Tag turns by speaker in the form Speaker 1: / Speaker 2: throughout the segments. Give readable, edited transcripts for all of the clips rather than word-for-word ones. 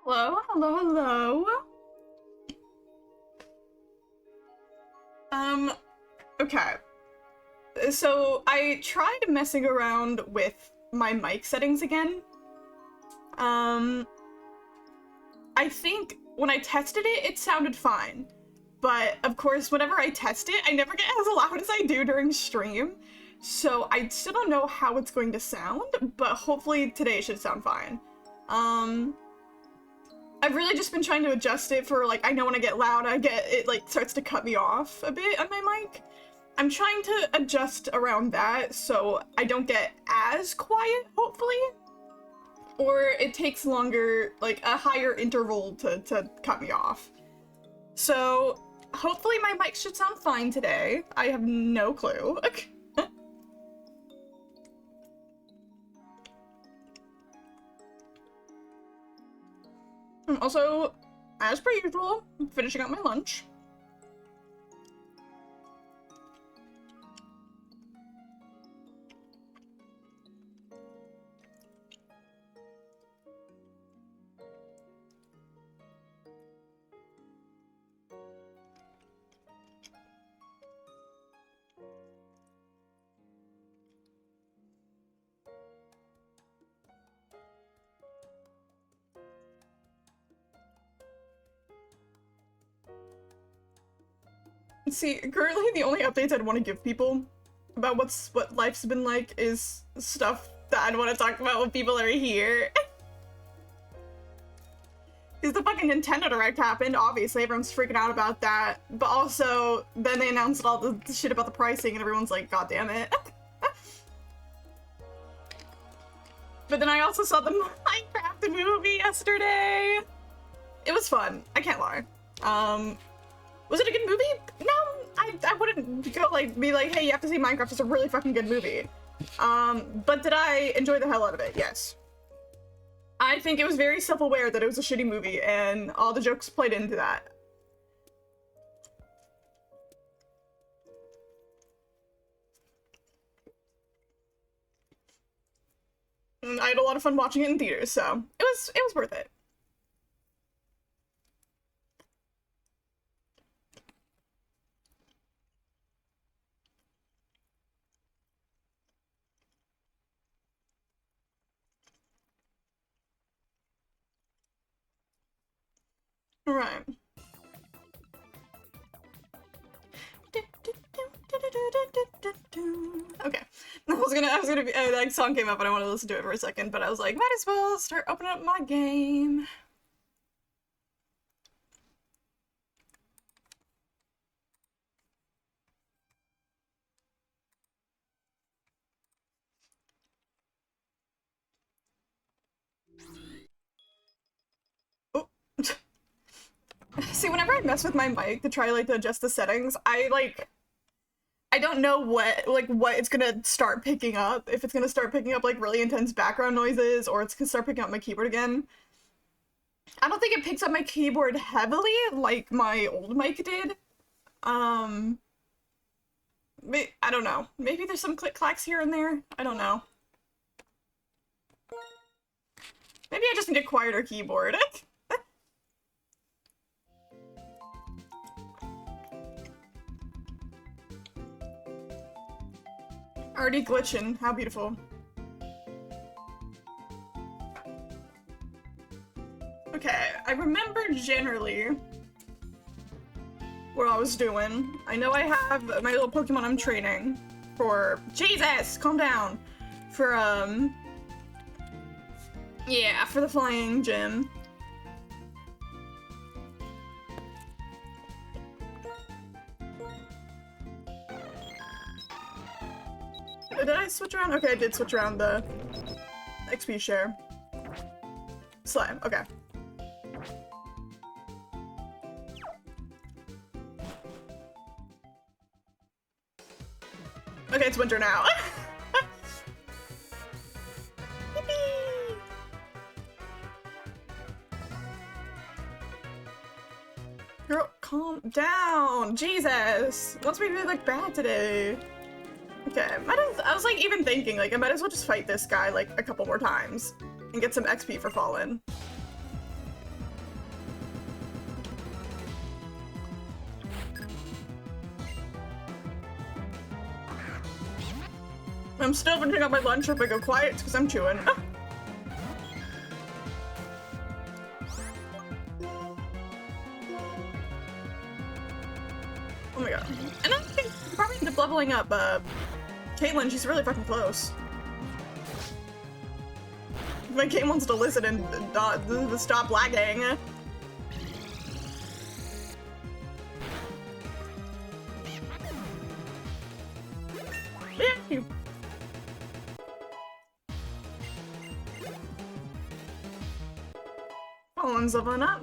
Speaker 1: Hello, hello, hello. Um, okay. So I tried messing around with my mic settings again. Um, I think when I tested it, it sounded fine. But of course, whenever I test it, I never get as loud as I do during stream. So I still don't know how it's going to sound, but hopefully today it should sound fine. I've really just been trying to adjust it for, like, I know when I get loud, it, like, starts to cut me off a bit on my mic. I'm trying to adjust around that so I don't get as quiet, hopefully. Or it takes longer, like, a higher interval to cut me off. So, hopefully my mic should sound fine today. I have no clue. I'm also, as per usual, finishing up my lunch. See, currently the only updates I'd want to give people about what life's been like is stuff that I'd want to talk about when people are here. Because the fucking Nintendo Direct happened, obviously everyone's freaking out about that, but also then they announced all the shit about the pricing and everyone's like, god damn it. But then I also saw the Minecraft movie yesterday. It was fun, I can't lie. Was it a good movie? No, I wouldn't go be like, hey, you have to see Minecraft, it's a really fucking good movie. But did I enjoy the hell out of it? Yes. I think it was very self-aware that it was a shitty movie, and all the jokes played into that. And I had a lot of fun watching it in theaters, so it was worth it. Right. Okay. I was gonna be, that song came up and I wanted to listen to it for a second, but I was like, might as well start opening up my game. Oh. See, whenever I mess with my mic to try to adjust the settings, I don't know what it's gonna start picking up. If it's gonna start picking up really intense background noises, or it's gonna start picking up my keyboard again. I don't think it picks up my keyboard heavily like my old mic did. I don't know. Maybe there's some click-clacks here and there. I don't know. Maybe I just need a quieter keyboard. Already glitching. How beautiful. Okay, I remember generally what I was doing. I know I have my little Pokemon I'm training for— Jesus! Calm down! For, yeah, for the flying gym. Did I switch around? Okay, I did switch around the XP share. Slime, okay. Okay, it's winter now. Yippee! Girl, calm down. Jesus. What's made me look bad today? Okay, I was even thinking, I might as well just fight this guy a couple more times and get some XP for Fallen. I'm still finishing up my lunch. If I go quiet, it's because I'm chewing. Oh my god. And I think you probably end up leveling up, Caitlyn. She's really fucking close. My game wants to listen and stop lagging. Yeah. One's leveling up.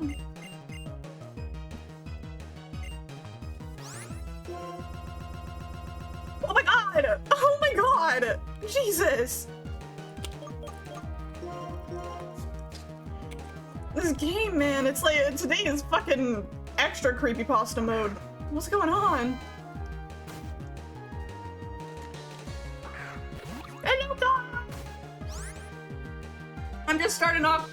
Speaker 1: Oh my god! Oh my god! Jesus! This game, man, it's like, today is fucking extra creepypasta mode. What's going on? Hello, God! I'm just starting off,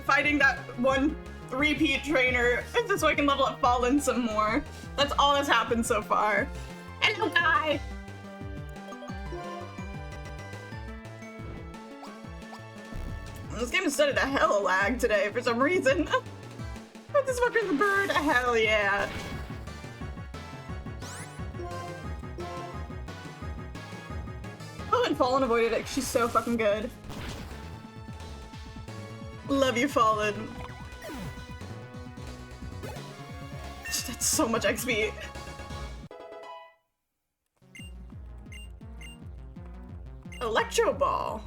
Speaker 1: fighting that one repeat trainer, just so I can level up Fallen some more. That's all that's happened so far. Hello, guy! This game has started a hella lag today for some reason. This fucker's a bird. Hell yeah. Oh, and Fallen avoided it. She's so fucking good. Love you, Fallen. That's so much XP. Electro Ball.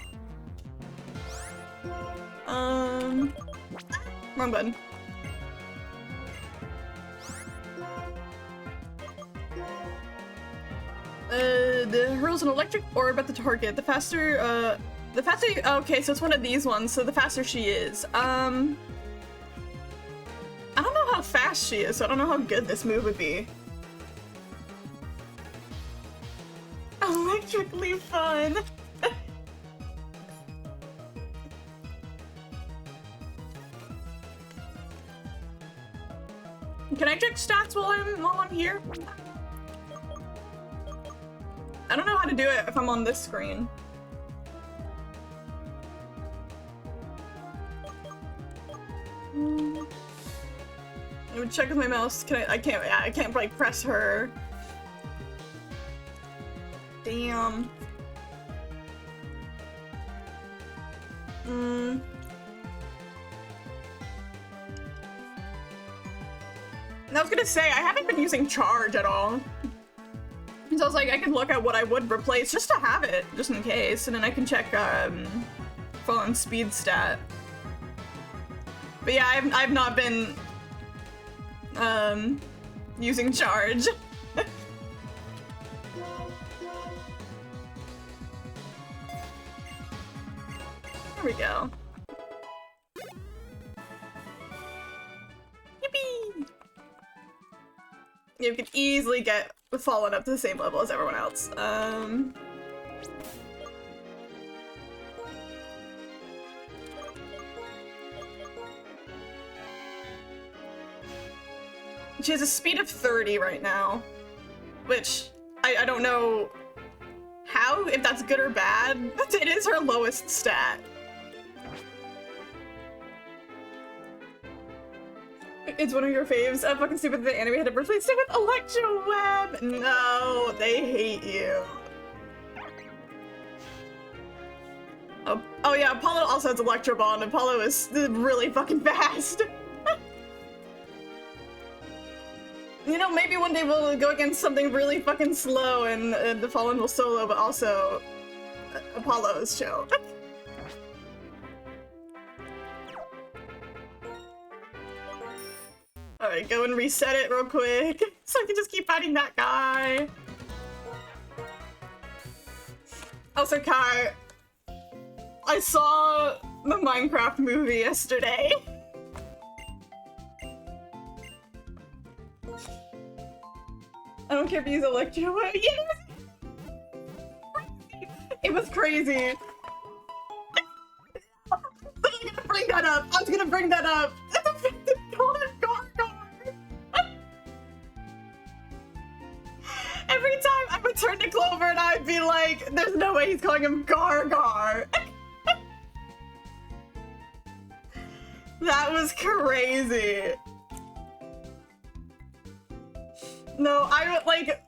Speaker 1: Wrong button. The hurls an electric orb at the target. The faster you, okay, so it's one of these ones, so the faster she is. I don't know how fast she is, so I don't know how good this move would be. Electrically fun! Can I check stats while I'm here? I don't know how to do it if I'm on this screen. I would check with my mouse. I can't like press her. Damn. I was gonna say, I haven't been using charge at all. So I was like, I could look at what I would replace just to have it, just in case, and then I can check Fallen speed stat. But yeah, I've not been using charge. There we go. Yippee! You could easily get Fallen up to the same level as everyone else. She has a speed of 30 right now, which I don't know how, if that's good or bad. It is her lowest stat. It's one of your faves. Fucking stupid that the anime had to replace it with Electro Web. No, they hate you. Oh yeah, Apollo also has Electro Ball, and Apollo is really fucking fast. You know, maybe one day we'll go against something really fucking slow, and the Fallen will solo, but also Apollo is chill. Alright, go and reset it real quick, so I can just keep fighting that guy. Also, Kai, I saw the Minecraft movie yesterday. I don't care if you use Electro. Yes! It was crazy. I was gonna bring that up. I was gonna bring that up. Every time I would turn to Clover and I'd be like, there's no way he's calling him Gar. That was crazy. No, I would like...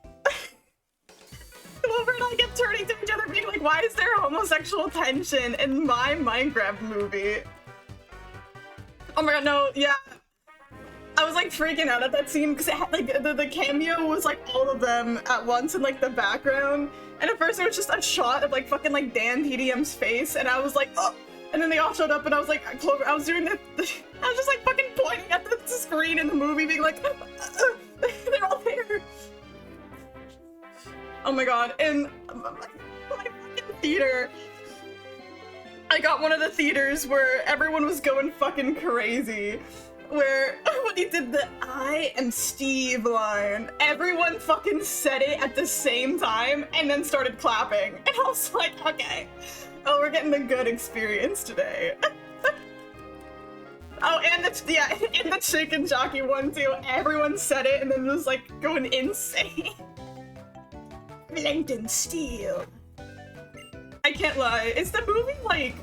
Speaker 1: Clover and I kept turning to each other being like, why is there homosexual tension in my Minecraft movie? Oh my god, no, yeah. I was like freaking out at that scene because it had like the cameo was like all of them at once in like the background. And at first it was just a shot of like fucking like Dan TDM's face and I was like, oh! And then they all showed up and I was like, Clover, I was doing this, I was just like fucking pointing at the screen in the movie being like, they're all there. Oh my god, in my fucking theater, I got one of the theaters where everyone was going fucking crazy. Where when he did the I am Steve line, everyone fucking said it at the same time and then started clapping. And I was like, okay, oh, we're getting a good experience today. Oh, and the chicken jockey one too. Everyone said it and then was like going insane. Langdon Steel. I can't lie. Is the movie like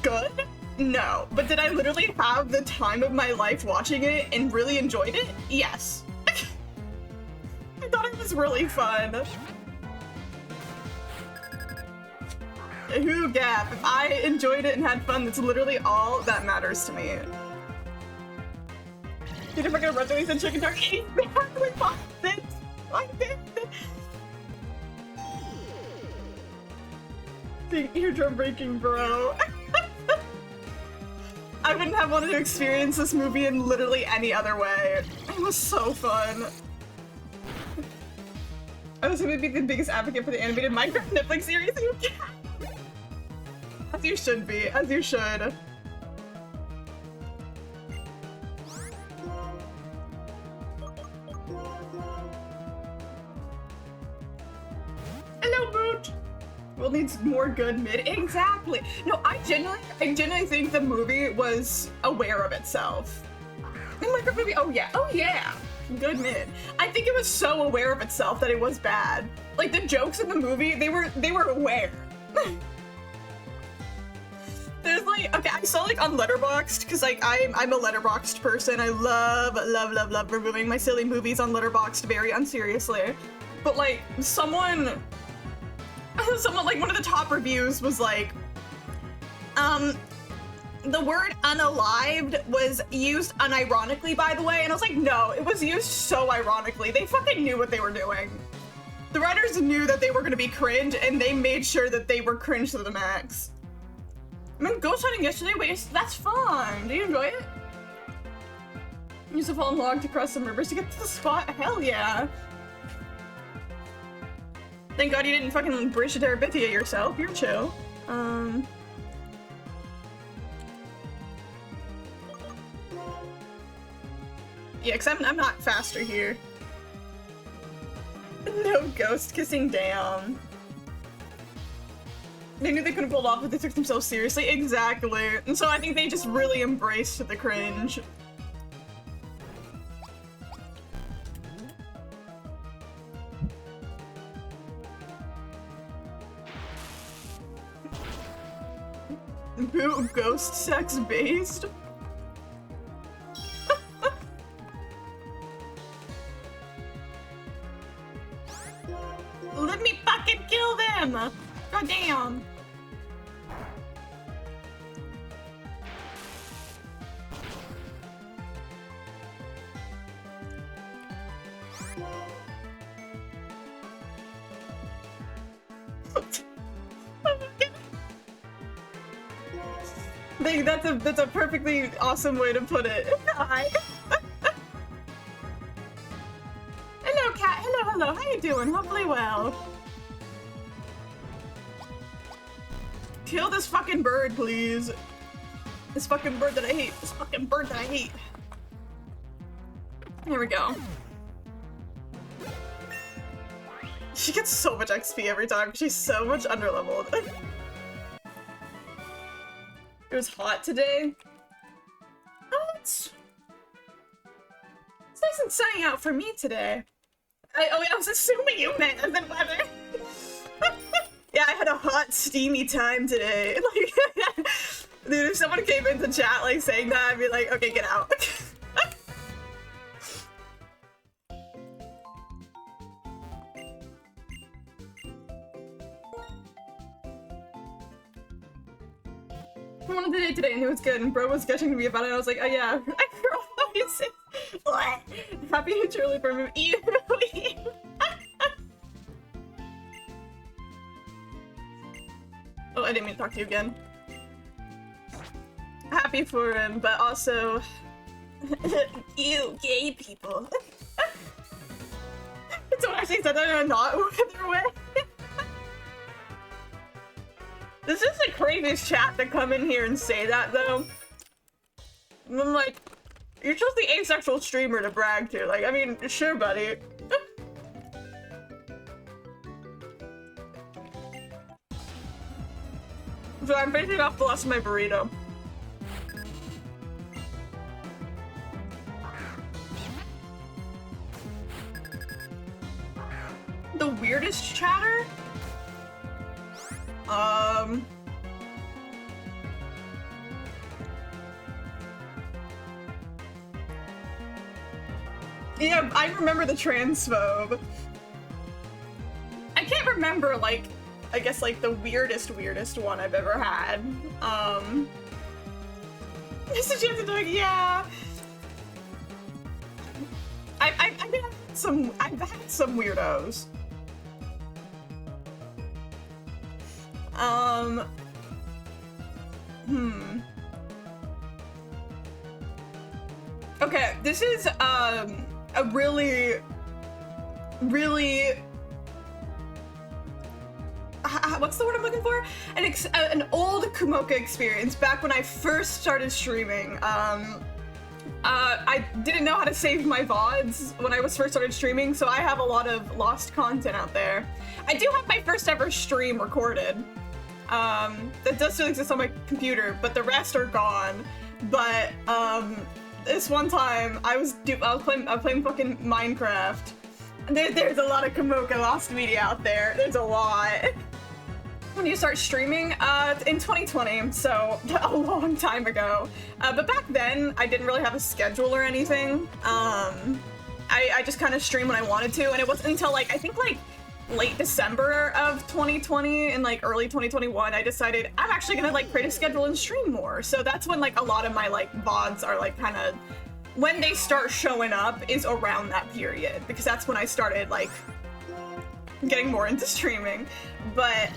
Speaker 1: good? No. But did I literally have the time of my life watching it and really enjoyed it? Yes. I thought it was really fun. Who gap? If I enjoyed it and had fun, that's literally all that matters to me. Dude, if I gonna run through these chicken turkey, I did. The eardrum breaking, bro. I wouldn't have wanted to experience this movie in literally any other way. It was so fun. I was gonna be the biggest advocate for the animated Minecraft Netflix series. As you should be, as you should. Hello, Boot! World needs more good mid. Exactly. No, I genuinely think the movie was aware of itself. The Minecraft movie, oh yeah, good mid. I think it was so aware of itself that it was bad. Like the jokes in the movie, they were aware. There's like, okay, I saw like on Letterboxd because like I'm a Letterboxd person. I love reviewing my silly movies on Letterboxd very unseriously. But like someone like one of the top reviews was like, the word unalived was used unironically, by the way, and I was like, no, it was used so ironically. They fucking knew what they were doing. The writers knew that they were gonna be cringe, and they made sure that they were cringe to the max. I mean, ghost hunting yesterday, wait, that's fun. Do you enjoy it? Use a fallen log to cross some rivers to get to the spot? Hell yeah. Thank God you didn't fucking bridge to Terabithia yourself. You're chill. Yeah, cause I'm not faster here. No ghost kissing down. They knew they couldn't pull it off, but they took themselves seriously. Exactly. And so I think they just really embraced the cringe. Ghost sex based? Let me fucking kill them! God damn! That's a perfectly awesome way to put it. Hi. Hello, cat. Hello. How you doing? Hopefully well. Kill this fucking bird, please. This fucking bird that I hate. This fucking bird that I hate. There we go. She gets so much XP every time. She's so much underleveled. It was hot today. Oh, it's nice and sunny out for me today. I was assuming you meant as in weather. Yeah, I had a hot, steamy time today. Like, dude, if someone came into chat like saying that, I'd be like, okay, get out. I wanted to date today and it was good, and bro was gushing to me about it, and I was like, oh yeah, I forgot. What? Happy early for me. Ew. Oh, I didn't mean to talk to you again. Happy for him, but also... Ew, gay people. Someone actually said that in a not weather way. This is the craziest chat to come in here and say that, though. I'm like, you're just the asexual streamer to brag to. Like, I mean, sure, buddy. So I'm finishing off the last of my burrito. The weirdest chatter? Yeah, I remember the transphobe. I can't remember, like, I guess, like, the weirdest one I've ever had. Mr. Jansen doing, yeah. I've had some weirdos. Okay, this is, a really what's the word I'm looking for? An old Kumoka experience back when I first started streaming. I didn't know how to save my VODs when I first started streaming, so I have a lot of lost content out there. I do have my first ever stream recorded. That does still exist on my computer, but the rest are gone. But, this one time, I was playing fucking Minecraft. There's a lot of Kumoka lost media out there. There's a lot. When you start streaming, in 2020, so a long time ago. But back then, I didn't really have a schedule or anything. I just kind of streamed when I wanted to, and it wasn't until, like, I think, like, late December of 2020 and, like, early 2021, I decided I'm actually gonna, like, create a schedule and stream more. So that's when, like, a lot of my, like, VODs are, like, kind of... when they start showing up is around that period, because that's when I started, like, getting more into streaming. But,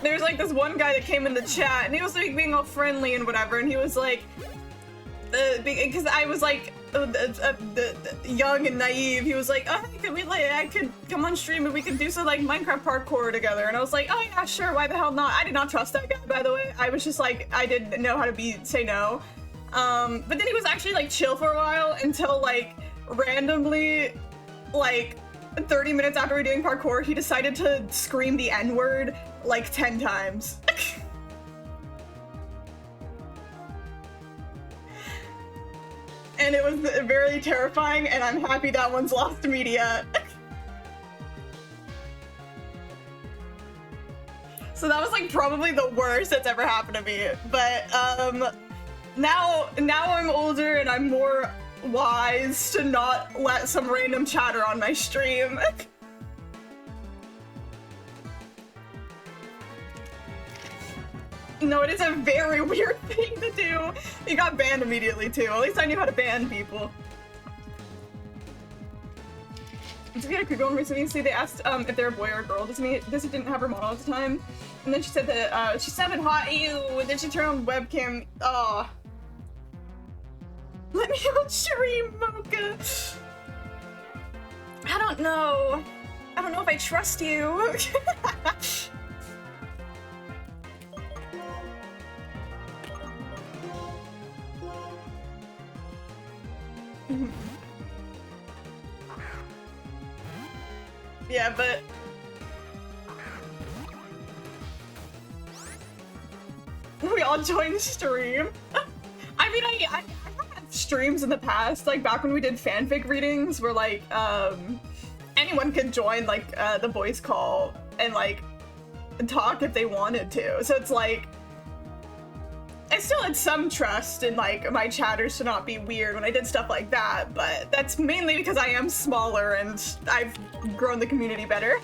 Speaker 1: there's, like, this one guy that came in the chat, and he was, like, being all friendly and whatever, and he was, like, because I was, like, young and naive, he was like, oh, hey, I could come on stream and we could do some, like, Minecraft parkour together, and I was like, oh, yeah, sure, why the hell not? I did not trust that guy, by the way. I was just, like, I didn't know how to say no. But then he was actually, like, chill for a while until, like, randomly, like, 30 minutes after we were doing parkour, he decided to scream the N-word, like, 10 times. And it was very terrifying, and I'm happy that one's lost media. So that was, like, probably the worst that's ever happened to me. But, now I'm older and I'm more wise to not let some random chatter on my stream. No, it is a very weird thing to do. You got banned immediately too. At least I knew how to ban people. Did we get a creepy one recently? See, they asked if they're a boy or a girl. Disney didn't have her model at the time. And then she said that she sounded hot, ew, and then she turned on webcam. Oh. Let me on stream, Mocha. I don't know. I don't know if I trust you. Yeah, but we all joined stream. I mean, I have streams in the past, like back when we did fanfic readings, where like anyone could join like the voice call and like talk if they wanted to. So it's like I still had some trust in like my chatters to not be weird when I did stuff like that, but that's mainly because I am smaller and I've grown the community better.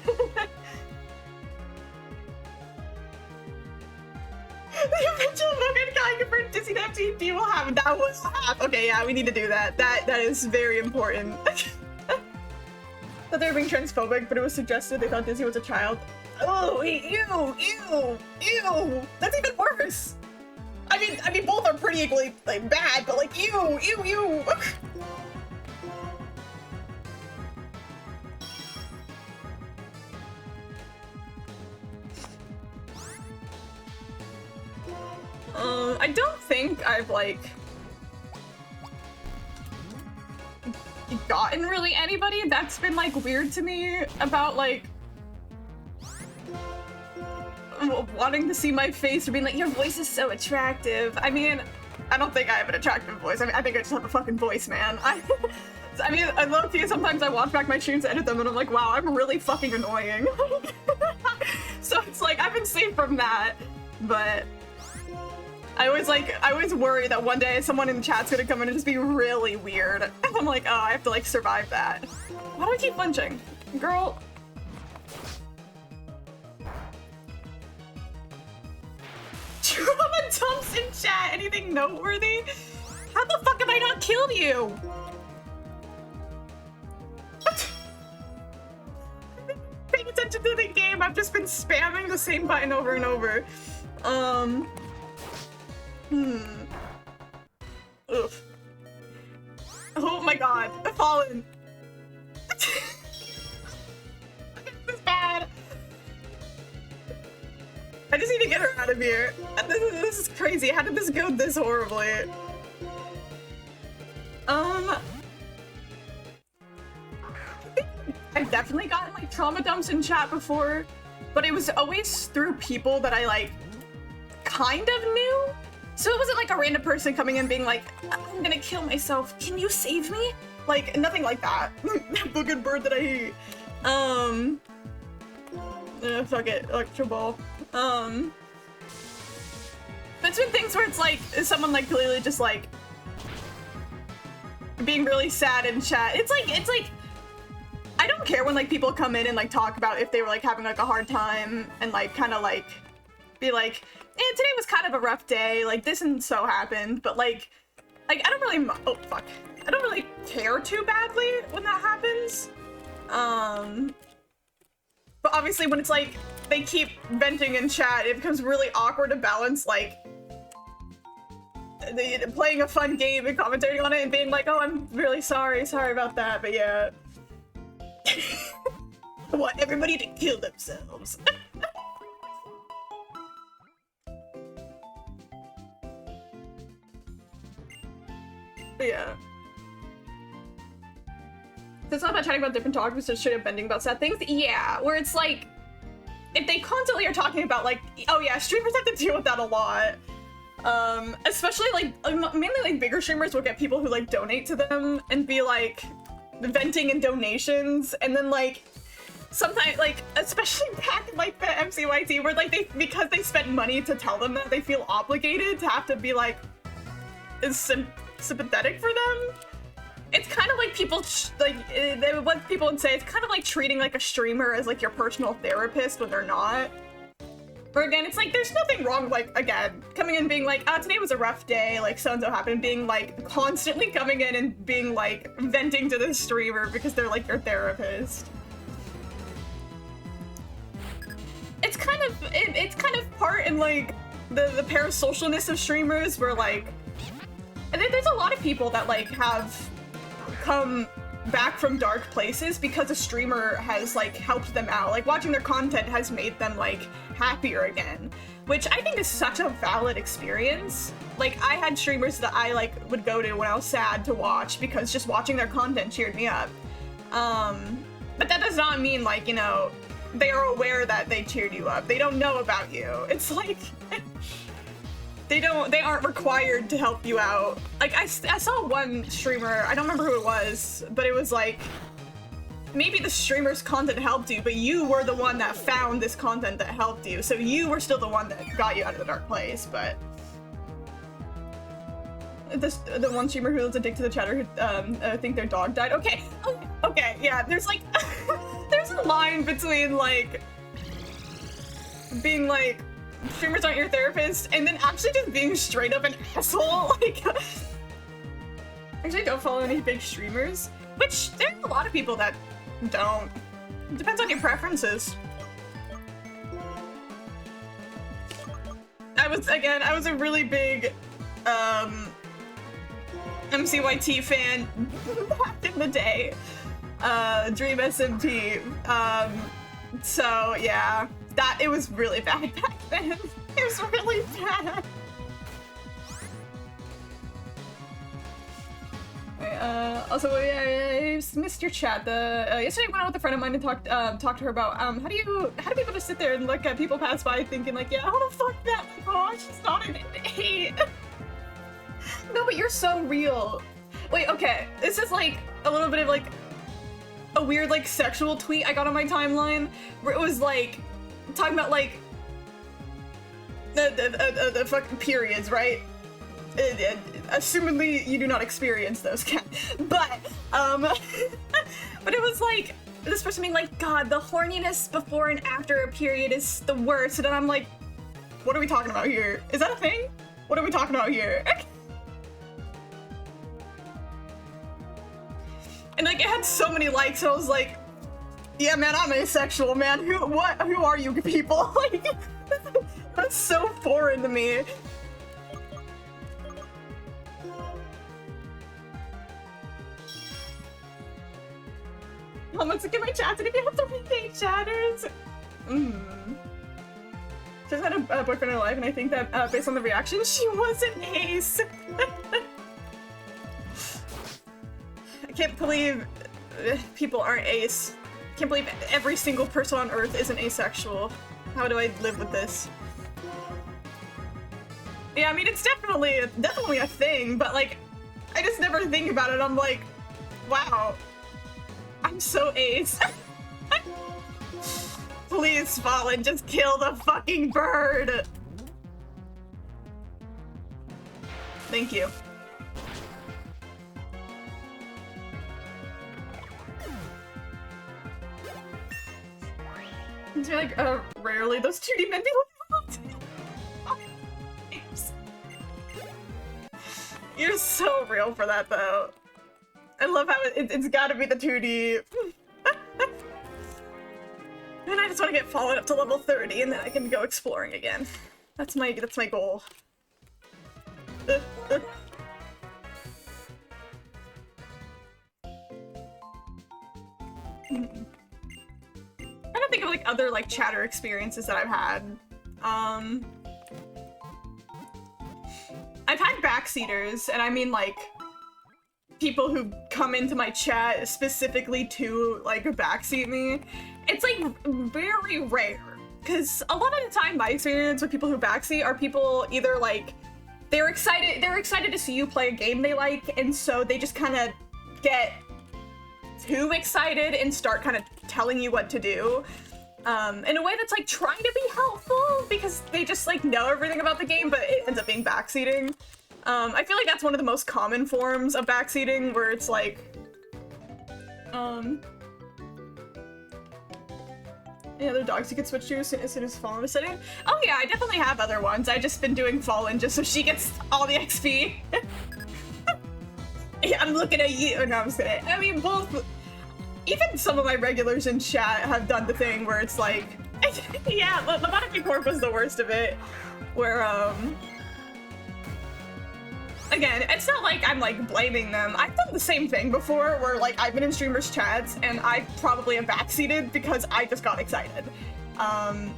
Speaker 1: The eventual Logan guy for Disney FTP will have that was half. Okay, yeah, we need to do that. That is very important. That they were being transphobic, but it was suggested they thought Disney was a child. Oh, ew. That's even worse. I mean, both are pretty equally like bad, but like, ew. I don't think I've like gotten really anybody that's been like weird to me about like wanting to see my face or being like, your voice is so attractive. I mean, I don't think I have an attractive voice. I mean, I think I just have a fucking voice, man. I mean, I love to sometimes I watch back my streams, edit them, and I'm like, wow, I'm really fucking annoying. So it's like, I've been safe from that, but I always worry that one day someone in the chat's gonna come in and just be really weird. And I'm like, oh, I have to like survive that. Why do I keep flinching? Girl. Trauma dumps in chat, anything noteworthy? How the fuck have I not killed you? Paying attention to the game, I've just been spamming the same button over and over. Oof. Oh my god, I've fallen. This is bad. I just need to get her out of here. This is crazy. How did this go this horribly? I've definitely gotten like trauma dumps in chat before, but it was always through people that I like kind of knew. So it wasn't like a random person coming in being like, I'm gonna kill myself. Can you save me? Like, nothing like that. That boogered bird that I hate. Fuck it, Electro Ball. It's been things where it's like, someone like clearly just like being really sad in chat. It's like, I don't care when like people come in and like talk about if they were like having like a hard time and like kind of like be like, today was kind of a rough day, like this and so happened, but like I don't really, oh fuck, I don't really care too badly when that happens. But obviously when it's like, they keep venting in chat, it becomes really awkward to balance like, playing a fun game and commentating on it and being like, oh, I'm really sorry about that, but yeah. I want everybody to kill themselves. Yeah. It's not about chatting about different topics, it's straight up bending about sad things. Yeah, where it's like, if they constantly are talking about like, oh yeah, streamers have to deal with that a lot. Especially like, mainly like bigger streamers will get people who like donate to them and be like venting in donations, and then like, sometimes like, especially back in like the MCYT where like because they spent money to tell them that, they feel obligated to have to be like, sympathetic for them. It's kind of like people what people would say, it's kind of like treating like a streamer as like your personal therapist when they're not. Or again, it's like there's nothing wrong with like, again, coming in being like, today was a rough day, like so and so happened, being like constantly coming in and being like venting to the streamer because they're like your therapist. It's kind of part in like the parasocialness of streamers where like, and there's a lot of people that like have come back from dark places because a streamer has like helped them out. Like watching their content has made them like happier again, which I think is such a valid experience. Like I had streamers that I like would go to when I was sad to watch because just watching their content cheered me up. But that does not mean like, you know, they are aware that they cheered you up. They don't know about you. It's like they aren't required to help you out. Like, I saw one streamer, I don't remember who it was, but it was like, maybe the streamer's content helped you, but you were the one that found this content that helped you, so you were still the one that got you out of the dark place, but... The one streamer who was addicted to the chatter who, I think their dog died. Okay, yeah, there's like, there's a line between like, being like, streamers aren't your therapist, and then actually just being straight up an asshole. Like, actually don't follow any big streamers, which there are a lot of people that don't. It depends on your preferences. I was a really big, MCYT fan back in the day. Dream SMT. So yeah, it was really bad back then. It was really bad. Also, I missed your chat. Yesterday I went out with a friend of mine and talked to her about how do people just sit there and look at people pass by thinking like, yeah, how the fuck that? Like, oh, she's not an 8. No, but you're so real. Wait, okay. This is like a little bit of like a weird like sexual tweet I got on my timeline where it was like talking about like the fucking periods, right? Assumedly you do not experience those, but but it was like this person being like, God, the horniness before and after a period is the worst, and then I'm like, what are we talking about here? Is that a thing? What are we talking about here? And like it had so many likes, and I was like, yeah, man, I'm asexual, man. Who are you people? Like, that's so foreign to me. Let's look at my chats, and if you have so many fake chatters. Just had a boyfriend in her life, and I think that based on the reaction, she was an ace. I can't believe people aren't ace. I can't believe every single person on Earth isn't asexual. How do I live with this? Yeah, I mean, it's definitely a thing, but like, I just never think about it. I'm like, wow, I'm so ace. Please, Fallen, just kill the fucking bird. Thank you. It's like, rarely those 2D men You're so real for that, though. I love how it's gotta be the 2D. And I just want to get Fallen up to level 30, and then I can go exploring again. That's my goal. I don't think of like other like chatter experiences that I've had. I've had backseaters, and I mean like people who come into my chat specifically to like backseat me. It's like very rare, because a lot of the time my experience with people who backseat are people either like they're excited to see you play a game they like, and so they just kind of get too excited and start kind of telling you what to do in a way that's like trying to be helpful because they just like know everything about the game, but it ends up being backseating. I feel like that's one of the most common forms of backseating, where it's like any other dogs you could switch to as soon as Fallen was sitting? Oh yeah, I definitely have other ones. I just been doing Fallen just so she gets all the XP. Yeah, I'm looking at you. No, I'm just kidding. I mean, both. Even some of my regulars in chat have done the thing where it's like, yeah, Lobotomy Corp was the worst of it. Where again, it's not like I'm like blaming them. I've done the same thing before, where like I've been in streamers' chats and I probably have backseated because I just got excited. And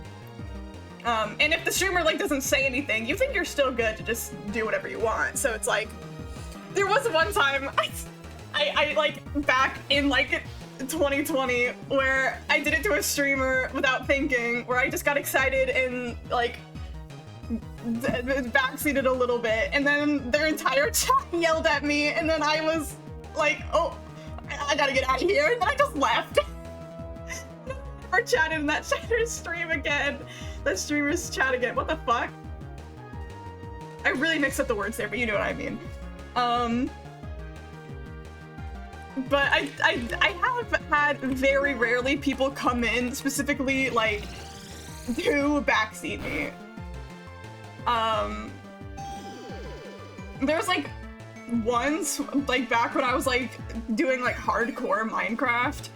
Speaker 1: if the streamer like doesn't say anything, you think you're still good to just do whatever you want. So it's like, there was one time I like back in like 2020 where I did it to a streamer without thinking, where I just got excited and like backseated a little bit, and then their entire chat yelled at me, and then I was like, oh, I gotta get out of here, and then I just left. Or chatted in that chatter's stream again. That streamer's chat again. What the fuck? I really mixed up the words there, but you know what I mean. But I have had very rarely people come in specifically like to backseat me. There's like once, like back when I was like doing like hardcore Minecraft,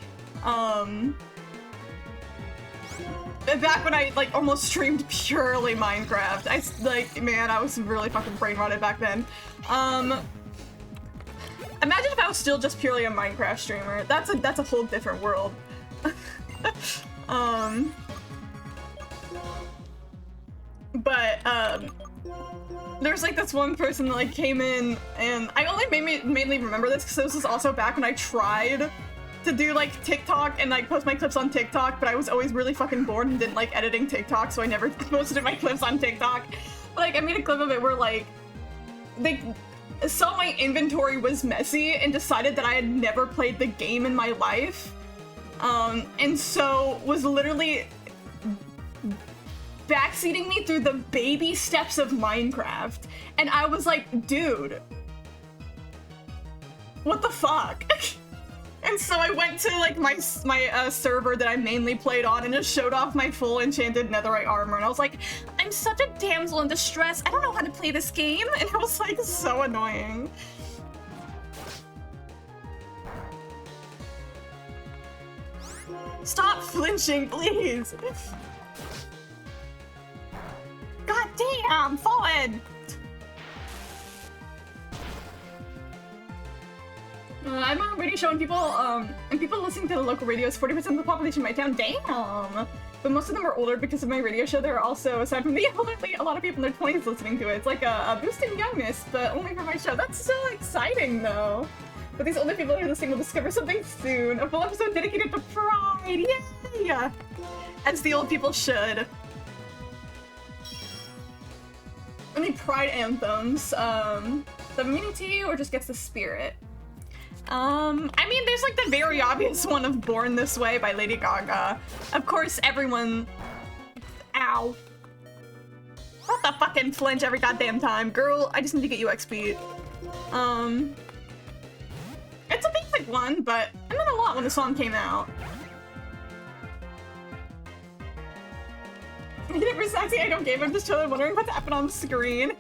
Speaker 1: back when I like almost streamed purely Minecraft. I was really fucking brain rotted back then. Imagine if I was still just purely a Minecraft streamer. That's a whole different world. There's like this one person that like came in, and I only mainly remember this because this was also back when I tried to do like TikTok and like post my clips on TikTok, but I was always really fucking bored and didn't like editing TikTok, so I never posted my clips on TikTok. But, like I made a clip of it where like they saw my inventory was messy and decided that I had never played the game in my life, and so was literally backseating me through the baby steps of Minecraft, and I was like, dude, what the fuck? And so I went to like my server that I mainly played on and just showed off my full enchanted netherite armor, and I was like, I'm such a damsel in distress, I don't know how to play this game, and it was like so annoying. Stop flinching, please. God damn, forward. I'm on a radio show, and people listening to the local radio is 40% of the population of my town. Damn! But most of them are older because of my radio show. There are also, aside from the elderly, a lot of people in their 20s listening to it. It's like a boost in youngness, but only for my show. That's so exciting, though. But these older people who are listening will discover something soon. A full episode dedicated to Pride! Yay! As the old people should. Any Pride anthems? The meaning to you, or just gets the spirit? I mean, there's like the very obvious one of Born This Way by Lady Gaga. Of course, everyone... Ow. What the fucking flinch every goddamn time. Girl, I just need to get you XP. It's a basic one, but I meant a lot when the song came out. You never sexy, I don't game, I'm just chilling wondering what's happening on the screen.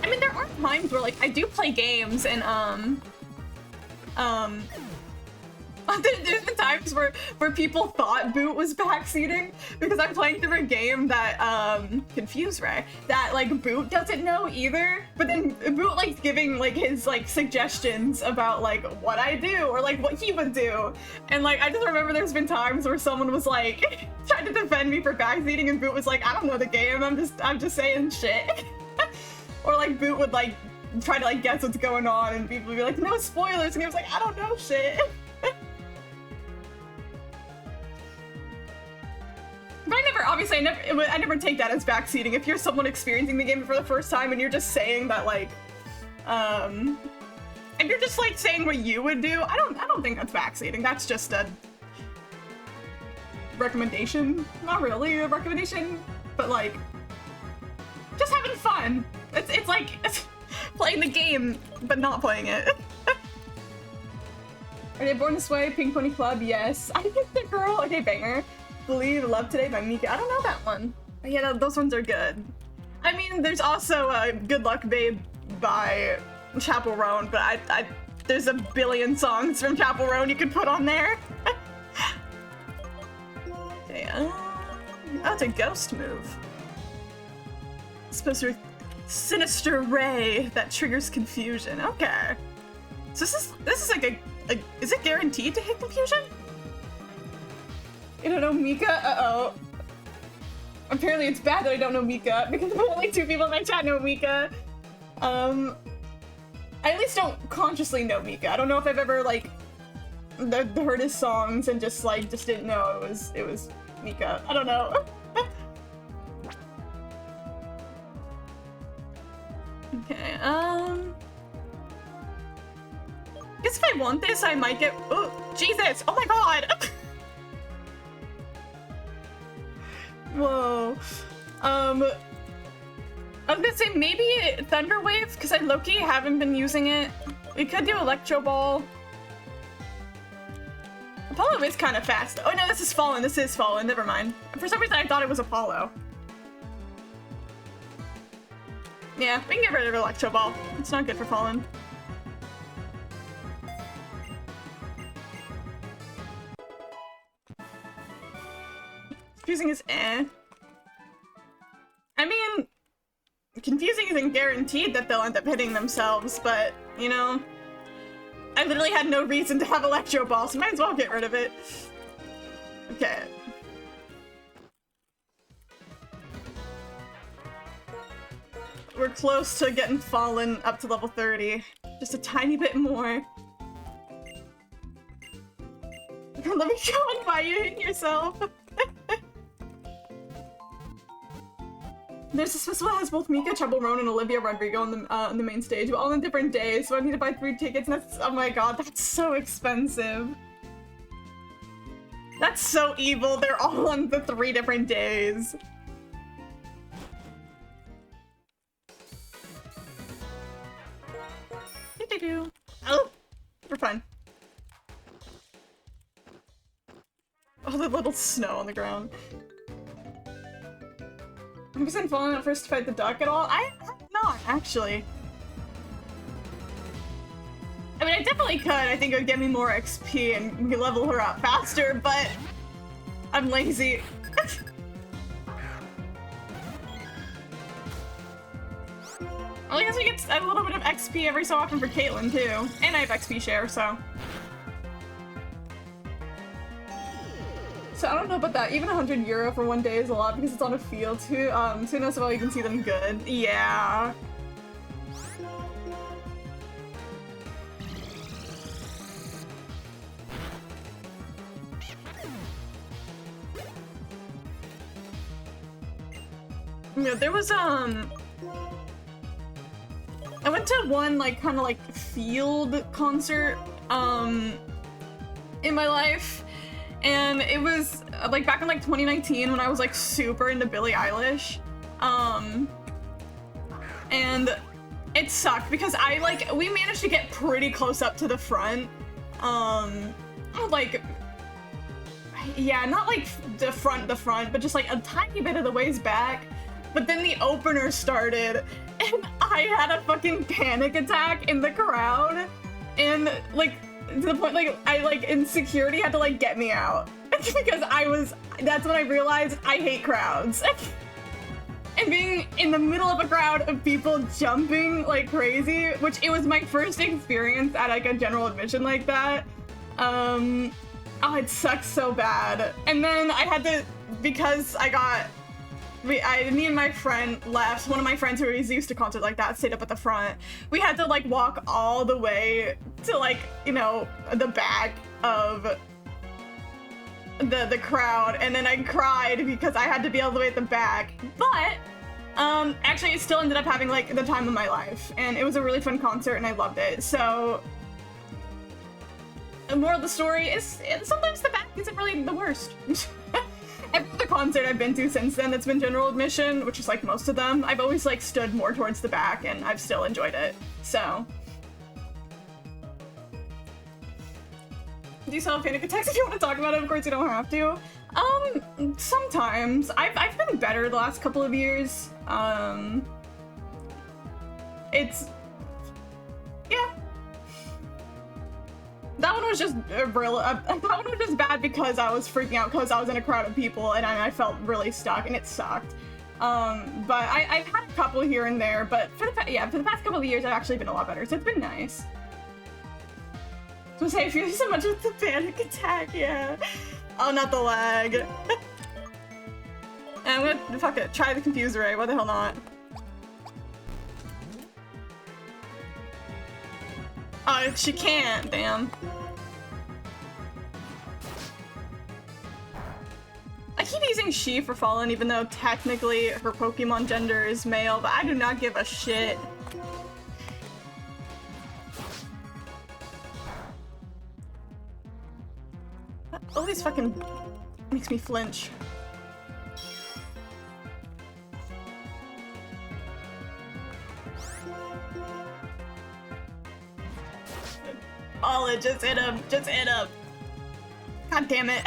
Speaker 1: I mean, there are times where, like, I do play games, and, there's been times where people thought Boot was backseating because I'm playing through a game that, Confuse Ray, that, like, Boot doesn't know either, but then Boot, like, giving, like, his, like, suggestions about, like, what I do, or, like, what he would do, and, like, I just remember there's been times where someone was, like, trying to defend me for backseating, and Boot was like, I don't know the game, I'm just saying shit. Or, like, Boot would, like, try to, like, guess what's going on, and people would be like, no spoilers, and he was like, I don't know shit. But I never take that as backseating. If you're someone experiencing the game for the first time and you're just saying that, like, if you're just, like, saying what you would do, I don't think that's backseating. That's just a recommendation. Not really a recommendation, but, like, just having fun. It's like playing the game, but not playing it. Are they Born This Way? Pink Pony Club? Yes. I think the girl. Okay, banger. Believe Love Today by Mika. I don't know that one. But yeah, those ones are good. I mean, there's also Good Luck Babe by Chapel Roan, but there's a billion songs from Chapel Roan you could put on there. Okay, that's a ghost move. It's supposed to be Sinister Ray that triggers confusion. Okay. So this is like a is it guaranteed to hit confusion? You don't know Mika? Uh-oh. Apparently it's bad that I don't know Mika, because only 2 people in my chat know Mika. I at least don't consciously know Mika. I don't know if I've ever, like, heard his songs and just didn't know it was Mika. I don't know. Okay, guess if I want this, I might get. Oh, Jesus! Oh my god! Whoa. I was gonna say maybe Thunder Wave, because I low-key haven't been using it. We could do Electro Ball. Apollo is kind of fast. Oh no, this is Fallen. This is Fallen. Never mind. For some reason, I thought it was Apollo. Yeah, we can get rid of Electro Ball. It's not good for Fallen. Confusing is eh. I mean, confusing isn't guaranteed that they'll end up hitting themselves, but, you know, I literally had no reason to have Electro Ball, so might as well get rid of it. Okay. We're close to getting Fallen up to level 30. Just a tiny bit more. Let me go and buy you yourself. There's this festival that has both Mika, Trouble Roan, and Olivia Rodrigo on the main stage, but all on different days, so I need to buy 3 tickets, and that's- oh my god, that's so expensive. That's so evil, they're all on the 3 different days. Oh, we're fine. Oh, the little snow on the ground. Have you been falling out first to fight the duck at all? I have not, actually. I mean, I definitely could. I think it would get me more XP and level her up faster, but I'm lazy. Well, I guess we get a little bit of XP every so often for Caitlyn, too. And I have XP share, so. So I don't know about that. Even €100 for 1 day is a lot because it's on a field too. Soon as well you can see them good. Yeah. Yeah, there was I went to one kind of field concert in my life. And it was back in 2019 when I was super into Billie Eilish. And it sucked because we managed to get pretty close up to the front. Yeah, not the front, but just a tiny bit of the ways back. But then the opener started and I had a fucking panic attack in the crowd. And to the point, insecurity had to, get me out. Because that's when I realized I hate crowds. And being in the middle of a crowd of people jumping like crazy, which it was my first experience at, a general admission like that. Oh, it sucks so bad. And then I had to, because me and my friend left. One of my friends who was used to concerts like that stayed up at the front. We had to walk all the way to the back of the crowd, and then I cried because I had to be all the way at the back. But actually it still ended up having the time of my life, and it was a really fun concert and I loved it. So the moral of the story is sometimes the back isn't really the worst. Every other concert I've been to since then that's been general admission, which is most of them, I've always stood more towards the back and I've still enjoyed it. So. Do you still have panic attacks if you want to talk about it? Of course you don't have to. Sometimes. I've been better the last couple of years. It's... yeah. That one was just that one was just bad because I was freaking out because I was in a crowd of people and I felt really stuck and it sucked. But I've had a couple here and there, but for the past couple of years I've actually been a lot better, so it's been nice. So say I feel so much with the panic attack, yeah. Oh, not the lag. And I'm gonna fuck it, try the Confuse Ray, why the hell not? Oh, she can't, damn. using she for Fallen, even though technically her Pokemon gender is male, but I do not give a shit. All these fucking makes me flinch. Oh, just hit him, just hit him. God damn it.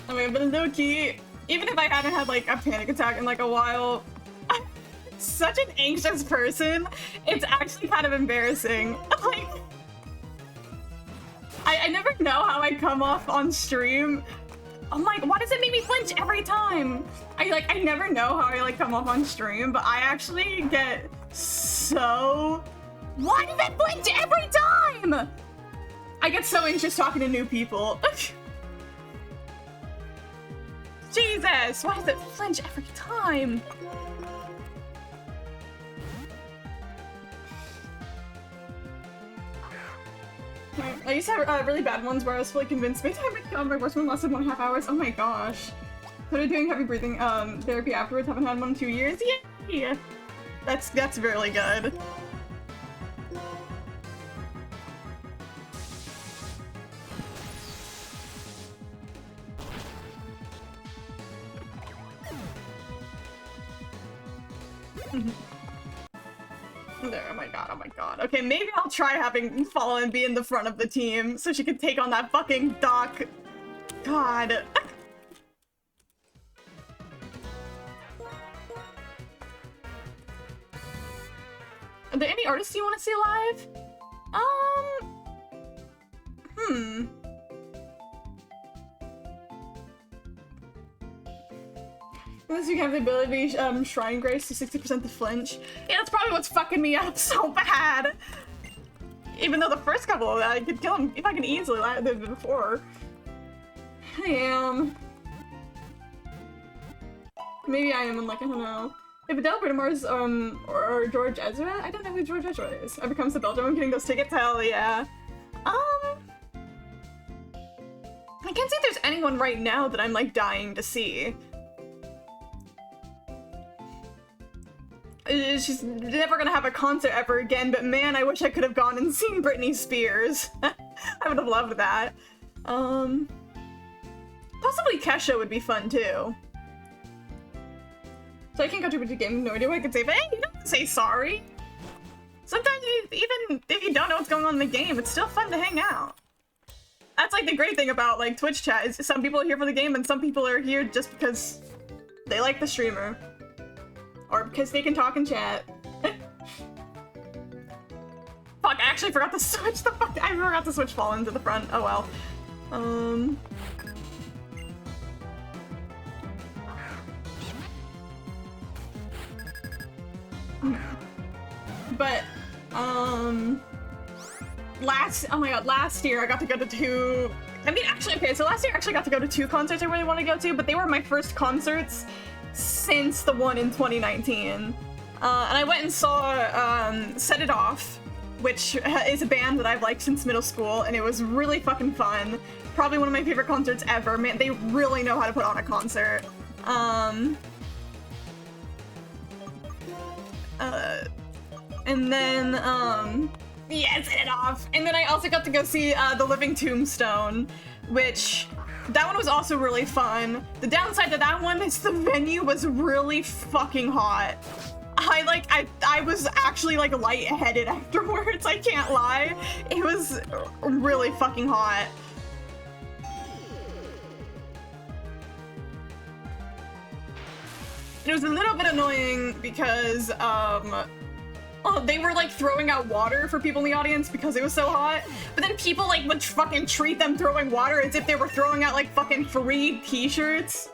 Speaker 1: I mean, but low-key, even if I hadn't had like a panic attack in like a while, I'm such an anxious person, it's actually kind of embarrassing. Like, I never know how I come off on stream. I'm like, why does it make me flinch every time? I never know how I like come off on stream, but I actually get so... Why does it flinch every time? I get so anxious talking to new people. Jesus, why does it flinch every time? I used to have really bad ones where I was fully convinced maybe my worst one lasted 1.5 hours. Oh my gosh. Started doing heavy breathing therapy afterwards. Haven't had one in 2 years. Yay! That's really good. There, oh my god, oh my god. Okay, maybe I'll try having Fallen be in the front of the team so she can take on that fucking Doc. God. Are there any artists you want to see live? Unless you have the ability Shrine Grace to 60% to flinch. Yeah, that's probably what's fucking me up so bad. Even though the first couple of that, I could kill him if I can easily like I did before. I am. Maybe I am in like, I don't know. If Adele Britomars, or George Ezra? I don't know who George Ezra is. I becomes the Belgium. I'm getting those tickets, hell yeah. I can't say there's anyone right now that I'm like dying to see. She's never gonna have a concert ever again, but man, I wish I could have gone and seen Britney Spears. I would have loved that. Possibly Kesha would be fun too. So I can't contribute to the game, no idea what I could say, but hey, you don't have to say sorry. Sometimes even if you don't know what's going on in the game, it's still fun to hang out. That's like the great thing about like Twitch chat, is some people are here for the game and some people are here just because they like the streamer. Or because they can talk and chat. Fuck, I actually forgot to switch the fuck. I forgot to switch Fallen to the front. Oh well. But, last year I got to go to two. I mean, actually, okay, so last year I actually got to go to 2 concerts I really want to go to, but they were my first concerts since the one in 2019. And I went and saw Set It Off, which is a band that I've liked since middle school, and it was really fucking fun. Probably one of my favorite concerts ever. Man, they really know how to put on a concert. And then, yeah, Set It Off. And then I also got to go see The Living Tombstone, which... that one was also really fun. The downside to that one is the venue was really fucking hot. I was actually like lightheaded afterwards, I can't lie. It was really fucking hot. It was a little bit annoying because, they were like throwing out water for people in the audience because it was so hot, but then people like would fucking treat them throwing water as if they were throwing out like fucking free t-shirts.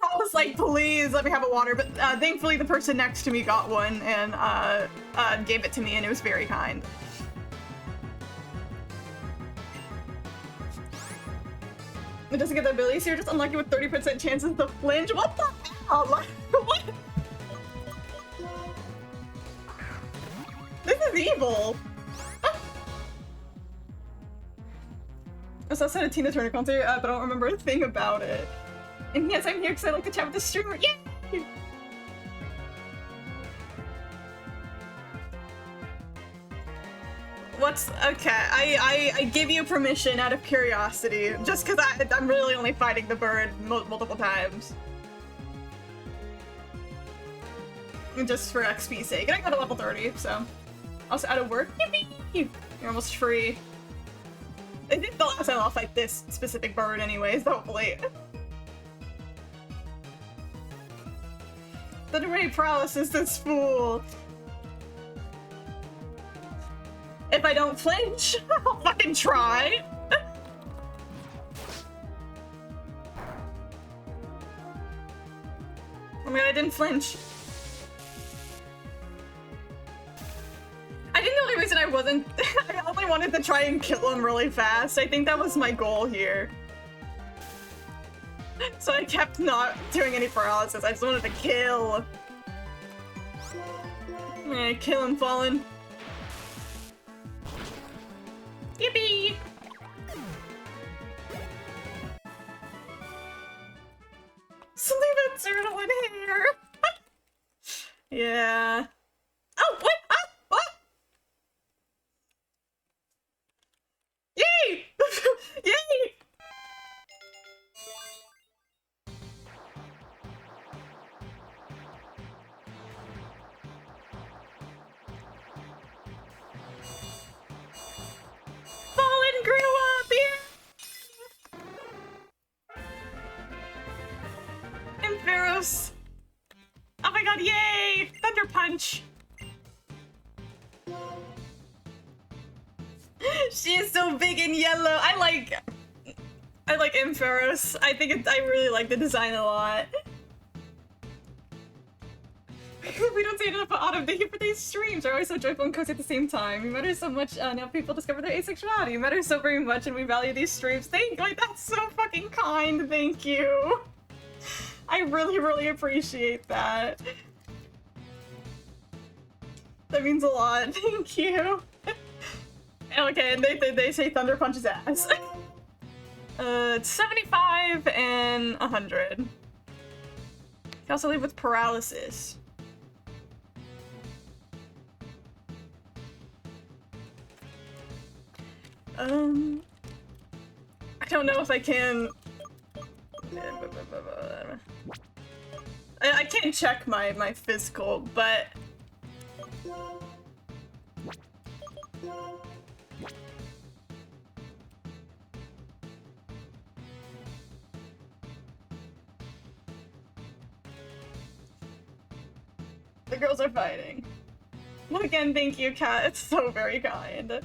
Speaker 1: I was like, please let me have a water, but thankfully the person next to me got one and gave it to me, and it was very kind. It doesn't get the ability, so you're just unlucky with 30% chances to flinch? What the hell? What? This is evil. I saw a Tina Turner concert, but I don't remember a thing about it. And yes, I'm here because I like to chat with the streamer. Yay! Okay, I give you permission out of curiosity, just because I'm really only fighting the bird multiple times. And just for XP's sake. And I got a level 30, so. Also out of work. Yippee! You're almost free. I think the last time I'll fight this specific bird anyways, hopefully. The ray paralysis, this fool. If I don't flinch, I'll fucking try. I mean, I didn't flinch. I think the only reason I wasn't- I only wanted to try and kill him really fast. I think that was my goal here. So I kept not doing any paralysis. I just wanted to kill. I'm gonna kill him, Fallen. Yippee! Something about turtle in hair. Yeah. Oh, what? Ah, what? Yay! Yay! Fallen grew up here! Ampharos! Oh my god, yay! Thunder Punch! She is so big and yellow. I like Ampharos. I really like the design a lot. We don't say enough about Autumn. Thank you for these streams. They're always so joyful and cozy at the same time. You matter so much. Now people discover their asexuality. You matter so very much, and we value these streams. That's so fucking kind. Thank you. I really, really appreciate that. That means a lot. Thank you. Okay, and they say Thunder Punch's ass. It's 75 and 100. You can also leave with paralysis. I don't know if I can. I can't check my physical, but. The girls are fighting. Well, again, thank you, Kat. It's so very kind.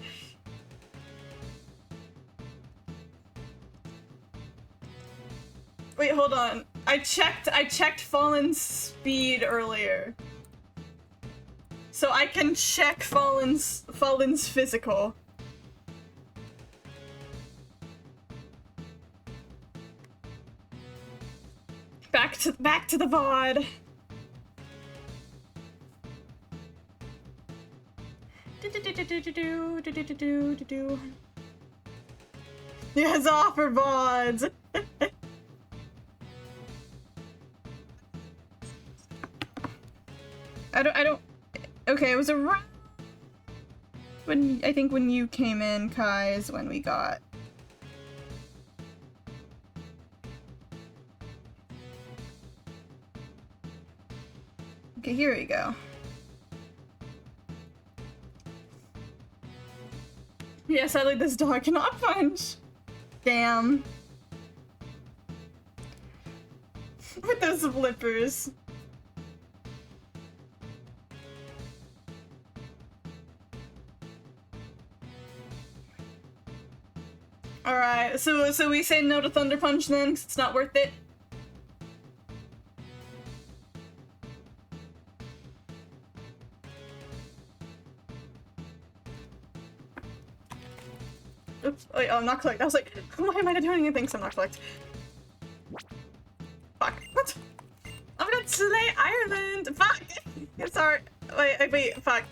Speaker 1: Wait, hold on. I checked Fallen's speed earlier. So I can check Fallen's physical. Back to the VOD. Yes, offer VODs. I don't. Okay, it was around I think when you came in, Kai, is when we got. Okay, here we go. Yeah, sadly this dog cannot punch. Damn. With those flippers. Alright, so we say no to Thunder Punch then, 'cause it's not worth it? Oops, wait, oh, I'm not clicked. I was like, why am I not doing anything? So I'm not clicked. Fuck. What? I'm gonna slay Ireland! Fuck! Sorry. Wait, fuck.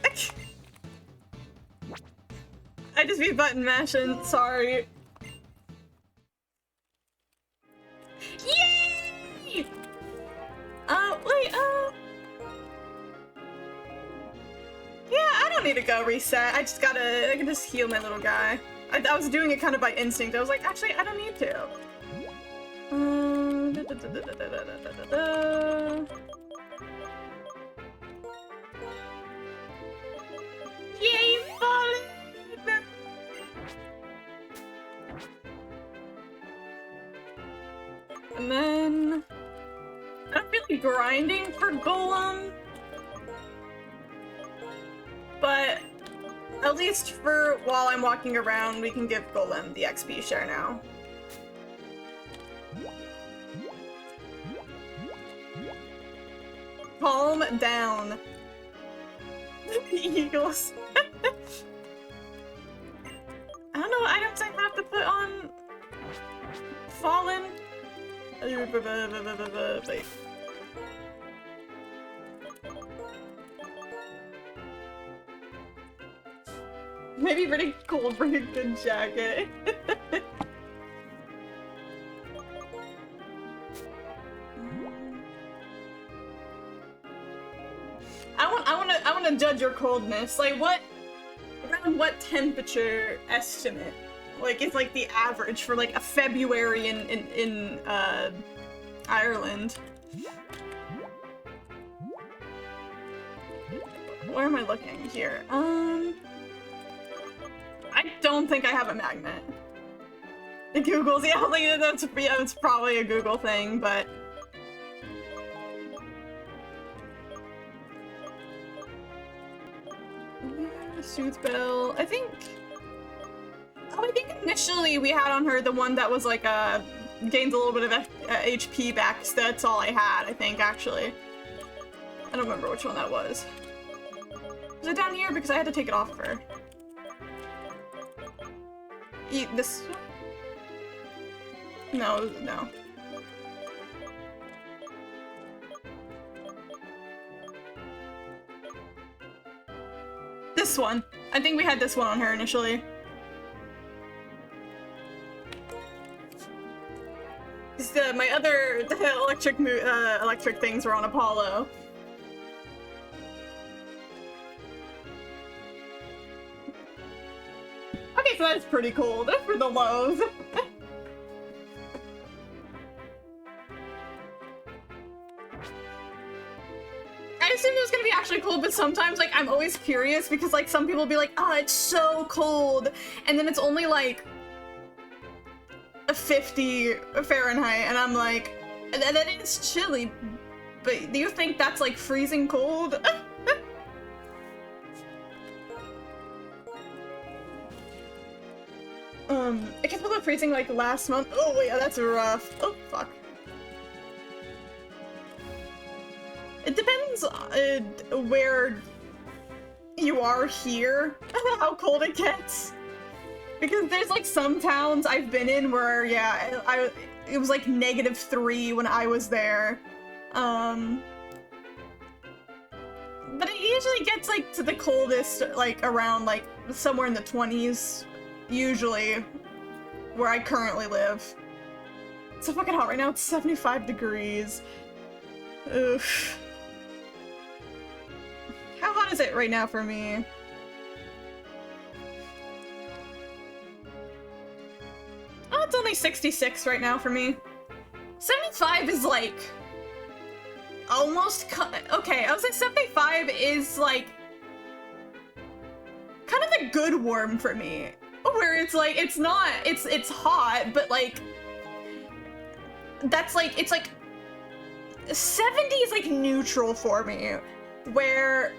Speaker 1: I just be button mashing, sorry. Yay! Wait, yeah, I don't need to go reset. I can just heal my little guy. I was doing it kind of by instinct. I was like, actually, I don't need to. Yay, falling! And then I'm really grinding for Golem, but at least for while I'm walking around, we can give Golem the XP share now. Calm down. The Eagles. I don't know what items I have to put on Fallen. Wait. Maybe pretty cool for a good jacket. I wanna judge your coldness. Like around what temperature estimate? Like it's like the average for like a February in Ireland. Where am I looking here? I don't think I have a magnet. The Google's, yeah, like that's probably a Google thing, but Soothbell. I think initially we had on her the one that was like gains a little bit of HP back. So that's all I had, I think, actually. I don't remember which one that was. Was it down here? Because I had to take it off of her. Eat this. No. This one. I think we had this one on her initially. My other electric things were on Apollo. Okay, so that's pretty cool. That's for the lows. I assumed it was gonna be actually cold, but sometimes, like, I'm always curious because, like, some people will be like, oh, it's so cold, and then it's only, like, 50 Fahrenheit, and I'm like, that is chilly, but do you think that's, like, freezing cold? I guess about freezing, like, last month. Oh, yeah, that's rough. Oh, fuck. It depends where you are here, how cold it gets. Because there's like some towns I've been in where, yeah, it was like -3 when I was there. But it usually gets like to the coldest like around like somewhere in the 20s, usually, where I currently live. It's so fucking hot right now, it's 75 degrees. Oof. How hot is it right now for me? Oh, it's only 66 right now for me. 75 is like almost okay, I was like 75 is like kind of a good warm for me. Where it's like it's hot, but like that's like it's like 70 is like neutral for me, where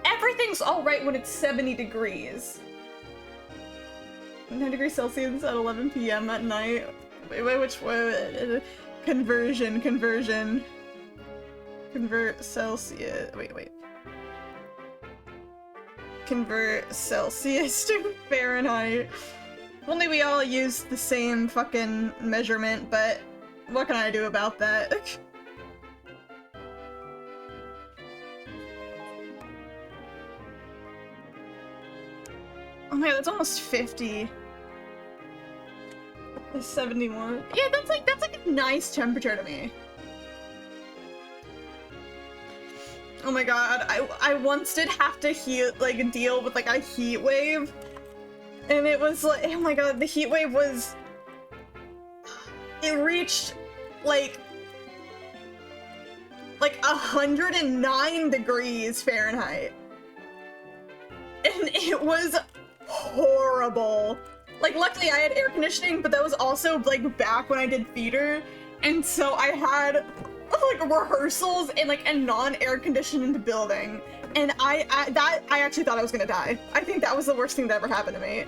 Speaker 1: everything's alright when it's 70 degrees. 9 degrees Celsius at 11 p.m. at night. Wait, which way? Conversion. Convert Celsius. Wait. Convert Celsius to Fahrenheit. If only we all use the same fucking measurement, but what can I do about that? my god, that's almost 50. It's 71. Yeah, that's like a nice temperature to me. Oh my god, I once did have to deal with like a heat wave. And it was like, oh my god, the heat wave was, it reached like 109 degrees Fahrenheit. And it was horrible. Like, luckily I had air conditioning, but that was also like back when I did theater. And so I had like rehearsals in like a non-air conditioned building. And I actually thought I was gonna die. I think that was the worst thing that ever happened to me.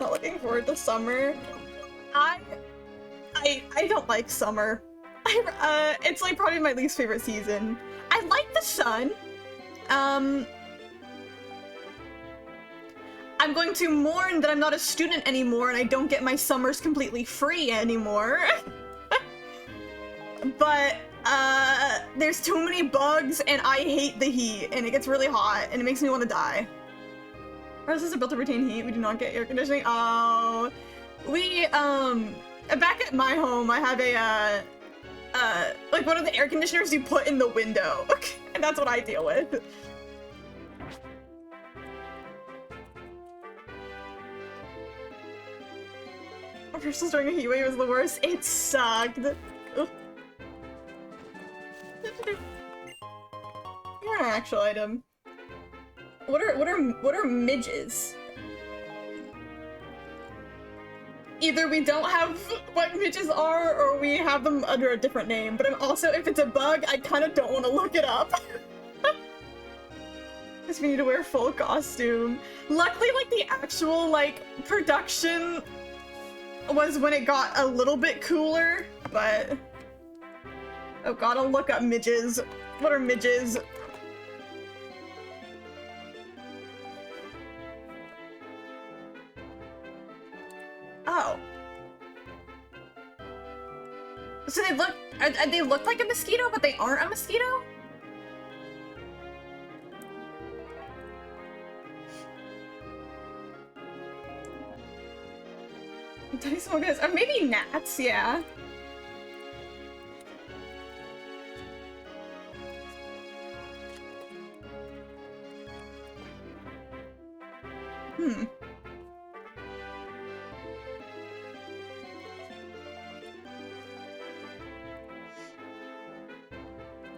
Speaker 1: Not looking forward to summer. I don't like summer. It's like probably my least favorite season. I like the sun. I'm going to mourn that I'm not a student anymore and I don't get my summers completely free anymore. But, there's too many bugs and I hate the heat and it gets really hot and it makes me want to die. Our houses are built to retain heat, we do not get air conditioning. Oh, we, back at my home, I have a, like one of the air conditioners you put in the window. And that's what I deal with. Rehearsals during a heat wave was the worst. It sucked. Ugh. You're an actual item. What are midges? Either we don't have what midges are, or we have them under a different name. But I'm also, if it's a bug, I kind of don't want to look it up. Because we need to wear full costume. Luckily, like the actual like production was when it got a little bit cooler, but oh god, I'll look up midges. What are midges? Oh. So they look like a mosquito, but they aren't a mosquito? Or maybe gnats, yeah. Hmm.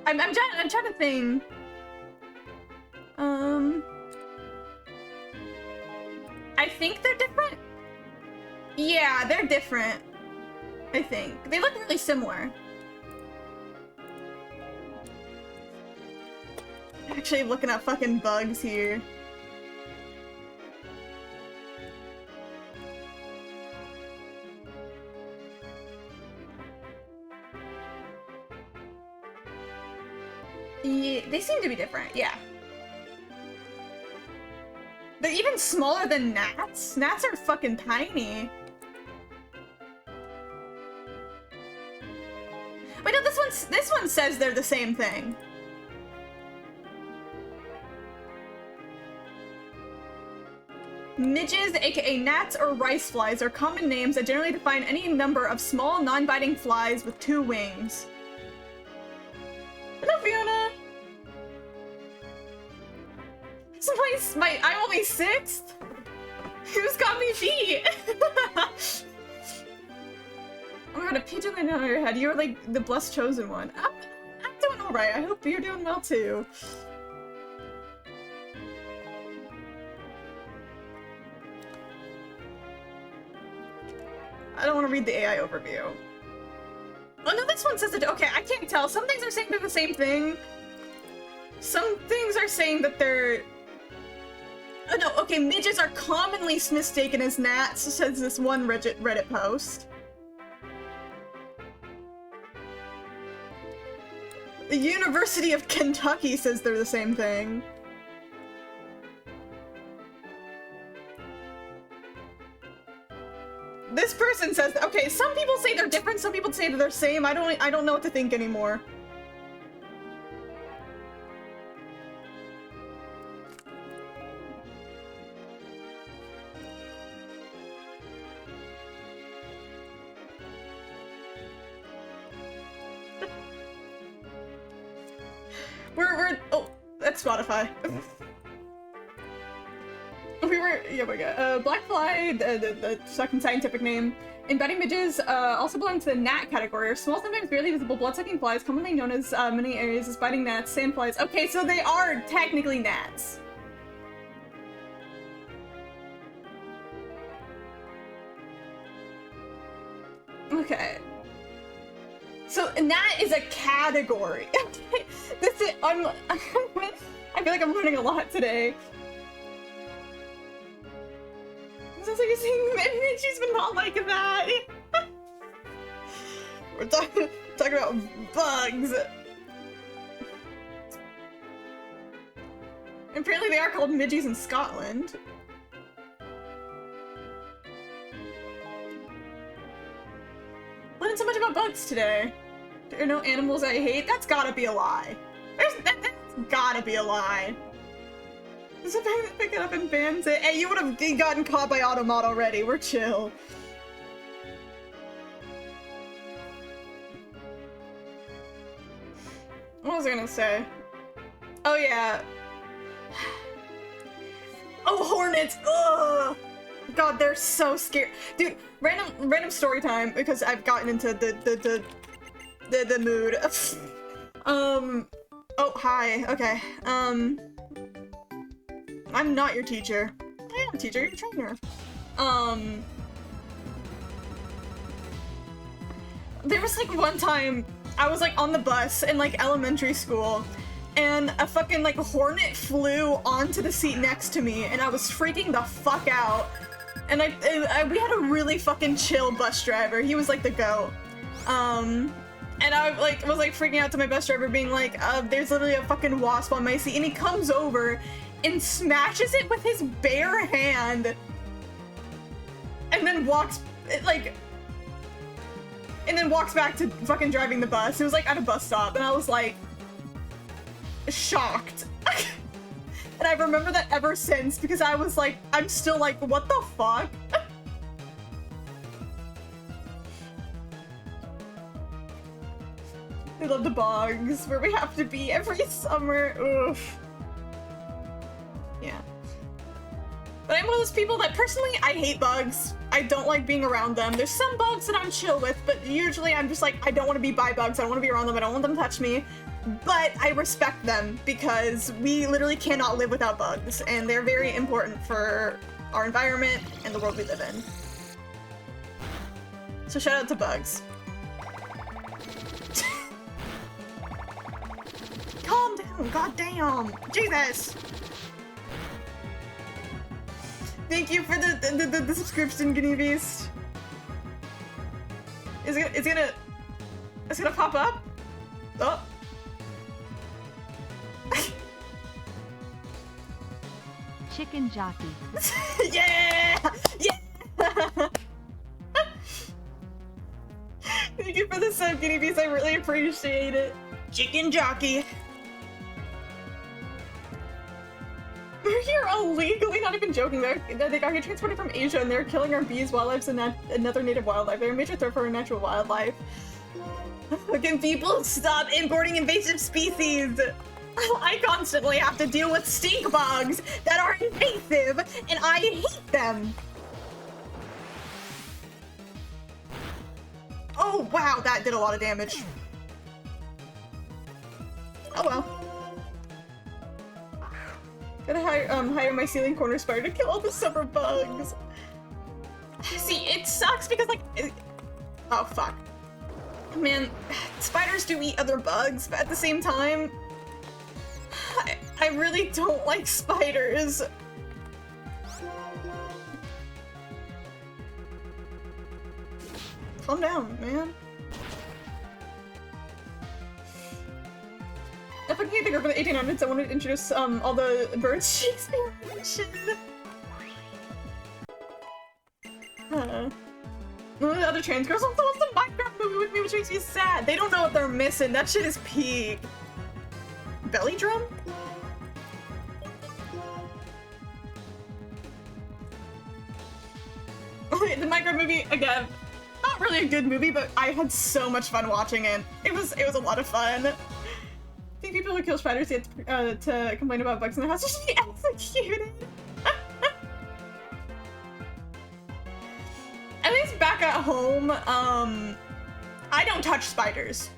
Speaker 1: I'm trying to think. I think they're different. Yeah, they're different. I think. They look really similar. Actually looking at fucking bugs here. Yeah, they seem to be different, yeah. They're even smaller than gnats. Gnats are fucking tiny. Wait, no, this one says they're the same thing. Midges, aka gnats or rice flies, are common names that generally define any number of small, non-biting flies with 2 wings. Hello, Fiona! So I'm only 6th? Who's got me beat? Oh my god, a pigeon landed on your head. You're like the blessed chosen one. I'm doing alright. I hope you're doing well too. I don't want to read the AI overview. Oh no, this one says it. Okay, I can't tell. Some things are saying they're the same thing. Some things are saying that they're... Oh no, okay, midges are commonly mistaken as gnats, says this one Reddit post. The University of Kentucky says they're the same thing. This person says, okay, some people say they're different, some people say that they're same. I don't know what to think anymore. We're oh, that's Spotify. We were, yeah, my god. Blackfly, the second scientific name. Embedding midges also belong to the gnat category, are small, sometimes barely visible blood-sucking flies, commonly known as many areas as biting gnats, sandflies. Okay, so they are technically gnats. Okay. So gnat is a category. Okay, this is I feel like I'm learning a lot today. It sounds like you're saying midges, but not like that. We're talking about bugs. Apparently they are called midges in Scotland. Learning so much about bugs today. There are no animals I hate? That's gotta be a lie. That's gotta be a lie. There's a bag that pick it up and bans it. Hey, you would have gotten caught by Automod already. We're chill. What was I gonna say? Oh yeah. Oh, hornets! Ugh! God, they're so scary. Dude, random story time, because I've gotten into the mood. Oh, hi. Okay. I'm not your teacher. I am a teacher, you're a trainer. There was like one time I was like on the bus in like elementary school and a fucking like hornet flew onto the seat next to me and I was freaking the fuck out. And we had a really fucking chill bus driver. He was like the GOAT. And I like was like freaking out to my bus driver being like, there's literally a fucking wasp on my seat, and he comes over and smashes it with his bare hand and then walks back to fucking driving the bus. It was like at a bus stop and I was like shocked. And I remember that ever since because I was like, I'm still like, what the fuck? I love the bogs where we have to be every summer. Oof. Yeah. But I'm one of those people that personally, I hate bugs. I don't like being around them. There's some bugs that I'm chill with, but usually I'm just like, I don't want to be by bugs. I don't want to be around them. I don't want them to touch me. But I respect them because we literally cannot live without bugs, and they're very important for our environment and the world we live in. So shout out to bugs. Calm down, goddamn, Jesus! Thank you for the subscription, Guinea Beast. It's gonna pop up? Oh.
Speaker 2: Chicken jockey.
Speaker 1: Yeah! Yeah! Thank you for the sub, Guinea Beast. I really appreciate it. Chicken jockey. They're here illegally, not even joking. They got here transported from Asia and they're killing our bees, wildlife, and another native wildlife. They're a major threat for our natural wildlife. Can people stop importing invasive species? I constantly have to deal with stink bugs that are invasive, and I hate them. Oh wow, that did a lot of damage. Oh well. Gotta hire my ceiling corner spider to kill all the summer bugs. See, it sucks because like, oh fuck. Man, spiders do eat other bugs, but at the same time, I really don't like spiders. Calm down, man. If I can get the group of the 1800s, I wanted to introduce all the birds Shakespeare mentioned. One of the other trans girls also wants the Minecraft movie with me, which makes me sad. They don't know what they're missing. That shit is peak. Belly drum? The Minecraft movie, again, not really a good movie, but I had so much fun watching it. It was a lot of fun. think people who kill spiders get to complain about bugs in their house should be executed. At least back at home, I don't touch spiders.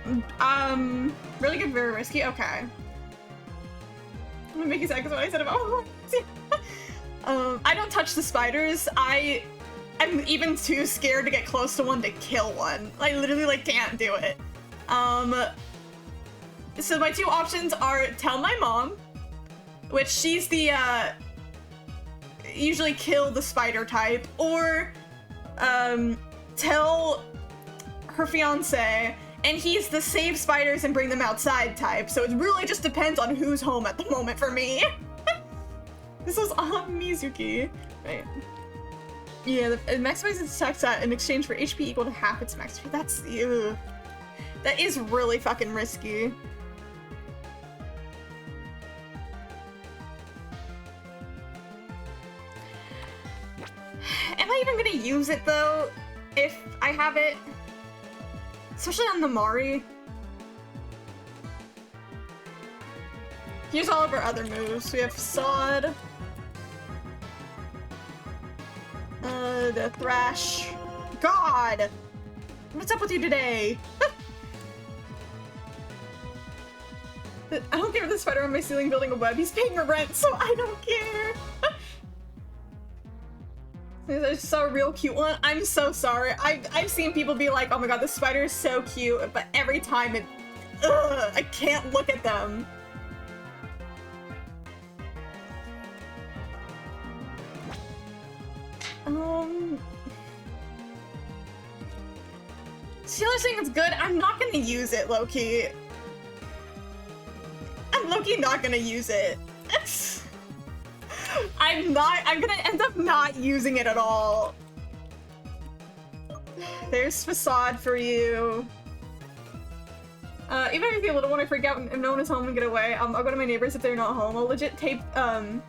Speaker 1: Really good, very risky. Okay. I'm gonna make you sad because what I said about I don't touch the spiders. I'm even too scared to get close to one to kill one. I literally like can't do it. So my two options are tell my mom, which she's the usually kill the spider type, or tell her fiance, and he's the save spiders and bring them outside type. So it really just depends on who's home at the moment for me. This was on Mizuki. Right. Yeah, it maximizes its attack stat in exchange for HP equal to half its max. That's ew. That is really fucking risky. Am I even gonna use it though? If I have it? Especially on the Mari. Here's all of our other moves. We have Facade. The Thrash. God! What's up with you today? I don't care if the spider on my ceiling building a web. He's paying a rent, so I don't care. I just saw a real cute one. I'm so sorry. I've seen people be like, oh my god, this spider is so cute, but every time it... Ugh, I can't look at them. Steeler's saying it's good. I'm not gonna use it, low-key. I'm low-key not gonna use it. I'm gonna end up not using it at all. There's Facade for you. Even if you're a little one, I freak out and no one is home and get away. I'll go to my neighbors if they're not home. I'll legit tape the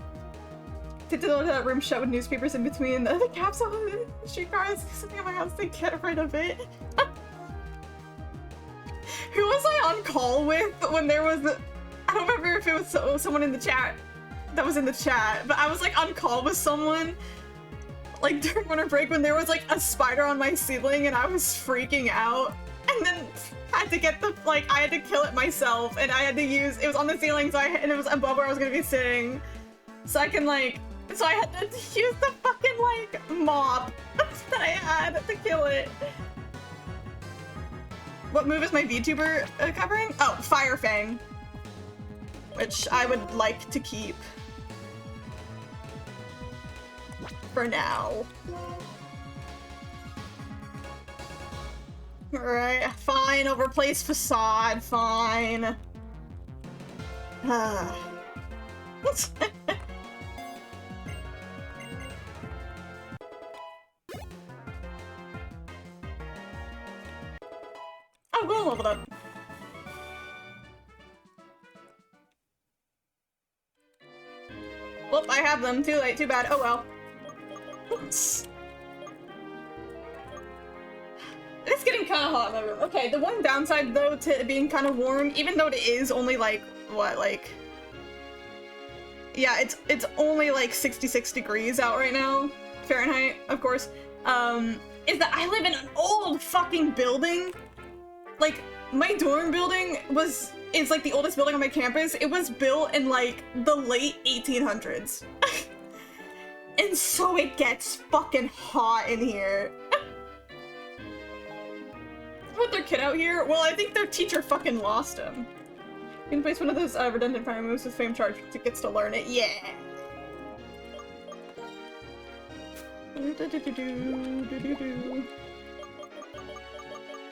Speaker 1: door to that room shut with newspapers in between the caps on the streetcars. Something in my house to get rid of it. Who was I on call with when there was... I don't remember if it was someone in the chat that was in the chat, but I was like on call with someone like during winter break when there was like a spider on my ceiling and I was freaking out, and then had to get the I had to kill it myself, and I had to use it was on the ceiling, so and it was above where I was gonna be sitting, so I can so I had to use the fucking mop that I had to kill it. What move is my VTuber covering? Oh, Fire Fang, which I would like to keep for now. Alright, fine, I'll replace Facade, fine. Oh, we'll level up. Well, I have them. Too late, too bad. Oh well. Oops. It's getting kind of hot in my room. Okay, the one downside though to being kind of warm, even though it is only yeah, it's only 66 degrees out right now, Fahrenheit, of course, is that I live in an old fucking building. Like, my dorm building is the oldest building on my campus. It was built in the late 1800s. And so it gets fucking hot in here. Put their kid out here? Well, I think their teacher fucking lost him. You can place one of those redundant fire moves with flame charge to gets to learn it. Yeah.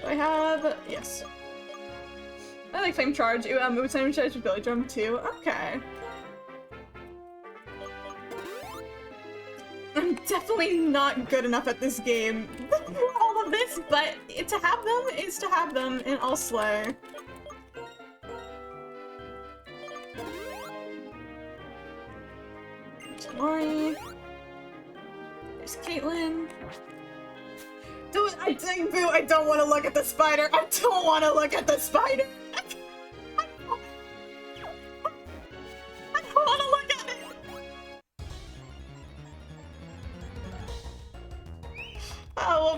Speaker 1: I have yes. I like flame charge. Move time charge with Billy Drum too. Okay. I'm definitely not good enough at this game for all of this, but to have them is to have them, and I'll slay. There's Mari. There's Caitlyn. Dude, I don't want to look at the spider. I don't want to look at the spider.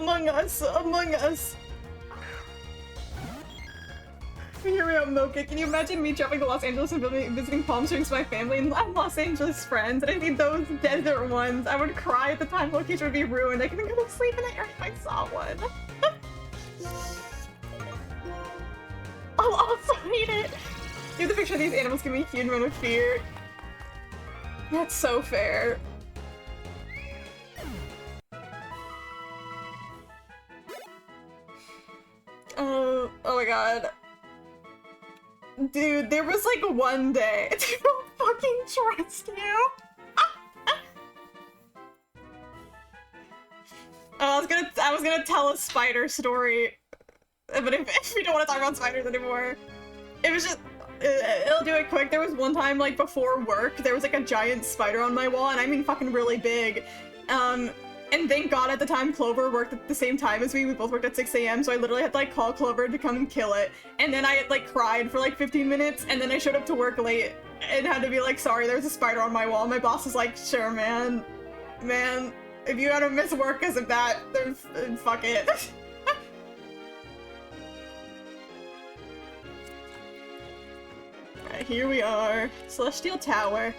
Speaker 1: Among Us, Among Us. Here we are, Mocha. Can you imagine me traveling to Los Angeles and visiting Palm Springs with my family and Los Angeles friends? And I think those desert ones, I would cry at the time location would be ruined. I couldn't go to sleep in the area if I saw one. I'll also hate it. Dude, the picture of these animals give me a huge amount of fear. That's so fair. Oh my god. Dude, there was like one day. I don't fucking trust you. I was gonna tell a spider story, but if we don't want to talk about spiders anymore, it was just. I'll do it quick. There was one time, like, before work, there was like a giant spider on my wall, and I mean fucking really big. And thank God at the time Clover worked at the same time as me. We both worked at 6 AM, so I literally had to like call Clover to come and kill it. And then I like cried for like 15 minutes, and then I showed up to work late and had to be like, sorry, there's a spider on my wall. My boss was like, sure, man. Man, if you had to miss work because of that, then fuck it. Alright, here we are. Celestial Tower.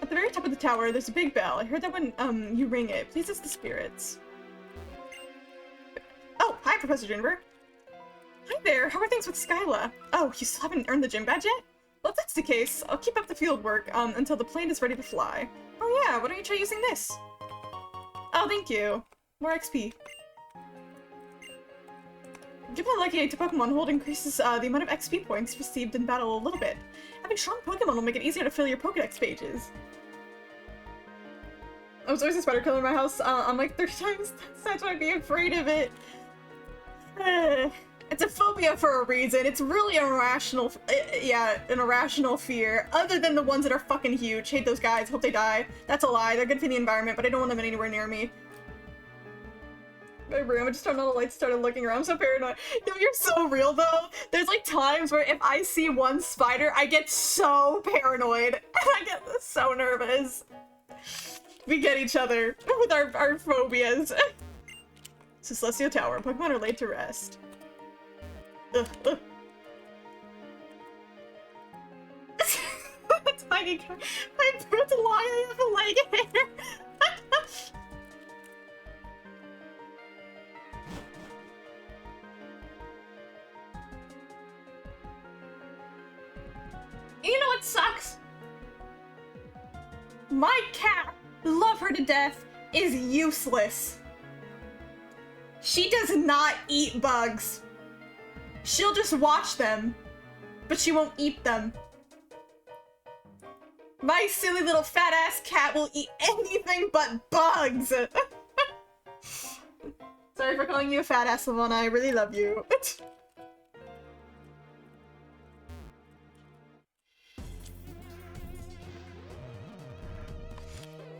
Speaker 1: At the very top of the tower, there's a big bell. I heard that when, you ring it. Pleases the spirits. Oh, hi, Professor Juniper. Hi there, how are things with Skyla? Oh, you still haven't earned the gym badge yet? Well, if that's the case, I'll keep up the field work, until the plane is ready to fly. Oh yeah, why don't you try using this? Oh, thank you. More XP. Given a lucky egg to Pokemon, hold increases, the amount of XP points received in battle a little bit. Having strong Pokemon will make it easier to fill your Pokedex pages. I was always a spider killer in my house. I'm like 30 times. That's why I'd be afraid of it. It's a phobia for a reason. It's really an irrational, yeah, an irrational fear. Other than the ones that are fucking huge. Hate those guys. Hope they die. That's a lie. They're good for the environment, but I don't want them anywhere near me. My room, I just turned on the lights, started looking around. I'm so paranoid. No, you're so real though. There's like times where if I see one spider, I get so paranoid. And I get so nervous. We get each other with our phobias. It's a Celestial Tower. Pokemon are laid to rest. Ugh, ugh. Tiny cat. I'm about to lie, I have a leg hair. You know what sucks? My cat, love her to death, is useless. She does not eat bugs. She'll just watch them, but she won't eat them. My silly little fat ass cat will eat anything but bugs. Sorry for calling you a fat ass, Lavana. I really love you.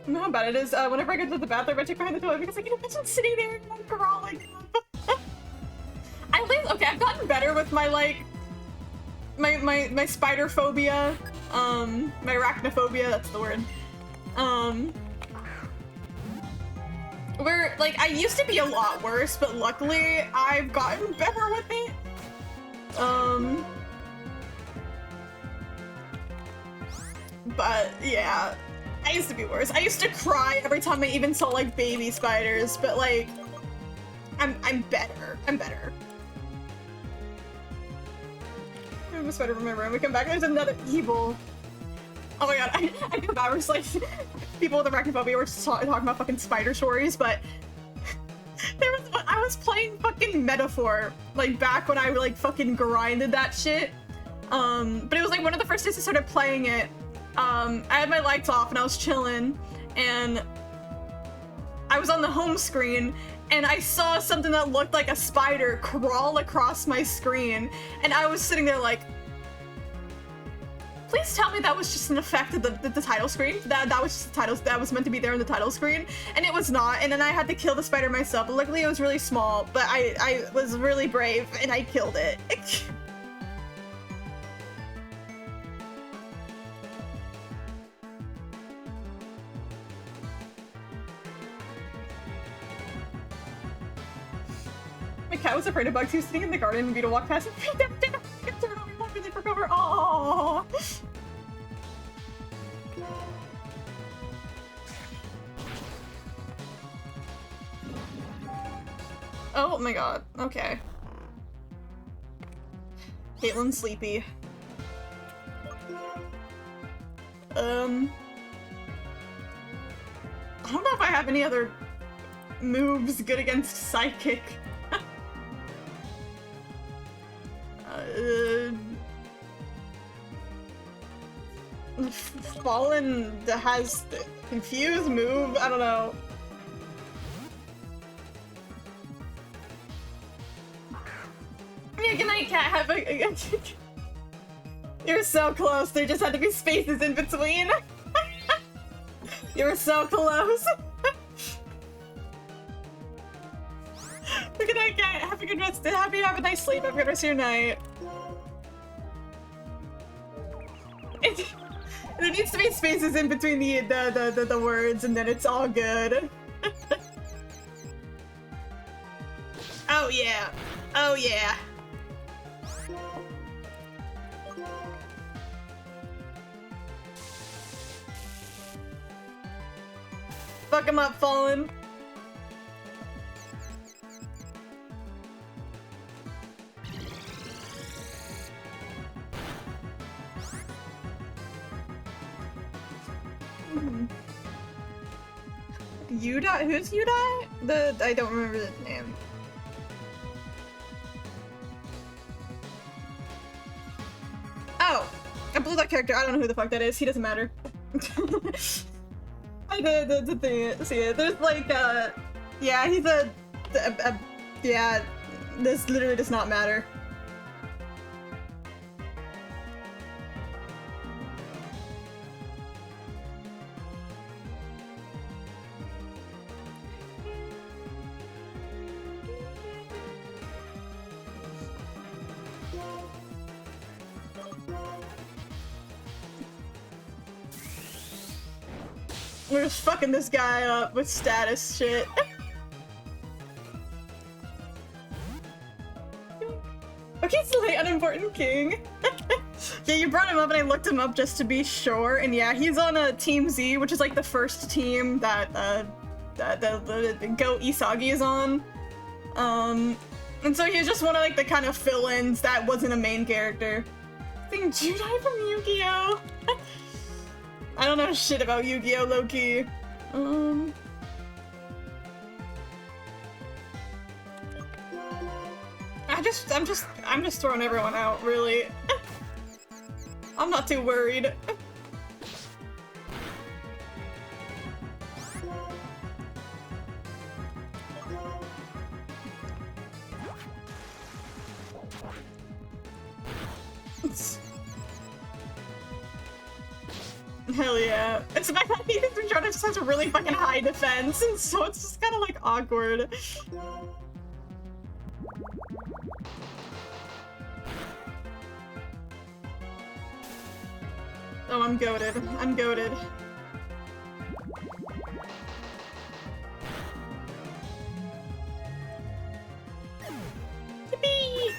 Speaker 1: You know how bad it is? Whenever I go to the bathroom, I check behind the toilet because I can imagine sitting there and like crawling. Okay, I've gotten better with my like my spider phobia, my arachnophobia. That's the word. Where like I used to be a lot worse, but luckily I've gotten better with it. But yeah. I used to be worse. I used to cry every time I even saw like baby spiders, but like I'm better. I'm better. Move a spider from my room. We come back, there's another evil. Oh my god, I feel bad. We're just like people with arachnophobia were talking about fucking spider stories, but I was playing fucking Metaphor like back when I like fucking grinded that shit. But it was like one of the first days I started playing it. I had my lights off and I was chilling, and I was on the home screen, and I saw something that looked like a spider crawl across my screen, and I was sitting there like, please tell me that was just an effect of the title screen, that was just the title that was meant to be there in the title screen, and it was not, and then I had to kill the spider myself. But luckily it was really small, but I was really brave and I killed it. cat was afraid of bugs. He was sitting in the garden and Vito walked past and picked him down. He turned over and walked really for cover. Aww. Oh my god. Okay. Caitlin's sleepy. I don't know if I have any other moves good against Psychic. Fallen has the Confuse move? I don't know. Yeah, good night, cat. Have a... You're so close. There just had to be spaces in between. You were so close. Good night, cat. Have a good rest. Have a nice sleep. Have a good rest of your night. There needs to be spaces in between the words, and then it's all good. Oh yeah. Oh yeah. Fuck him up, Fallen. Yudai? Who's Yudai? I don't remember the name. Oh! I blew that character. I don't know who the fuck that is. He doesn't matter. I did the thing. See it. There's like, yeah, he's yeah, this literally does not matter. We're just fucking this guy up with status shit. Okay, so the unimportant king. Yeah, you brought him up and I looked him up just to be sure, and yeah, he's on a Team Z, which is like the first team that the Go Isagi is on. And so he's just one of like the kind of fill-ins that wasn't a main character. I think Judai from Yu-Gi-Oh! I don't know shit about Yu-Gi-Oh! Low-key. I'm just throwing everyone out, really. I'm not too worried. Hell yeah. It's my fact that Jordan just has a really fucking high defense, and so it's just kind of like awkward. Oh, I'm goated. I'm goated. Yippee!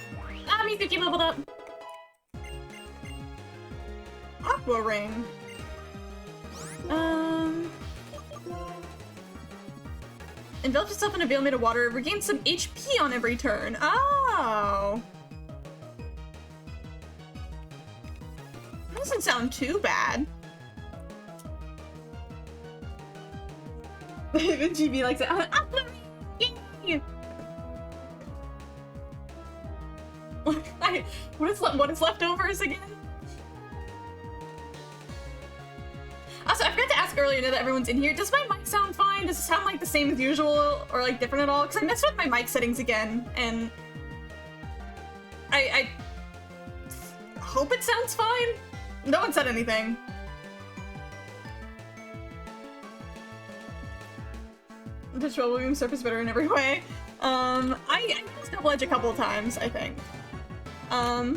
Speaker 1: Ah, Mizuki leveled up. Aqua Ring. Envelop yourself in a veil made of water. Regain some HP on every turn. Oh. That doesn't sound too bad. The GB likes it. Yay! What is leftovers again? Also, I forgot to ask earlier, now that everyone's in here, does my mic sound fine? Does it sound like the same as usual, or like different at all? Because I messed with my mic settings again, and I hope it sounds fine. No one said anything. The Trouble Beam surface better in every way. I used Double Edge a couple of times, I think. I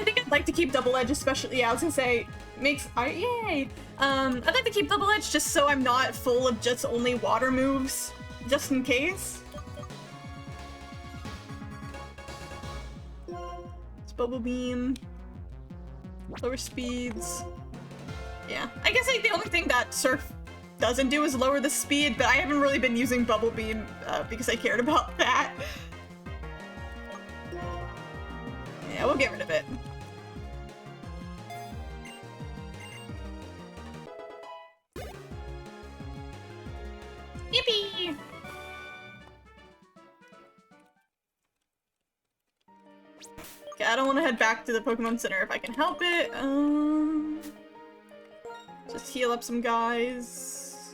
Speaker 1: think I'd like to keep Double Edge, especially, yeah, I was gonna say, yay! I'd like to keep Double Edge just so I'm not full of just only water moves, just in case. Bubble Beam. Lower speeds. Yeah. I guess like the only thing that Surf doesn't do is lower the speed, but I haven't really been using Bubble Beam because I cared about that. Yeah, we'll get rid of it. Yippee! Okay, I don't want to head back to the Pokemon Center if I can help it. Just heal up some guys.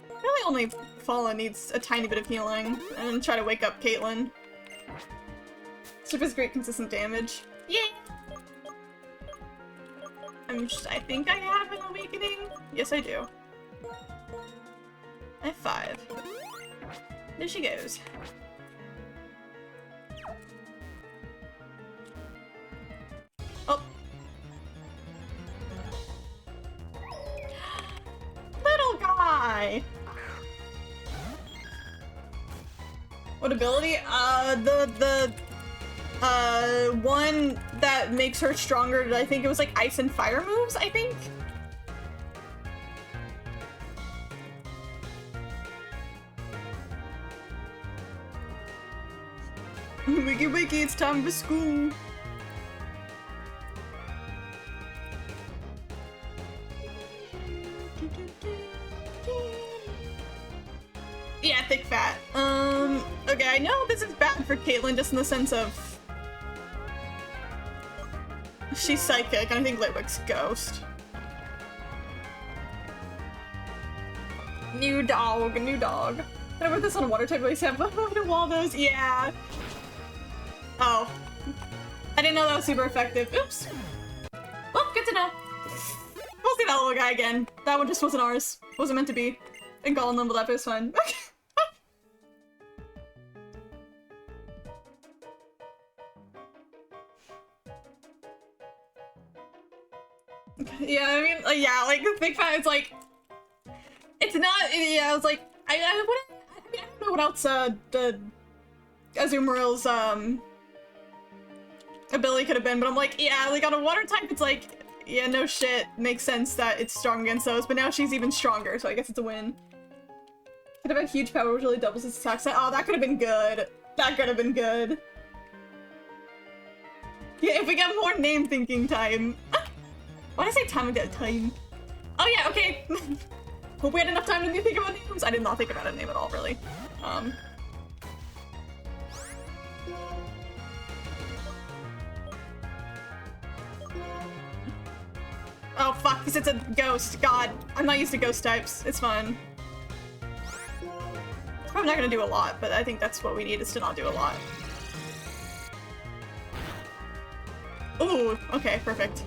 Speaker 1: Really only Fallen needs a tiny bit of healing. And try to wake up Caitlyn. Surf has great consistent damage. Yay! I think I have an awakening. Yes, I do. I have 5. There she goes. Oh. Little guy! What ability? The one that makes her stronger, I think it was like ice and fire moves, I think? Wiki wiki, it's time for school. Yeah, thick fat. Okay, I know this is bad for Caitlyn just in the sense of she's psychic, and I think Litwick's ghost. New dog, new dog. Can I put this on a water type base? Have Waldos? Yeah. Oh. I didn't know that was super effective. Oops. Well, good to know. We'll see that little guy again. That one just wasn't ours. Wasn't meant to be. And Gollum leveled up, it was fine. Yeah, I mean, yeah, like, the big fat, it's like, it's not, yeah, I was like, I don't know what else, the Azumarill's, ability could have been, but I'm like, yeah, like, on a water type, it's like, yeah, no shit, makes sense that it's strong against those, but now she's even stronger, so I guess it's a win. Could have had huge power, which really doubles its attack set. Oh, that could have been good. That could have been good. Yeah, if we get more name thinking time. Why did I say time again? Time. Oh yeah, okay. Hope we had enough time to think about names. I did not think about a name at all, really. Oh fuck, because it's a ghost. God, I'm not used to ghost types. It's fine. It's probably not gonna do a lot, but I think that's what we need, is to not do a lot. Ooh, okay, perfect.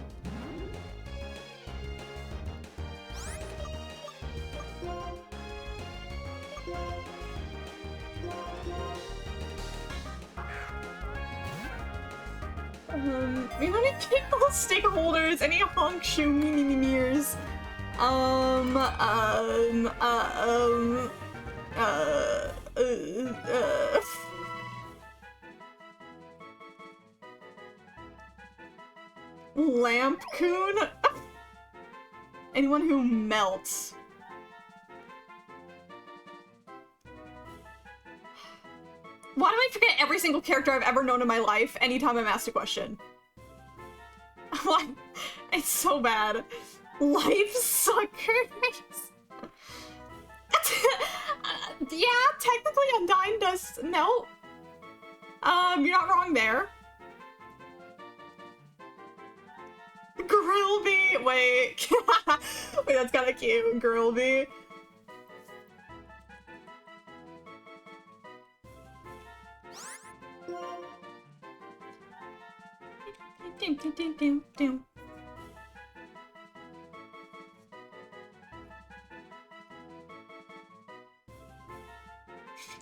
Speaker 1: We want to keep all stakeholders, any honk shoe meers. Lampcoon? Anyone who melts. Why do I forget every single character I've ever known in my life anytime I'm asked a question? What? It's so bad. Life suckers. Yeah, technically Undyne does melt. You're not wrong there. Grillby, wait. Wait, that's kinda cute. Grillby.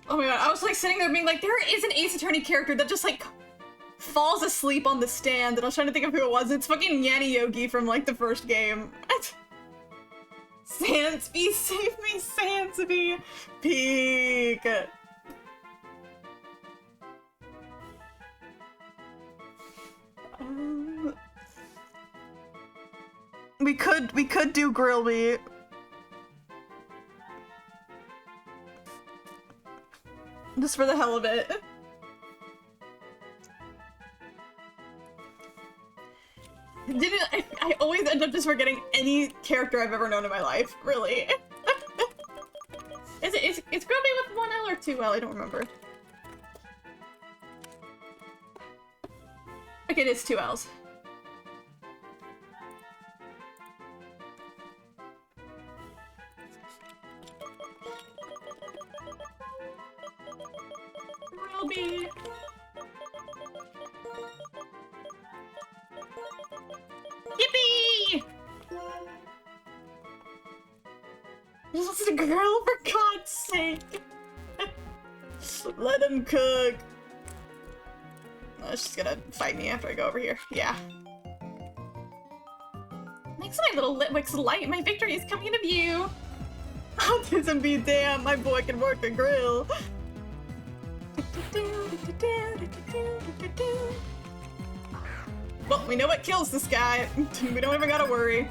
Speaker 1: Oh my god, I was like sitting there being like, there is an Ace Attorney character that just like falls asleep on the stand, and I was trying to think of who it was. It's fucking Yanni Yogi from like the first game. Sansby, save me, Sansby! Peek! We could do Grillby. Just for the hell of it. I always end up just forgetting any character I've ever known in my life, really. Is Grillby with 1L or 2L? I don't remember. Okay, it is 2 L's. Grillby. Yippee! Just a girl, for God's sake. Let him cook. Oh, she's gonna fight me after I go over here. Yeah. Thanks to my little Litwick's light, my victory is coming into view. Autism be damned, my boy can work the grill. Well, we know what kills this guy. We don't even gotta worry.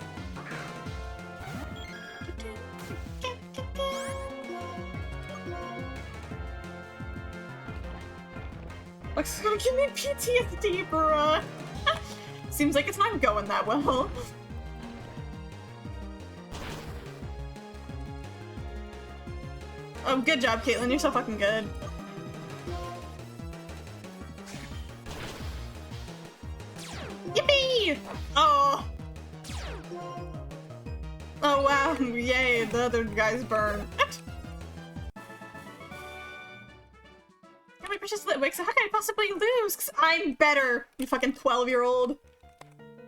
Speaker 1: Looks gonna give me PTSD, bruh. Seems like it's not going that well. Oh, good job, Caitlin. You're so fucking good. Yippee! Oh. Oh wow, yay, the other guy's burned. My precious Litwick, so how can I possibly lose? Cause I'm better, you fucking 12-year-old.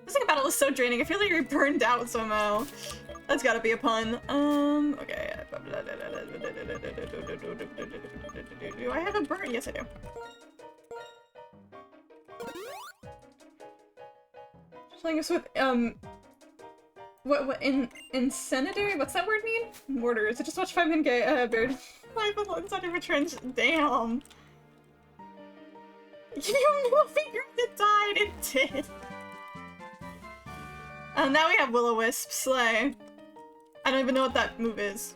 Speaker 1: This thing battle is so draining, I feel like you're burned out somehow. That's gotta be a pun. Okay. Do I have a burn? Yes, I do. Playing us with, what, incendiary? What's that word mean? Mortars. I just watched 5 Minute Beard. 5 inside of a trench. Damn. You knew a finger that died. It did. Now we have Will-O-Wisp. Slay. I don't even know what that move is.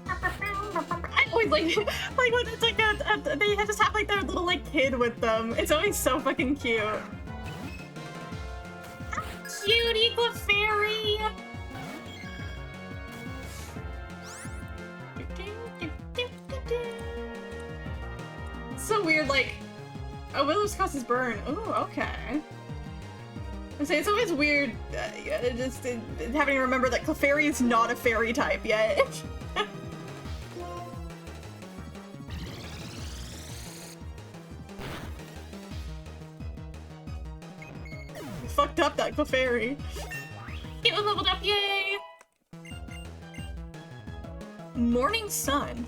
Speaker 1: I always like when it's like they just have like their little like kid with them. It's always so fucking cute. Cutie Clefairy! So weird, like a Willow's causes burn. Ooh, okay. I say it's always weird, just having to remember that Clefairy is not a fairy type yet. Fucked up that Clefairy. It was leveled up, yay! Morning Sun.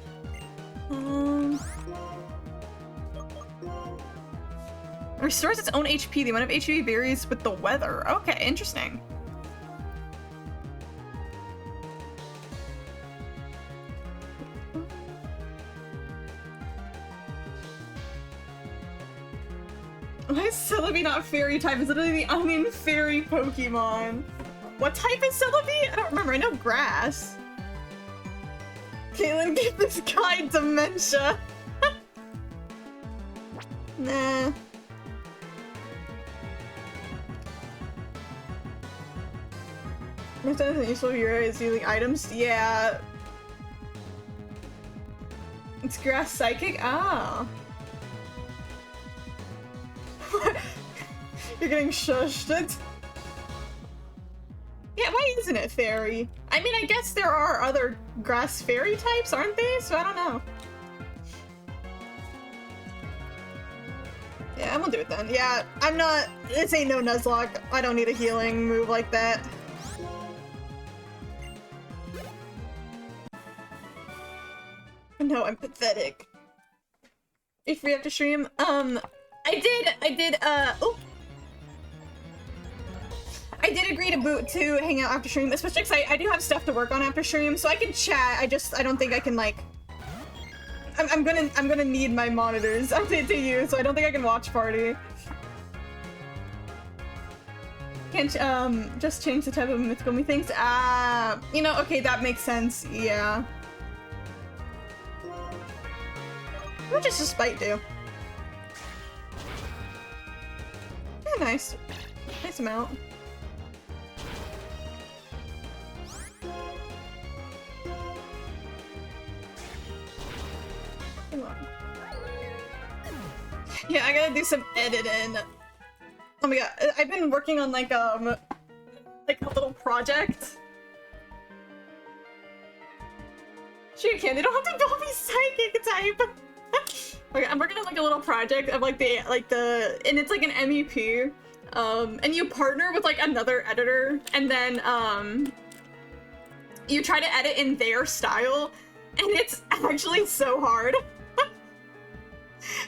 Speaker 1: Restores its own HP. The amount of HP varies with the weather. Okay, interesting. Why is Celebi not fairy type? It's literally the onion fairy Pokemon. What type is Celebi? I don't remember. I know grass. Caitlin, give this guy dementia. Nah. There's anything useful here is using items? Yeah. It's grass psychic? Ah. You're getting shushed. Yeah, why isn't it fairy? I mean, I guess there are other grass fairy types, aren't they? So I don't know. Yeah, I'm gonna do it then. Yeah, I'm not. This ain't no Nuzlocke. I don't need a healing move like that. No, I'm pathetic. If we have to stream, I did, oh. I did agree to hang out after stream, especially because I do have stuff to work on after stream, so I can chat. I don't think I can like. I'm gonna need my monitors to use, so I don't think I can watch party. Can't just change the type of mythical methinks. You know, okay, that makes sense. Yeah. What does Despite do? Yeah, nice. Nice amount. Yeah, I gotta do some editing. Oh my god, I've been working on like a little project. Shoot, Ken, they don't have to be psychic type. Okay, I'm working on like a little project of like the and it's like an MEP. And you partner with like another editor, and then you try to edit in their style, and it's actually so hard.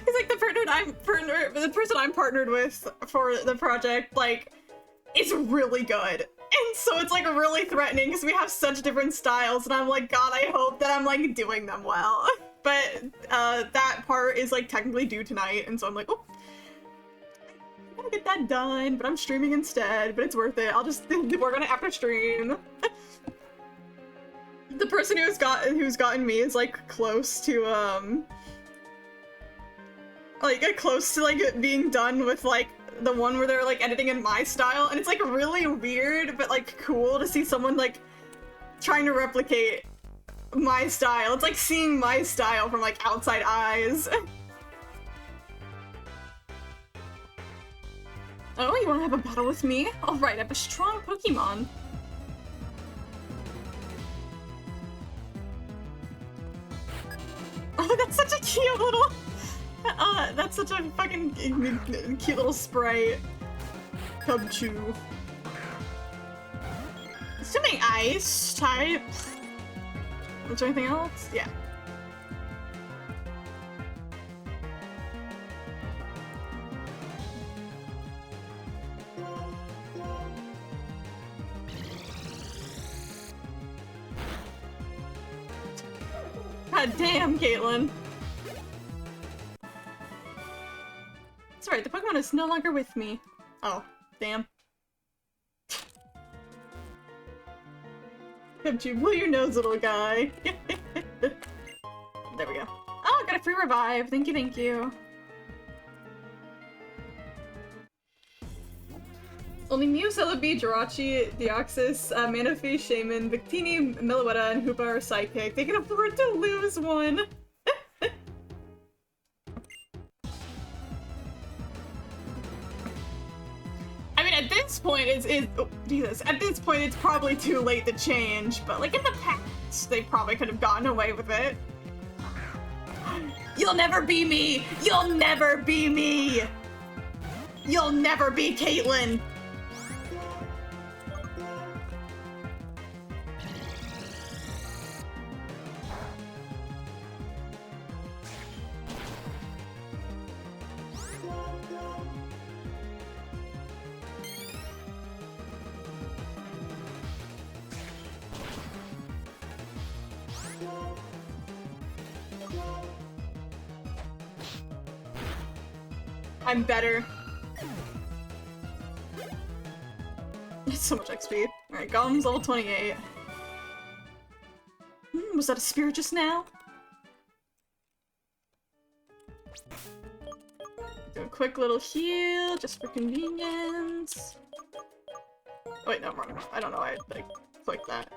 Speaker 1: It's like the person I'm partnered with for the project, like, is really good. And so it's like really threatening because we have such different styles, and I'm like, God, I hope that I'm like doing them well. But that part is like technically due tonight, and so I'm like, oh, I gotta get that done, but I'm streaming instead, but it's worth it. I'll just work on it after stream. The person who's gotten me is like close to like being done with like the one where they're like editing in my style, and it's like really weird but like cool to see someone like trying to replicate my style. It's like seeing my style from like outside eyes. Oh, you wanna have a battle with me? Alright, I have a strong Pokemon. Oh, that's such a cute little... that's such a fucking cute little sprite. Cubchoo. Assuming ice type. Is there anything else? Yeah. God damn, Caitlin. That's right, the Pokemon is no longer with me. Oh, damn. Pikachu, blow your nose, little guy. There we go. Oh, got a free revive. Thank you, thank you. Only Mew, Celebi, Jirachi, Deoxys, Manaphy, Shaman, Victini, Meloetta, and Hoopa are psychic. They can afford to lose one. I mean, at this point, at this point, it's probably too late to change, but like in the past, they probably could have gotten away with it. You'll never be me! You'll never be me! You'll never be Caitlin! I'm better. It's so much XP. Alright, Golem's level 28. Was that a spirit just now? Do a quick little heal, just for convenience. Oh, wait, no, I'm wrong. I don't know why I like, clicked that.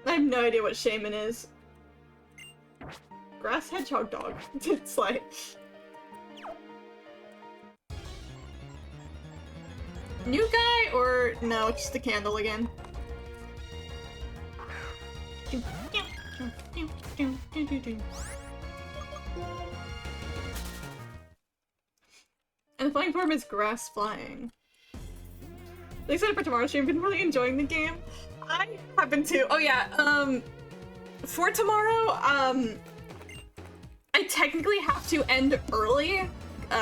Speaker 1: I have no idea what Shaman is. Grass hedgehog dog. It's like... New guy or no, it's just a candle again. And the flying form is grass flying. Excited for tomorrow's stream, been really enjoying the game. I happen to. Oh yeah, for tomorrow, I technically have to end early,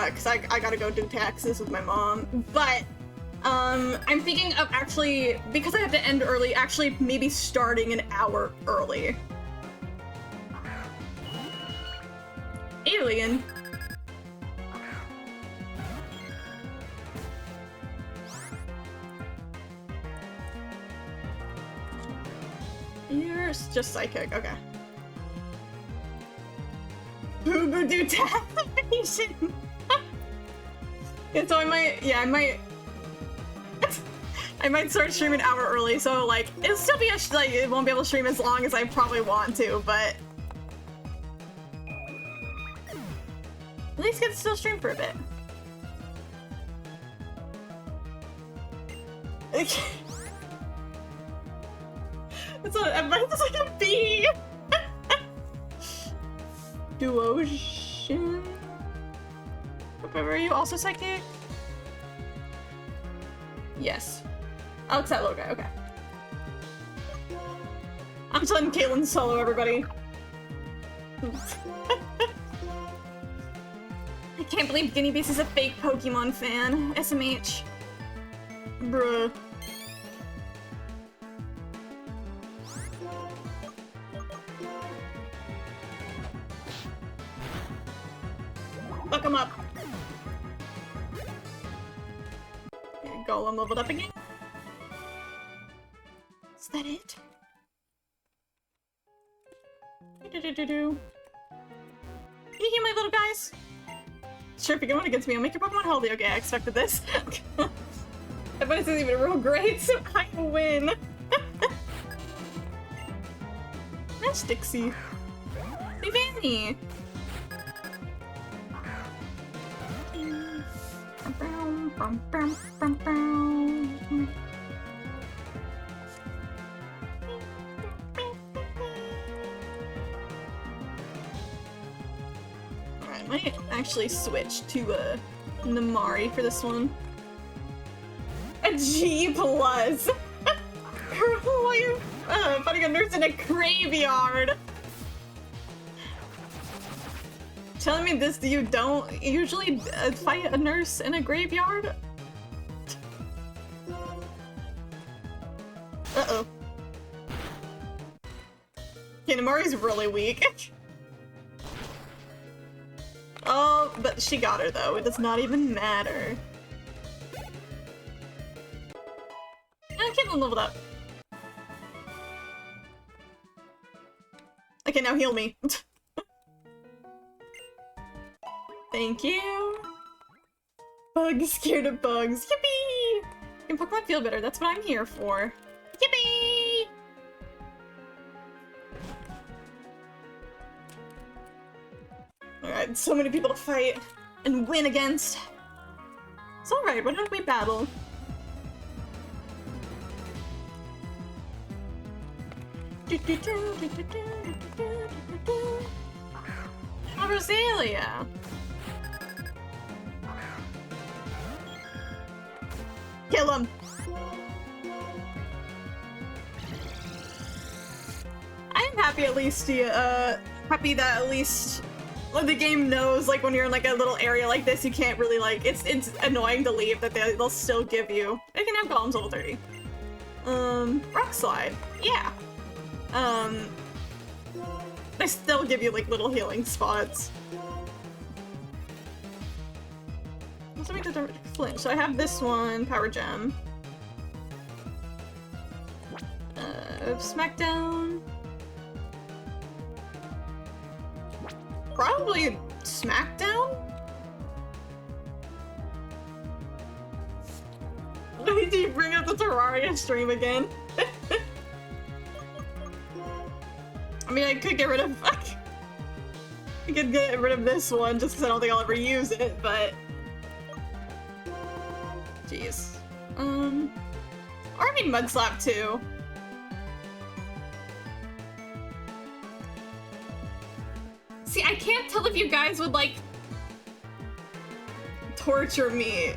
Speaker 1: because I gotta go do taxes with my mom. But I'm thinking of actually, because I have to end early, actually maybe starting an hour early. Alien. You're just psychic, okay. Boo do taxation. Yeah, so I might start streaming an hour early, so like it'll still be like it won't be able to stream as long as I probably want to, but at least get to still stream for a bit. Okay. It's like a bee. Duocean. Are you also psychic? Yes. Oh, it's that little guy. Okay. I'm just letting Caitlyn solo everybody. I can't believe Guinea Beast is a fake Pokemon fan. SMH. Bruh. Fuck him up. Okay, Golem leveled up again. Is that it? Do-do-do-do-do. Can you hear my little guys? Sure, if you're going against me, I'll make your Pokemon healthy. Okay, I expected this. I bet this isn't even real great, so I win. Nice, Dixie. Hey, Vanny. Alright, I might actually switch to Namari for this one. A G+. Why are you fighting a nurse in a graveyard? Telling me this, you don't usually fight a nurse in a graveyard? Uh-oh. Okay, Namari's really weak. Oh, but she got her though. It does not even matter. Caitlyn leveled up. Okay, now heal me. Thank you. Bugs, scared of bugs. Yippee! Can Pokemon feel better? That's what I'm here for. Yippee! Alright, so many people to fight and win against. It's alright, why don't we battle? Oh, Rosalia! Kill him! I'm happy at least happy that at least the game knows, like, when you're in like a little area like this, you can't really like, it's annoying to leave, that they'll still give you. They can have Golems level 30. Rock Slide. Yeah. They still give you like little healing spots. Let's make the flinch. So I have this one, Power Gem. Smackdown. Probably Smackdown? Did you bring up the Terraria stream again? I mean, I could get rid of... I could get rid of this one just because I don't think I'll ever use it, but... Jeez. Or I mean Mud Slap too. See, I can't tell if you guys would, like, torture me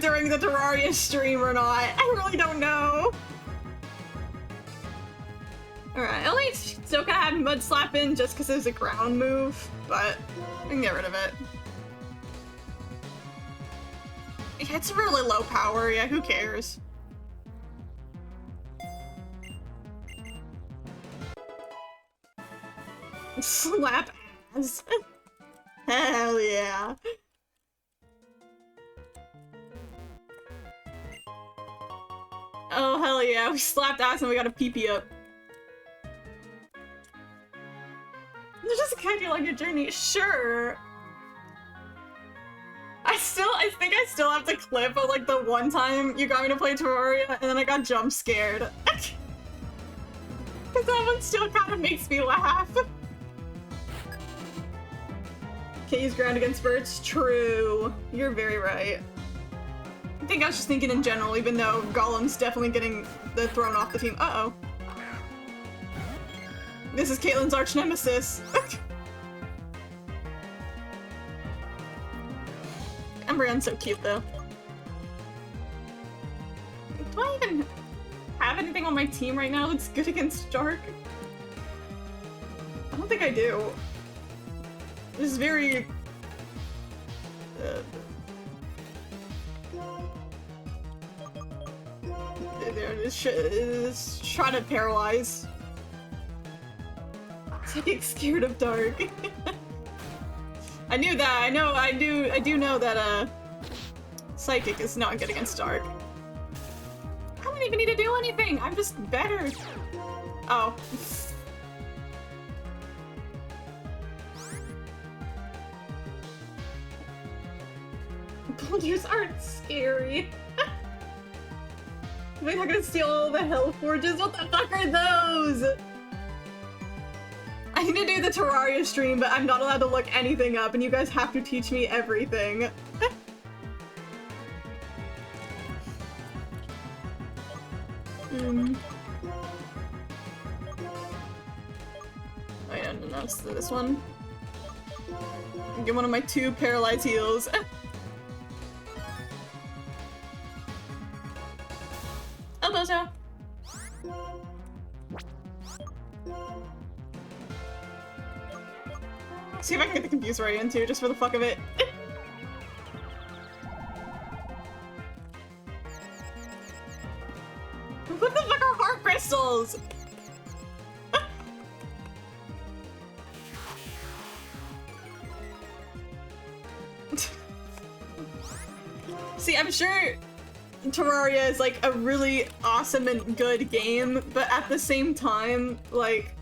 Speaker 1: during the Terraria stream or not. I really don't know. Alright, I only still gotta have Mud Slap in just because it's a ground move, but I can get rid of it. Yeah, it's really low power. Yeah, who cares? Slap ass. Hell yeah. Oh, hell yeah. We slapped ass and we got a pee-pee up. Just guide you on your journey. Sure. I think I still have the clip of like the one time you got me to play Terraria and then I got jump scared. Cause that one still kind of makes me laugh. Can't use ground against birds. True. You're very right. I think I was just thinking in general, even though Golem's definitely getting the thrown off the team. Uh-oh. This is Caitlin's arch nemesis. Umbreon's so cute, though. Do I even have anything on my team right now that's good against Dark? I don't think I do. This is very... This trying to paralyze. I get scared of Dark. I knew that. I do know that Psychic is not good against Dark. I don't even need to do anything. I'm just better. Oh. Boulders aren't scary. We're not gonna steal all the Hell Forges. What the fuck are those? I need to do the Terraria stream, but I'm not allowed to look anything up, and you guys have to teach me everything. I don't know, so this one. Get one of my 2 paralyzed heals. Oh, Bozo. See if I can get the Confuse right in too, just for the fuck of it. What the fuck are heart crystals? See, I'm sure Terraria is like a really awesome and good game, but at the same time, like,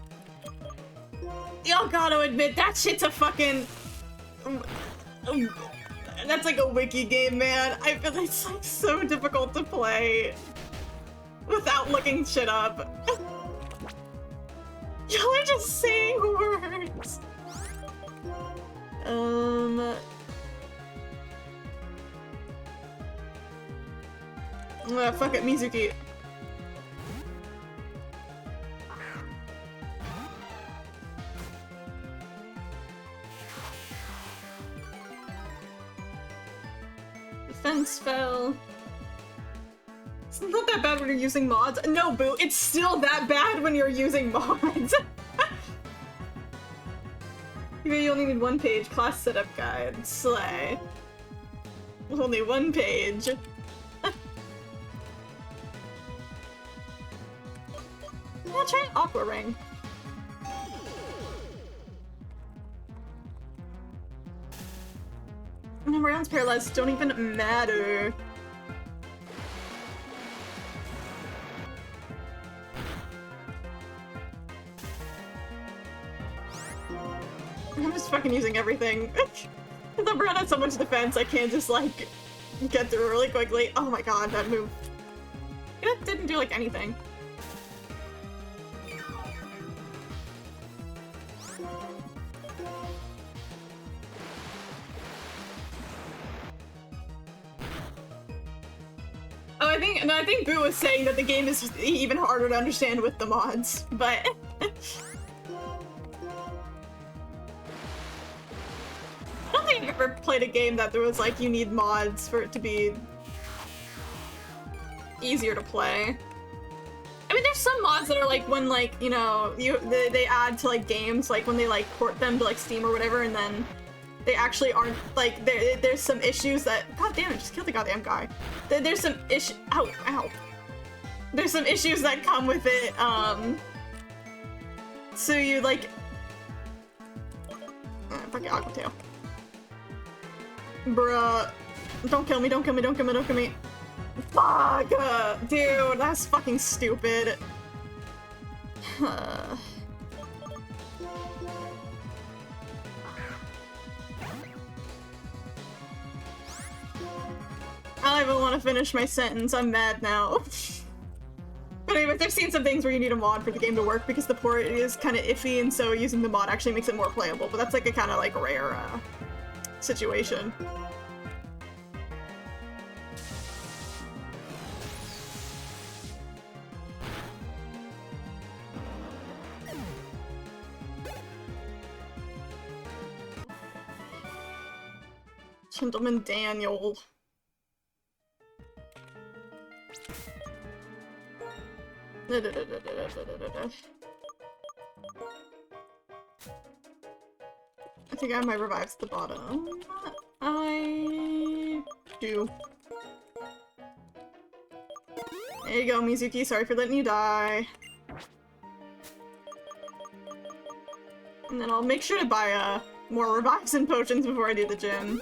Speaker 1: y'all gotta admit that shit's a fucking... That's like a wiki game, man. I feel like it's like so difficult to play without looking shit up. Y'all are just saying words. Fuck it, Mizuki. Defense fell. It's not that bad when you're using mods. No, Boo, it's still that bad when you're using mods. You only need 1 page. Class setup guide. Slay. Only 1 page. Yeah, try Aqua Ring. Rounds paralyzed don't even matter. I'm just fucking using everything. The Umbreon had so much defense, I can't just like get through really quickly. Oh my god, that move. It didn't do like anything. Oh, I think Boo was saying that the game is even harder to understand with the mods, but... I don't think I've ever played a game that there was like, you need mods for it to be easier to play. I mean, there's some mods that are like when like, you know, they add to like games, like when they like port them to like Steam or whatever, and then they actually aren't, like, there's some issues that, god damn it, just killed the goddamn guy. There's some ow. There's some issues that come with it, so you, like, fucking Aquatail. Bruh. Don't kill me, don't kill me, don't kill me, don't kill me. Fuck! Dude, that's fucking stupid. I don't even want to finish my sentence, I'm mad now. But anyways, I've seen some things where you need a mod for the game to work because the port is kind of iffy, and so using the mod actually makes it more playable, but that's like a kind of like rare situation. Gentleman Daniel. I think I have my revives at the bottom. I do. There you go, Mizuki. Sorry for letting you die. And then I'll make sure to buy more revives and potions before I do the gym.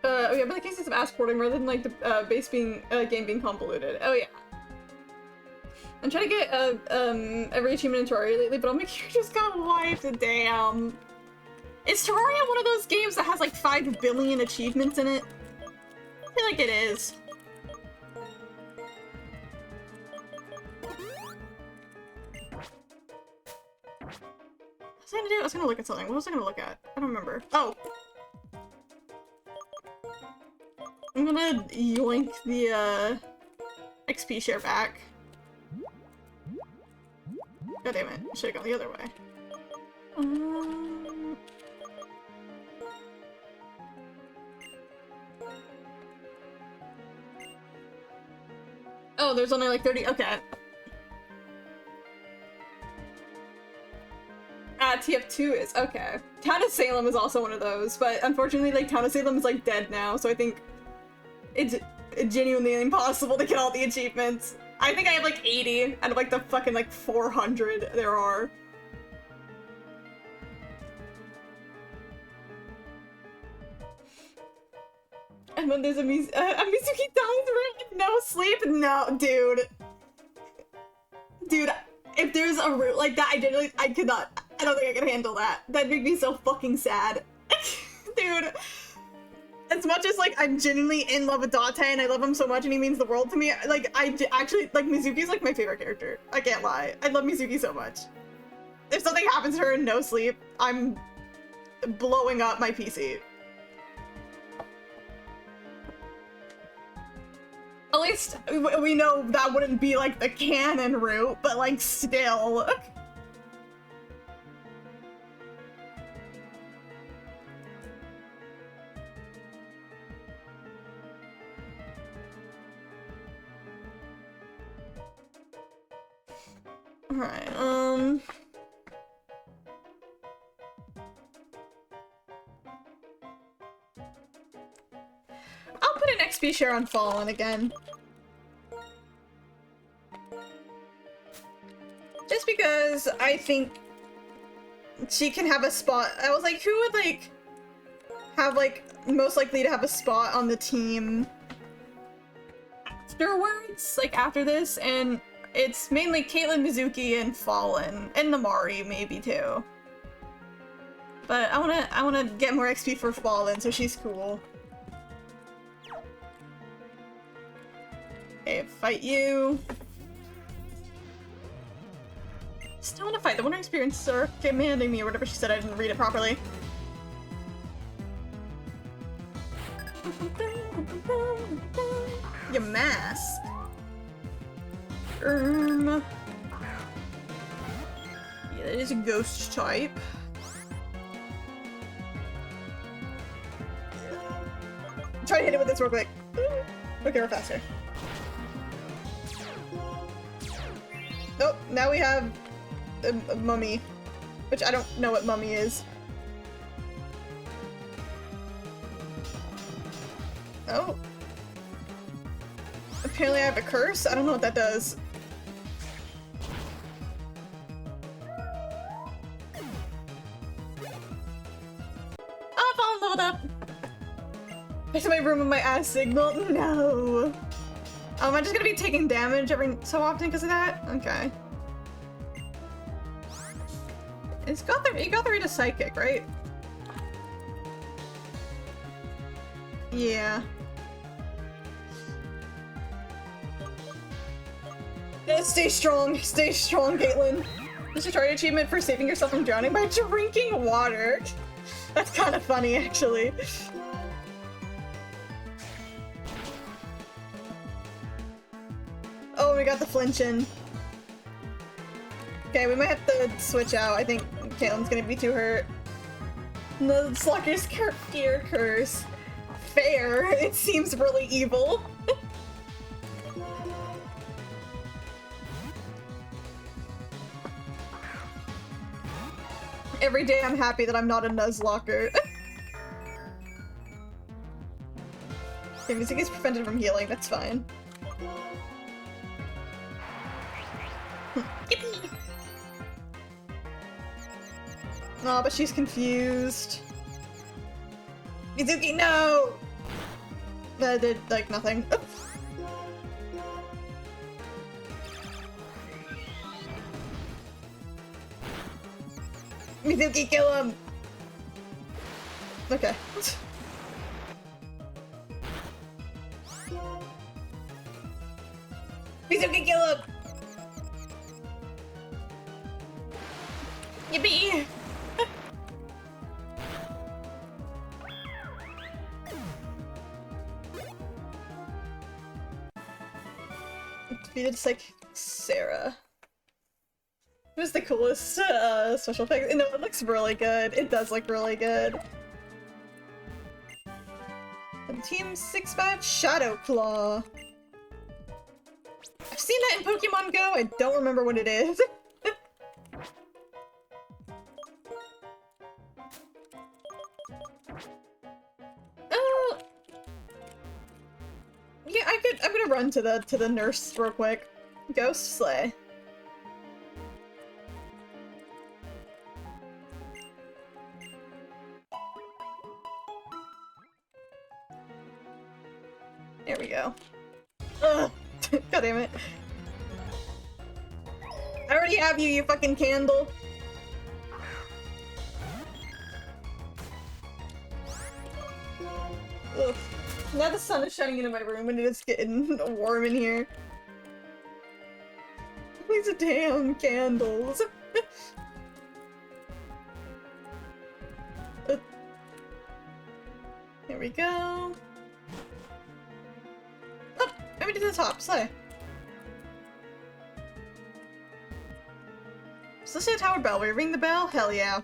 Speaker 1: Oh yeah, but the cases of ass porting rather than like the base being game being convoluted. Oh yeah. I'm trying to get every achievement in Terraria lately, but I'll make sure you just got wiped. Damn. Is Terraria one of those games that has like 5 billion achievements in it? I feel like it is. What was I gonna do? I was gonna look at something. What was I gonna look at? I don't remember. Oh! I'm gonna yoink the, XP share back. God damn it. I should've gone the other way. Oh, there's only like 30. Okay. TF2 is okay. Town of Salem is also one of those, but unfortunately, like Town of Salem is like dead now, so I think it's genuinely impossible to get all the achievements. I think I have like 80 out of like the fucking like 400 there are. And then there's a Mizuki dies right with no sleep? No, dude. Dude, if there's a route like that, I could not. I don't think I could handle that. That'd make me so fucking sad. Dude. As much as, like, I'm genuinely in love with Date and I love him so much and he means the world to me, like, actually, like, Mizuki's, like, my favorite character. I can't lie. I love Mizuki so much. If something happens to her in no sleep, I'm blowing up my PC. At least, we know that wouldn't be, like, the canon route, but, like, still. Alright, I'll put an XP share on Fallen again. Just because I think she can have a spot. I was like, who would, like, have, like, most likely to have a spot on the team afterwards? Like, after this? And it's mainly Caitlyn, Mizuki, and Fallen. And Namari, maybe, too. But I wanna get more XP for Fallen, so she's cool. Okay, fight you. Still wanna fight. The Wonder Experience are commanding me or whatever she said. I didn't read it properly. Your mask. Yeah, that is a ghost type. Try to hit it with this real quick. Okay, we're faster. Oh, now we have a mummy, which I don't know what mummy is. Oh. Apparently I have a curse? I don't know what that does. Oh, I'm all leveled up! Back to my room with my ass signal? No! Am I just gonna be taking damage every so often because of that? Okay. It's got the, you got the read a psychic, right? Yeah. Yeah, stay strong, Caitlin. This is a target achievement for saving yourself from drowning by drinking water. That's kind of funny, actually. Oh, we got the flinching. Okay, we might have to switch out. I think Caitlin's gonna be too hurt. No, Slocker's fear curse. Fair. It seems really evil. Every day I'm happy that I'm not a Nuzlocke. Okay, music is prevented from healing, that's fine. Yippee! No, but she's confused. Mizuki, no! That did, like, nothing. Mizuki, kill him! Okay. Mizuki, kill him! Yippee! Defeated Psychic Sarah. It was the coolest special effect. No, it looks really good. It does look really good. And Team 6-5 Shadow Claw. I've seen that in Pokemon Go. I don't remember what it is. Oh. Yeah, I'm gonna run to the nurse real quick. Ghost Slay. There we go. Ugh. God damn it. I already have you, you fucking candle. Ugh. Now the sun is shining into my room and it is getting warm in here. These damn candles. There we go. Oh, I went to the top, slay. So let's see a tower bell. Will you ring the bell? Hell yeah.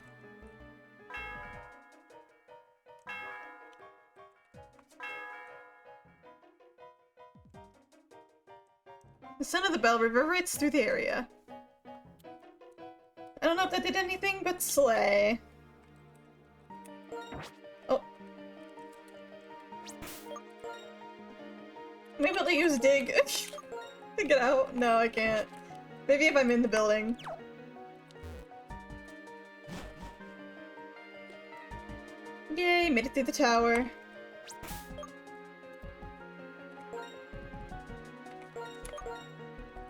Speaker 1: The sound of the bell reverberates through the area. I don't know if that did anything, but slay. Oh. Maybe I'll use dig to get out. No, I can't. Maybe if I'm in the building. Yay, made it through the tower.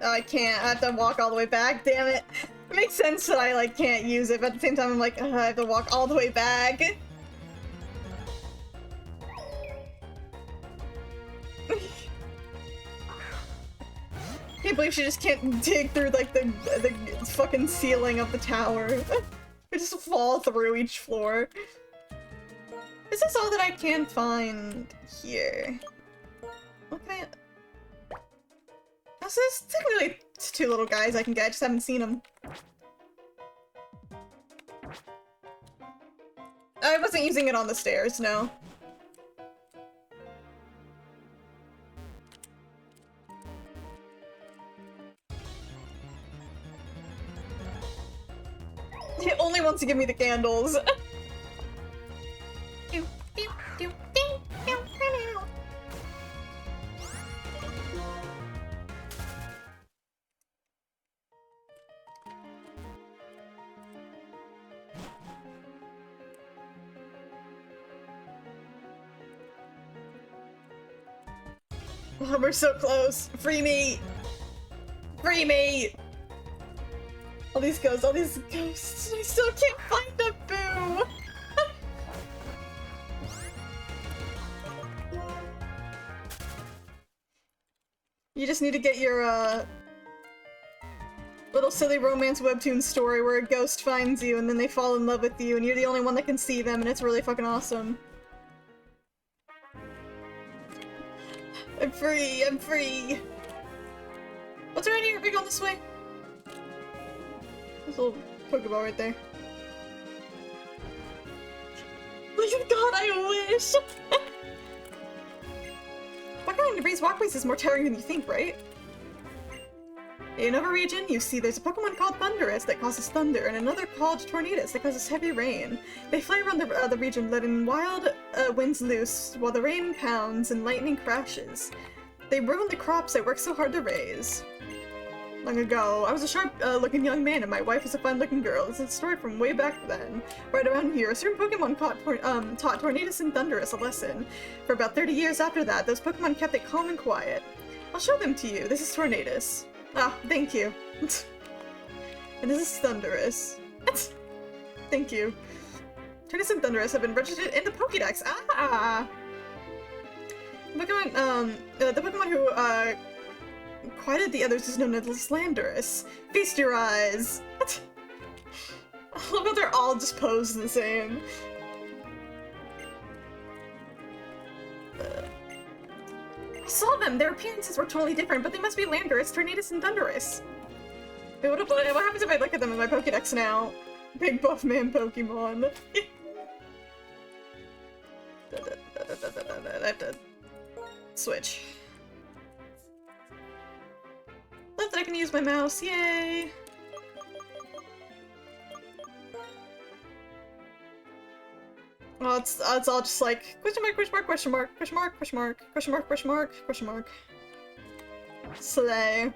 Speaker 1: Oh, I can't. I have to walk all the way back. Damn it. It makes sense that I, like, can't use it, but at the same time I'm like, I have to walk all the way back. Can't believe she just can't dig through, like, the fucking ceiling of the tower. I just fall through each floor. Is this all that I can find here? What can I... So there's technically two little guys I can get, I just haven't seen them. I wasn't using it on the stairs, no. He only wants to give me the candles. Oh, we're so close. Free me. Free me. All these ghosts, all these ghosts. I still can't find a boo. You just need to get your, little silly romance webtoon story where a ghost finds you and then they fall in love with you and you're the only one that can see them and it's really fucking awesome. I'm free, I'm free! What's around here? Are we going this way? There's a little Pokeball right there. Oh god, I wish! Walking to Breeze Walkways is more tiring than you think, right? In Nova region, you see there's a Pokemon called Thundurus that causes thunder, and another called Tornadus that causes heavy rain. They fly around the region, letting wild winds loose while the rain pounds and lightning crashes. They ruin the crops I worked so hard to raise. Long ago, I was a sharp-looking young man, and my wife was a fine-looking girl. It's a story from way back then. Right around here, a certain Pokemon taught Tornadus and Thundurus a lesson. For about 30 years after that, those Pokemon kept it calm and quiet. I'll show them to you. This is Tornadus. Ah, thank you. And this is Thundurus. Thank you. Tornadus and Thundurus have been registered in the Pokédex. Ah! The Pokemon who, quieted the others is known as Landorus. Feast your eyes! I love how they're all just posed the same. I saw them! Their appearances were totally different, but they must be Landorus, Tornadus, and Thundurus. Wait, what happens if I look at them in my Pokédex now? Big buff man Pokemon. I have to switch. Love that I can use my mouse, yay! Oh, it's all just like question mark, question mark, question mark, question mark, question mark, question mark, question mark, question mark. Slay.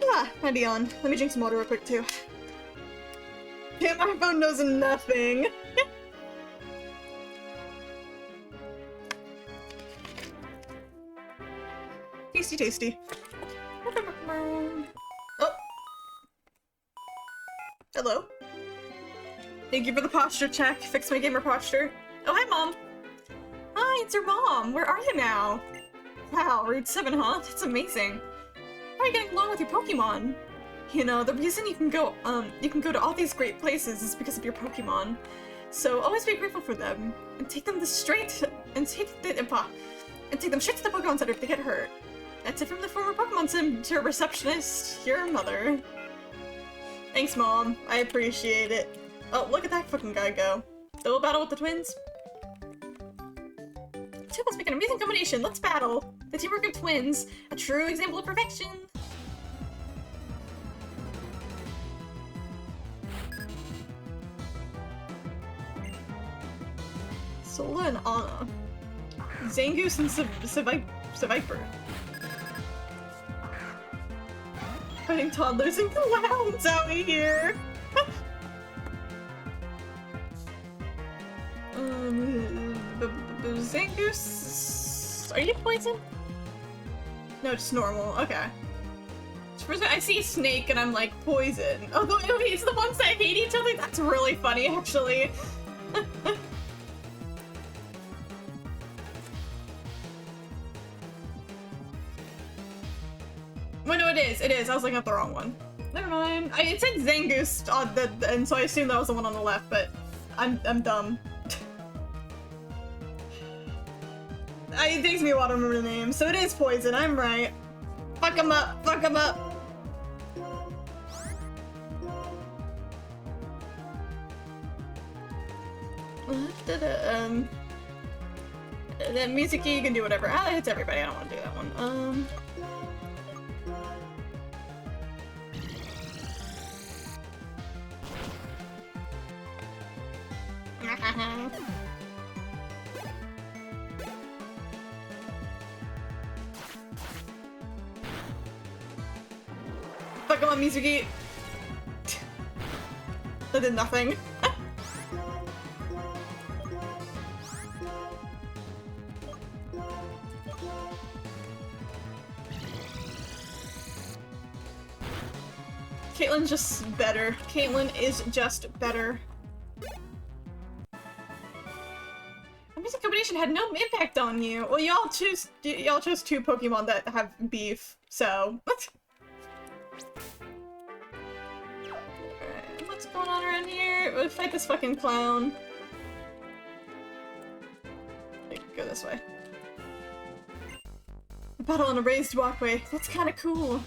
Speaker 1: Ah, might be on. Let me drink some water real quick too. Yeah, my phone knows nothing. Tasty, tasty. Oh. Hello. Thank you for the posture check. Fix my gamer posture. Oh, hi, Mom. Hi, it's your mom. Where are you now? Wow, Route 7, huh? That's amazing. How are you getting along with your Pokemon? You know, the reason you can go to all these great places is because of your Pokemon. So always be grateful for them and take them straight to the Pokemon Center if they get hurt. That's it from the former Pokemon Sim to receptionist, your mother. Thanks, Mom. I appreciate it. Oh, look at that fucking guy go. Double battle with the twins? Two must make an amazing combination. Let's battle. The teamwork of twins. A true example of perfection. Sola and Anna. Zangoose and Seviper. Fighting toddlers and clowns out here! Zangoose... Are you poison? No, just normal. Okay. First I see Snake and I'm like, poison. Oh, it's the ones that hate each other? That's really funny, actually. Well, no, it is. I was looking at the wrong one. Never mind. It said Zangoose on and so I assumed that was the one on the left, but I'm dumb. It takes me a while to remember the name, so it is poison, I'm right. Fuck him up, fuck him up! then Mizuki, you can do whatever. Ah, that hits everybody. I don't want to do that one. Fuck on Mizuki. That did nothing. Caitlin's just better. Caitlin is just better. The music combination had no impact on you. Well, y'all chose two Pokemon that have beef, so what? Alright, what's going on around here? We'll fight this fucking clown. Go this way. A battle on a raised walkway. That's kind of cool.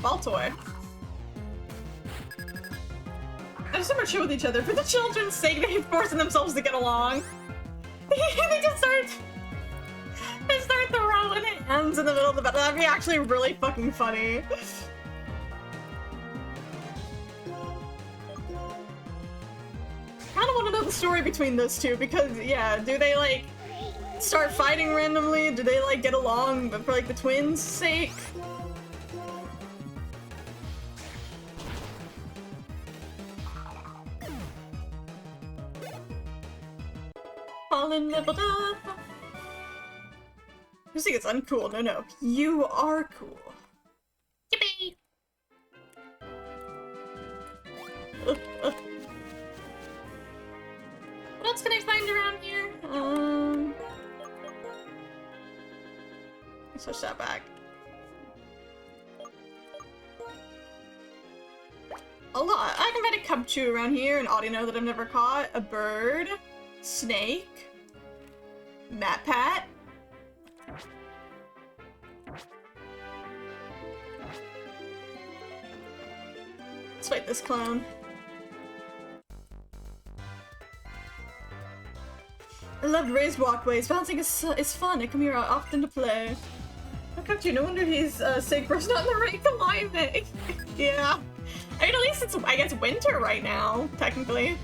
Speaker 1: Baltoy. I just want to chill with each other. For the children's sake, they're forcing themselves to get along. They just start throwing hands in the middle of the battle. That'd be actually really fucking funny. I kind of want to know the story between those two because, yeah, do they like start fighting randomly? Do they like get along but for like the twins' sake? Fallen leveled up. You think it's uncool? No, no. You are cool. Yippee! What else can I find around here? Let's switch that back. A lot. I can find a Cubchoo around here, an Audino that I've never caught, a bird, snake, Matpat. Let's fight this clown. I loved raised walkways. Bouncing is fun. I come here often to play. Look up to you. No wonder he's sick. Bro's not in the right climate. Yeah. I mean, at least it's, I guess, winter right now, technically.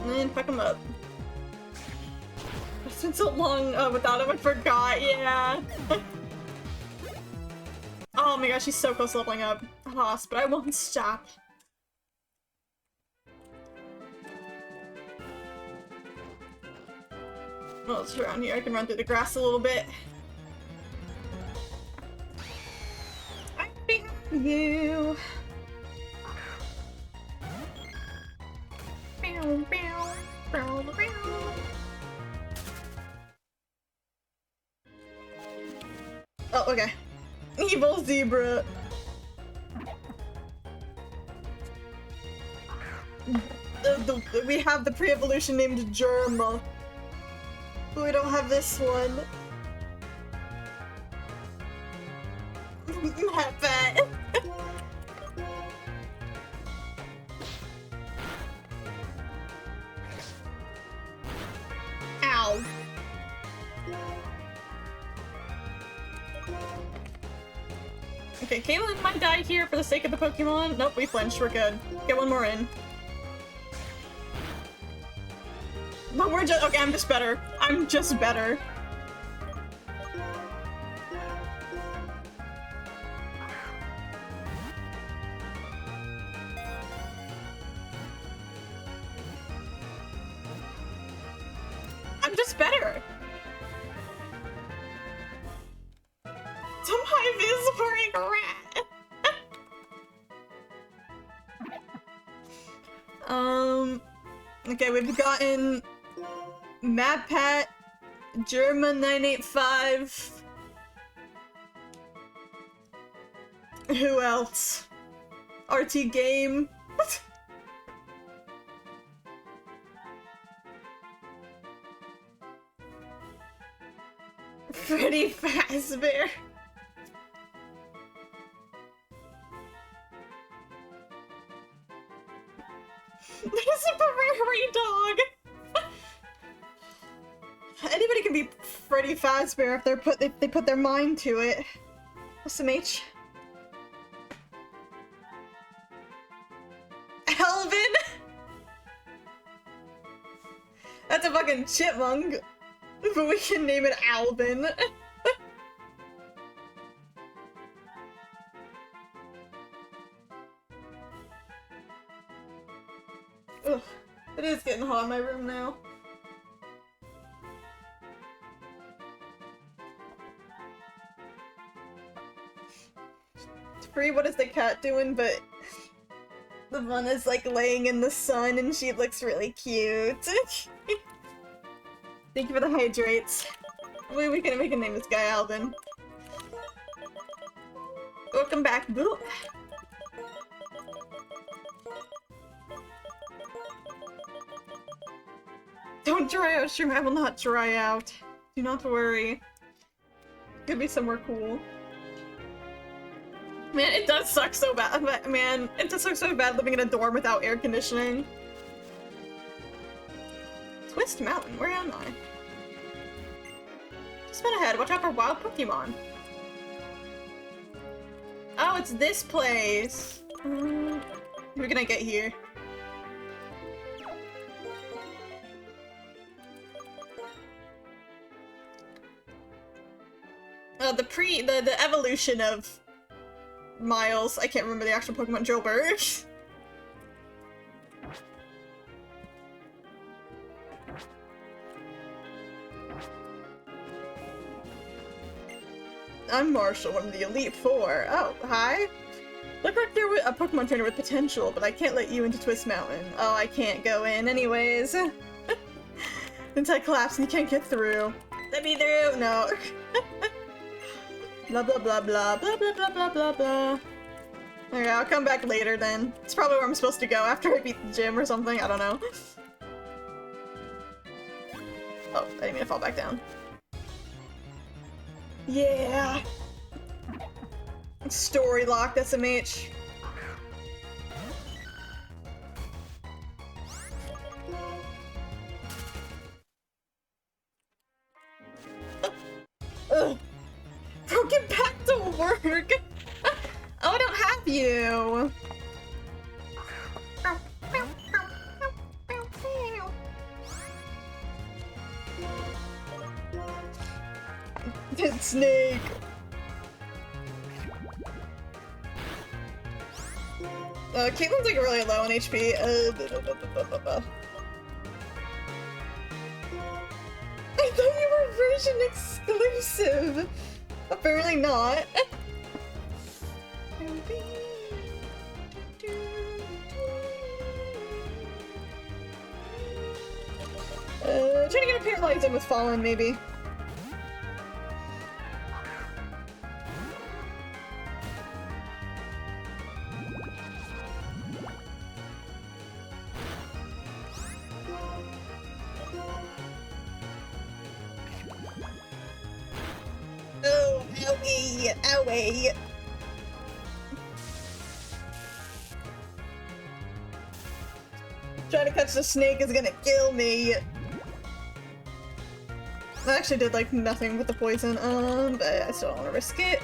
Speaker 1: And pick him up. It's been so long without him, I forgot, yeah. Oh my gosh, he's so close to leveling up. Lost, but I won't stop. Well, it's around here. I can run through the grass a little bit. I'm behind you. Oh, okay. Evil zebra. We have the pre-evolution named Germa. We don't have this one. Matpat. Ow. Okay, Caitlin might die here for the sake of the Pokemon. Nope, we flinched. We're good. Get one more in. But we're just- okay, I'm just better. I'm just better. I'm just better. Tomhive is wearing a rat. Okay, we've gotten Matpat, Germa 985, Who else? RT Game. Freddy Fazbear. There's a prairie dog. Anybody can be Freddy Fazbear if they put their mind to it. SMH. Alvin. That's a fucking chipmunk, but we can name it Alvin. Ugh, it is getting hot in my room now. Free, what is the cat doing? But the one is like laying in the sun and she looks really cute. Thank you for the hydrates. We can name this guy Alvin. Welcome back, Boo. Don't dry out, Shroom. I will not dry out. Do not worry. Could be somewhere cool. Man, it does suck so bad. Man, it does suck so bad living in a dorm without air conditioning. Twist Mountain, where am I? Spin ahead, watch out for wild Pokemon. Oh, it's this place. What can I get here? The evolution of Miles. I can't remember the actual Pokemon. Jolberg. I'm Marshall, one of the Elite Four. Oh, hi. Look like you're a Pokemon trainer with potential, but I can't let you into Twist Mountain. Oh, I can't go in anyways. Since I collapsed and you can't get through. Let me through! No. Blah blah blah blah blah blah blah blah blah blah. Okay, I'll come back later then. It's probably where I'm supposed to go after I beat the gym or something, I don't know. Oh, I didn't mean to fall back down. Yeah! Story locked, SMH. Ugh. Broken back to work! Oh, I don't have you! Dead snake! Caitlin's like really low on HP. I thought you were version exclusive! Apparently not. Trying to get a paralyzed in with Fallen, maybe. Oh, owie, owie. Trying to catch the snake is gonna kill me. I actually did like nothing with the poison, but I still don't want to risk it.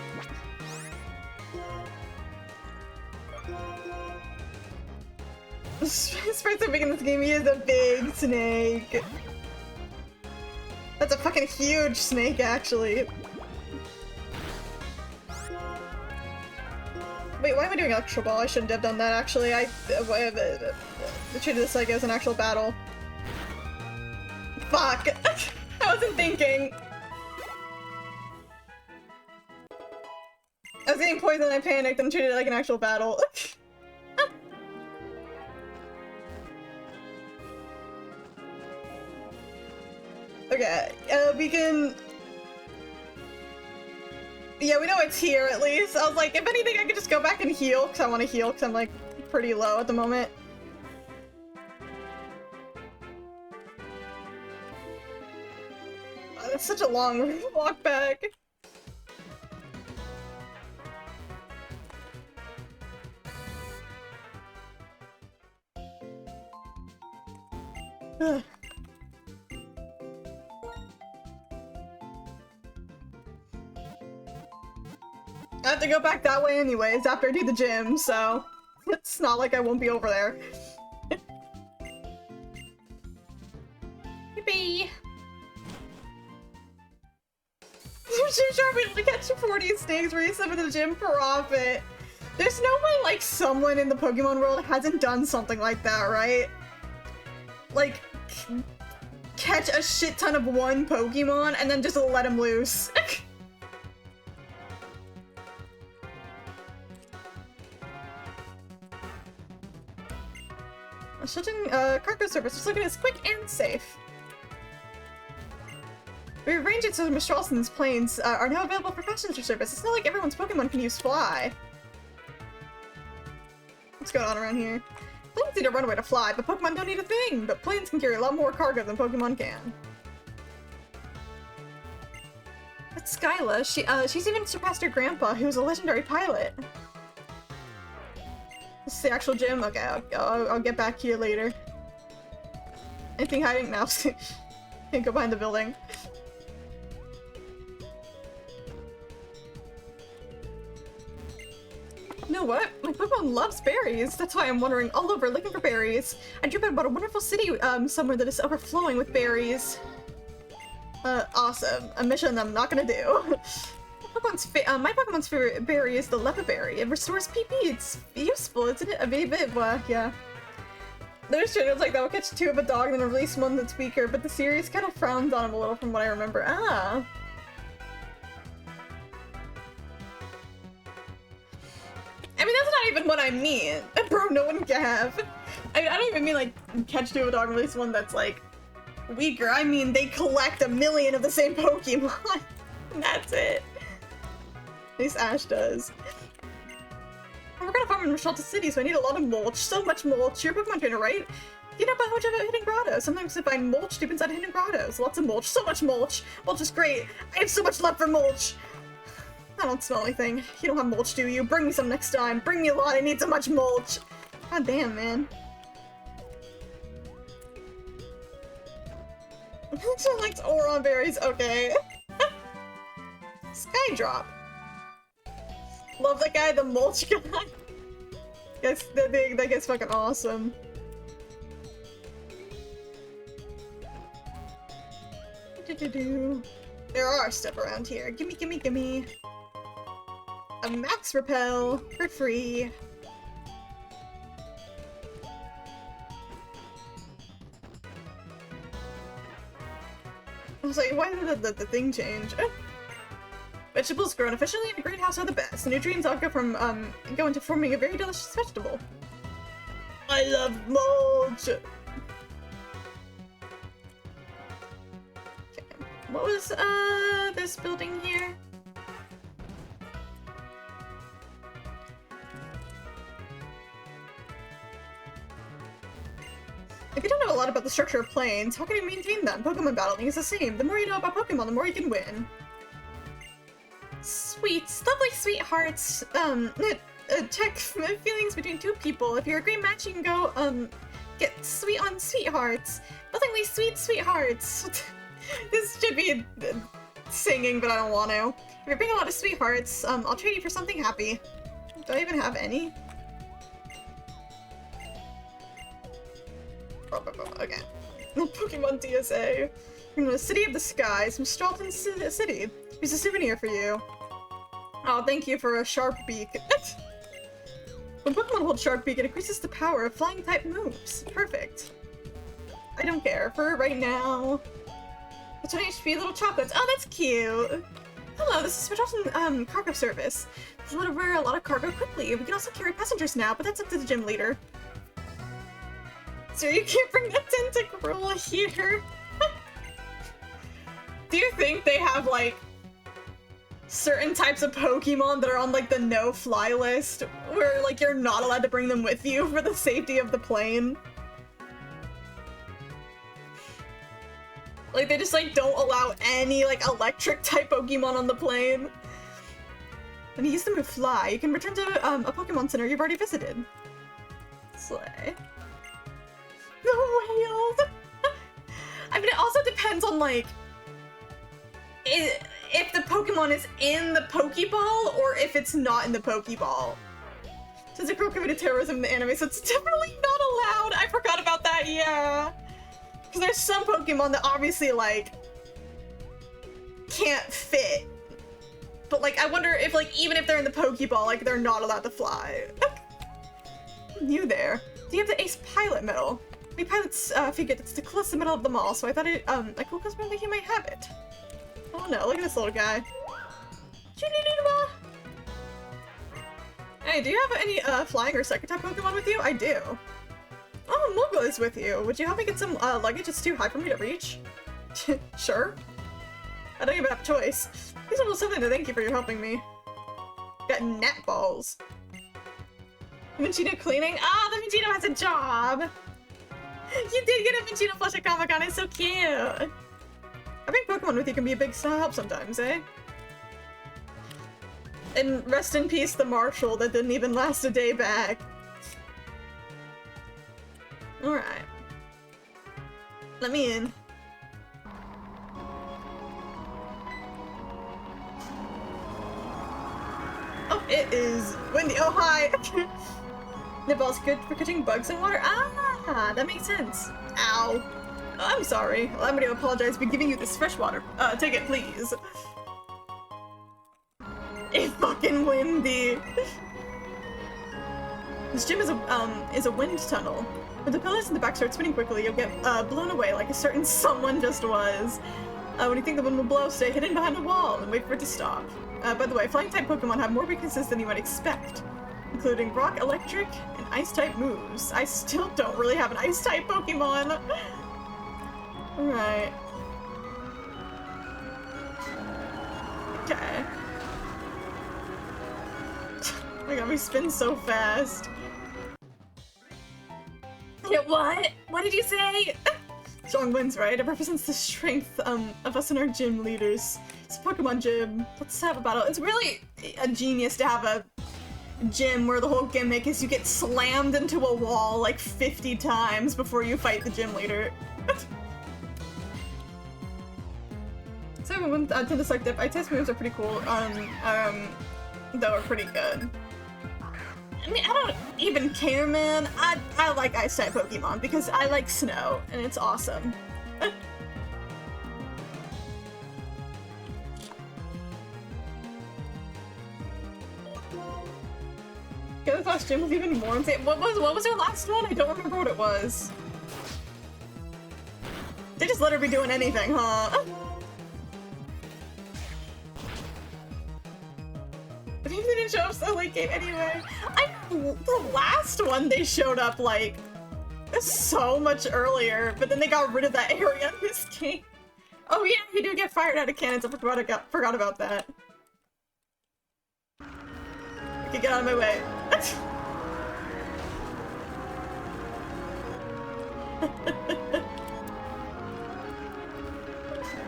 Speaker 1: Sprites are big in this game. He is a big snake. That's a fucking huge snake, actually. Wait, why am I doing Electro Ball? I shouldn't have done that, actually. I treated this like it was an actual battle. Fuck! I wasn't thinking! I was getting poisoned and I panicked and treated it like an actual battle. Okay, we can... Yeah, we know it's here at least. I was like, if anything, I could just go back and heal, because I want to heal, because I'm like pretty low at the moment. That's such a long walk back. Ugh. I have to go back that way anyways after I do the gym, so it's not like I won't be over there. Yippee! You're sharp to catch 40 snakes, race them in the gym, profit. There's no way like someone in the Pokemon world hasn't done something like that, right? Like, catch a shit ton of one Pokemon and then just let him loose. Shutting cargo service, just looking at it's quick and safe. We arranged it so Miss Charleston's planes are now available for passenger service. It's not like everyone's Pokemon can use fly. What's going on around here? Planes need a runway to fly, but Pokemon don't need a thing. But planes can carry a lot more cargo than Pokemon can. That's Skyla. She's even surpassed her grandpa, who's a legendary pilot. This is the actual gym? Okay, I'll get back here later. Anything hiding? No. Can't go behind the building. You know what? My Pokemon loves berries. That's why I'm wandering all over looking for berries. I dreamt about a wonderful city somewhere that is overflowing with berries. Awesome. A mission I'm not gonna do. My Pokemon's favorite berry is the Leppa berry. It restores PP. It's useful, isn't it? Well, yeah. There's channels like that will catch two of a dog and then release one that's weaker, but the series kind of frowns on him a little from what I remember. Ah. I mean, that's not even what I mean. Bro, no one can have. I don't even mean like catch two of a dog and release one that's like weaker. I mean they collect 1 million of the same Pokemon. That's it. At least Ash does. We're gonna farm in Reshalta City, so I need a lot of mulch. So much mulch. You're a Pokemon trainer, right? You know about much about Hidden Grotto. Sometimes I find mulch deep inside Hidden Grottos. Lots of mulch. So much mulch. Mulch is great. I have so much love for mulch. I don't smell anything. You don't have mulch, do you? Bring me some next time. Bring me a lot. I need so much mulch. God damn, man. She likes Oron berries. Okay. Skydrop. Love that guy, the mulch guy. Yes, that guy's fucking awesome. There are stuff around here. Gimme, gimme, gimme. A max repel for free. I was like, why did the thing change? Vegetables grown efficiently in a greenhouse are the best. Nutrients all go into forming a very delicious vegetable. I love mulch! Okay. What was, this building here? If you don't know a lot about the structure of planes, how can you maintain them? Pokemon battling is the same. The more you know about Pokemon, the more you can win. Sweets, lovely sweethearts. Check feelings between two people. If you're a great match, you can go, get sweet on sweethearts. Nothingly sweet sweethearts. This should be singing, but I don't want to. If you're bringing a lot of sweethearts, I'll trade you for something happy. Do I even have any? Okay. Pokemon DSA. From the City of the Skies, from Stralton City. Here's a souvenir for you. Oh, thank you for a sharp beak. When Pokemon hold sharp beak, it increases the power of flying type moves. Perfect. I don't care. For right now. It's 1 HP, little chocolates. Oh, that's cute. Hello, this is Stralton cargo service. There's a lot of cargo quickly. We can also carry passengers now, but that's up to the gym leader. So you can't bring that Tentacruel here. Do you think they have like certain types of Pokemon that are on like the no-fly list, where like you're not allowed to bring them with you for the safety of the plane. Like they just like don't allow any like electric type Pokemon on the plane. When you use the move Fly, you can return to a Pokemon Center you've already visited. Slay. The whales! I mean, it also depends on, like, if the Pokemon is in the Pokeball or if it's not in the Pokeball. Since a girl committed terrorism in the anime, so it's definitely not allowed. I forgot about that, yeah. Because there's some Pokemon that obviously, like, can't fit. But, like, I wonder if, like, even if they're in the Pokeball, like, they're not allowed to fly. You there. Do you have the Ace Pilot medal? We pilots figured it's the closest medal of them all, so I thought it, a cool customer think you might have it. Oh no, look at this little guy. Hey, do you have any, flying or psychic type Pokemon with you? I do. Oh, Mogul is with you. Would you help me get some, luggage? It's too high for me to reach. Sure. I don't even have a choice. These are something to thank you for your helping me. Got net balls. Minccino cleaning? Ah, the Minccino has a job! You did get a Minccino plush at Comic-Con, it's so cute! Having Pokemon with you can be a big help sometimes, eh? And rest in peace the Marshall that didn't even last a day back. Alright. Let me in. Oh, it is windy. Oh, hi! Nibbal's good for catching bugs in water. Ah, that makes sense. Ow. I'm sorry. Allow me to apologize for giving you this fresh water. Take it, please. It's fucking windy. This gym is a wind tunnel. When the pillars in the back start spinning quickly, you'll get blown away like a certain someone just was. When you think the wind will blow, stay hidden behind a wall and wait for it to stop. By the way, flying-type Pokemon have more weaknesses than you might expect, including rock, electric, and ice-type moves. I still don't really have an ice-type Pokemon. Alright. Okay. Oh my god, we spin so fast. Yeah, what? What did you say? Strong wins, right? It represents the strength of us and our gym leaders. It's a Pokemon gym. Let's have a battle. It's really a genius to have a gym where the whole gimmick is you get slammed into a wall like 50 times before you fight the gym leader. So I went to the Suck Dip. Ice moves are pretty cool. Though are pretty good. I mean, I don't even care, man. I like Ice-type Pokemon because I like snow, and it's awesome. Yeah, this last gym was even more insane. What was her last one? I don't remember what it was. They just let her be doing anything, huh? But even they didn't show up so late game anyway. The last one they showed up like so much earlier, but then they got rid of that area in this game. Oh yeah, you do get fired out of cannons. I forgot about that. Okay, get out of my way.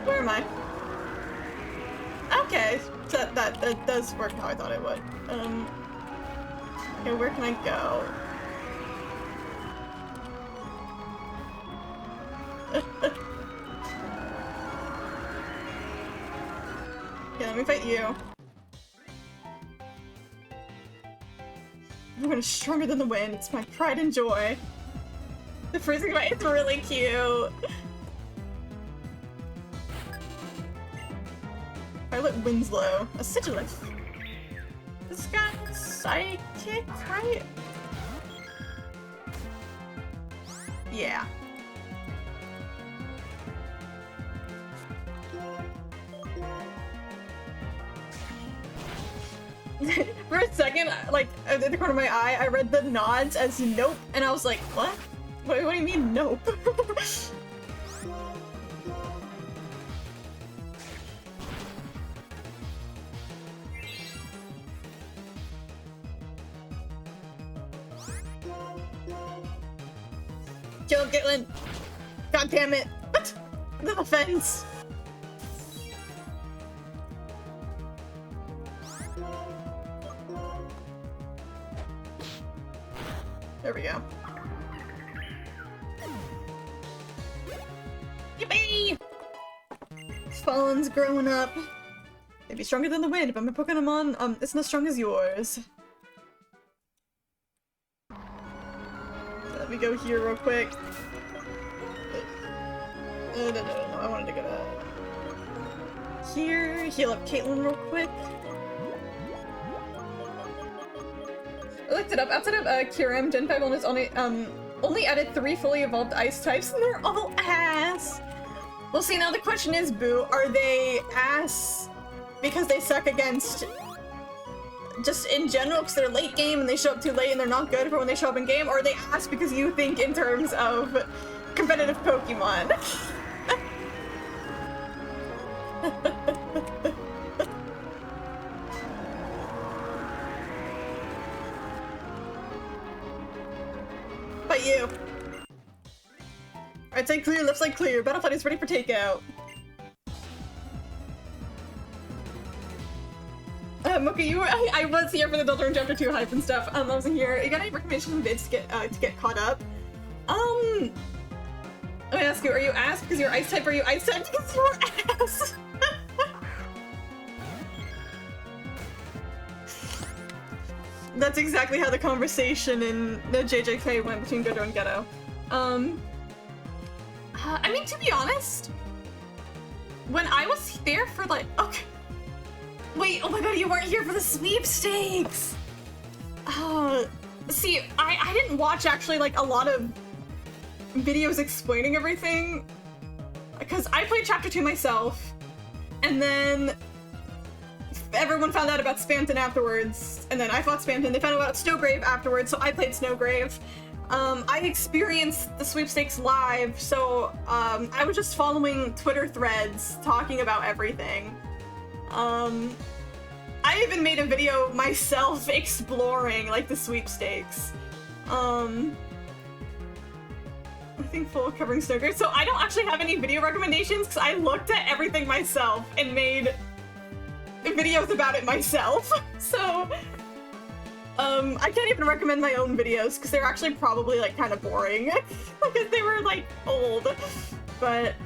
Speaker 1: Where am I? Okay, so that does work how I thought it would. Okay, where can I go? Okay, let me fight you. The wind is stronger than the wind. It's my pride and joy. The freezing fight is really cute. Violet Winslow. A Sigilif. This got Psychic, right? Yeah. For a second, like, in the corner of my eye, I read the nods as nope, and I was like, what? What do you mean nope? Caitlyn! God damn it! What? The fence! There we go. Yippee! Fallen's growing up. Maybe stronger than the wind, but my Pokemon isn't as strong as yours. Let me go here real quick. No, I wanted to go to here, heal up Caitlyn real quick. I looked it up. Outside of Kyurem, Gen 5 only added 3 fully evolved ice types, and they're all ass. Well, see, now the question is, Boo, are they ass because they suck against just in general because they're late game and they show up too late and they're not good for when they show up in game, or are they ass because you think in terms of competitive Pokemon? But you. Alright, say clear, left side clear. Battleflight is ready for takeout. Okay, I was here for the Deltarune Chapter 2 hype and stuff. I wasn't here. You got any recommendations and vids to get caught up? Let me ask you, are you ass because you're ice type, or are you ice type because you're ass? That's exactly how the conversation in the JJK went between Gojo and Geto. I mean, to be honest, when I was there for like, okay. Wait, oh my god, you weren't here for the sweepstakes! See, I didn't watch actually like a lot of videos explaining everything, because I played Chapter 2 myself, and then everyone found out about Spamton afterwards, and then I fought Spamton, they found out about Snowgrave afterwards, so I played Snowgrave. I experienced the sweepstakes live, so I was just following Twitter threads talking about everything. I even made a video myself exploring like the sweepstakes. I think full covering Snowgrave. So I don't actually have any video recommendations because I looked at everything myself and made videos about it myself. So I can't even recommend my own videos because they're actually probably like kind of boring because they were like old. But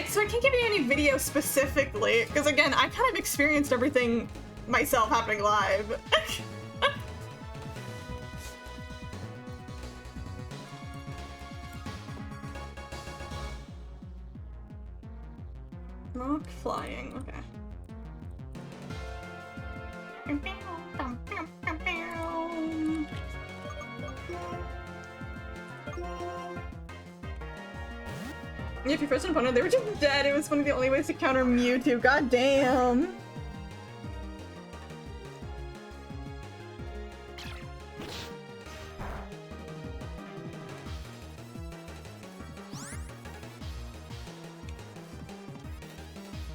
Speaker 1: so I can't give you any video specifically because again, I kind of experienced everything myself happening live. Rock flying, okay. If you first an opponent, they were just dead. It was one of the only ways to counter Mewtwo. God damn.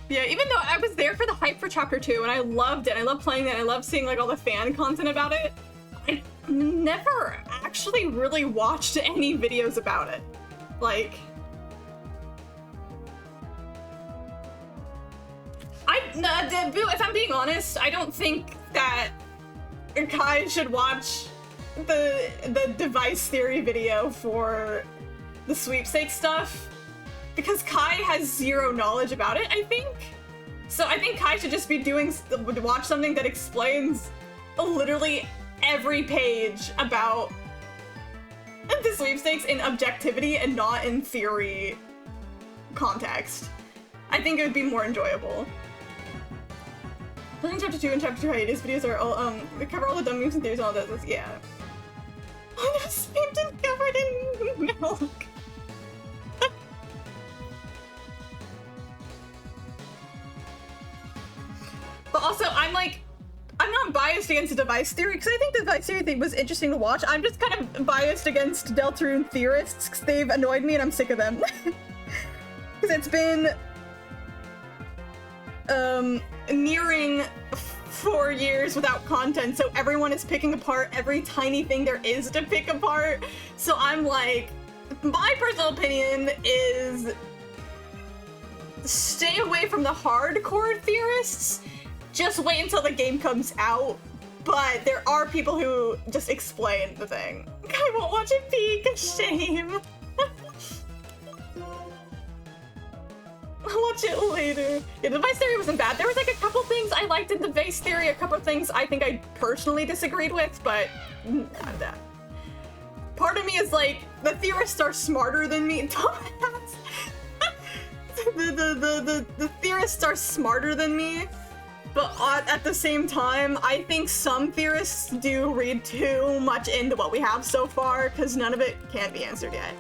Speaker 1: Yeah, even though I was there for the hype for Chapter 2 and I loved it. I love playing it. I love seeing like all the fan content about it. I never actually really watched any videos about it. Like, if I'm being honest, I don't think that Kai should watch the device theory video for the sweepstakes stuff because Kai has zero knowledge about it, I think. So I think Kai should just be watch something that explains literally every page about the sweepstakes in objectivity and not in theory context. I think it would be more enjoyable. Playing Chapter 2 and Chapter 2 hiatus videos are all, they cover all the dumb memes and theories and all that, yeah. I know, Spamton covered in milk. But also, I'm not biased against the device theory, because I think the device theory thing was interesting to watch. I'm just kind of biased against Deltarune theorists, because they've annoyed me and I'm sick of them. Because it's been, nearing 4 years without content, so everyone is picking apart every tiny thing there is to pick apart. So I'm like, my personal opinion is stay away from the hardcore theorists. Just wait until the game comes out. But there are people who just explain the thing. I won't watch it peak, shame. I'll watch it later. Yeah, the Vice theory wasn't bad. There was like a couple things I liked in the Vice theory, a couple things I think I personally disagreed with, but not that. Part of me is like, the theorists are smarter than me. the theorists are smarter than me, but at the same time, I think some theorists do read too much into what we have so far, because none of it can be answered yet.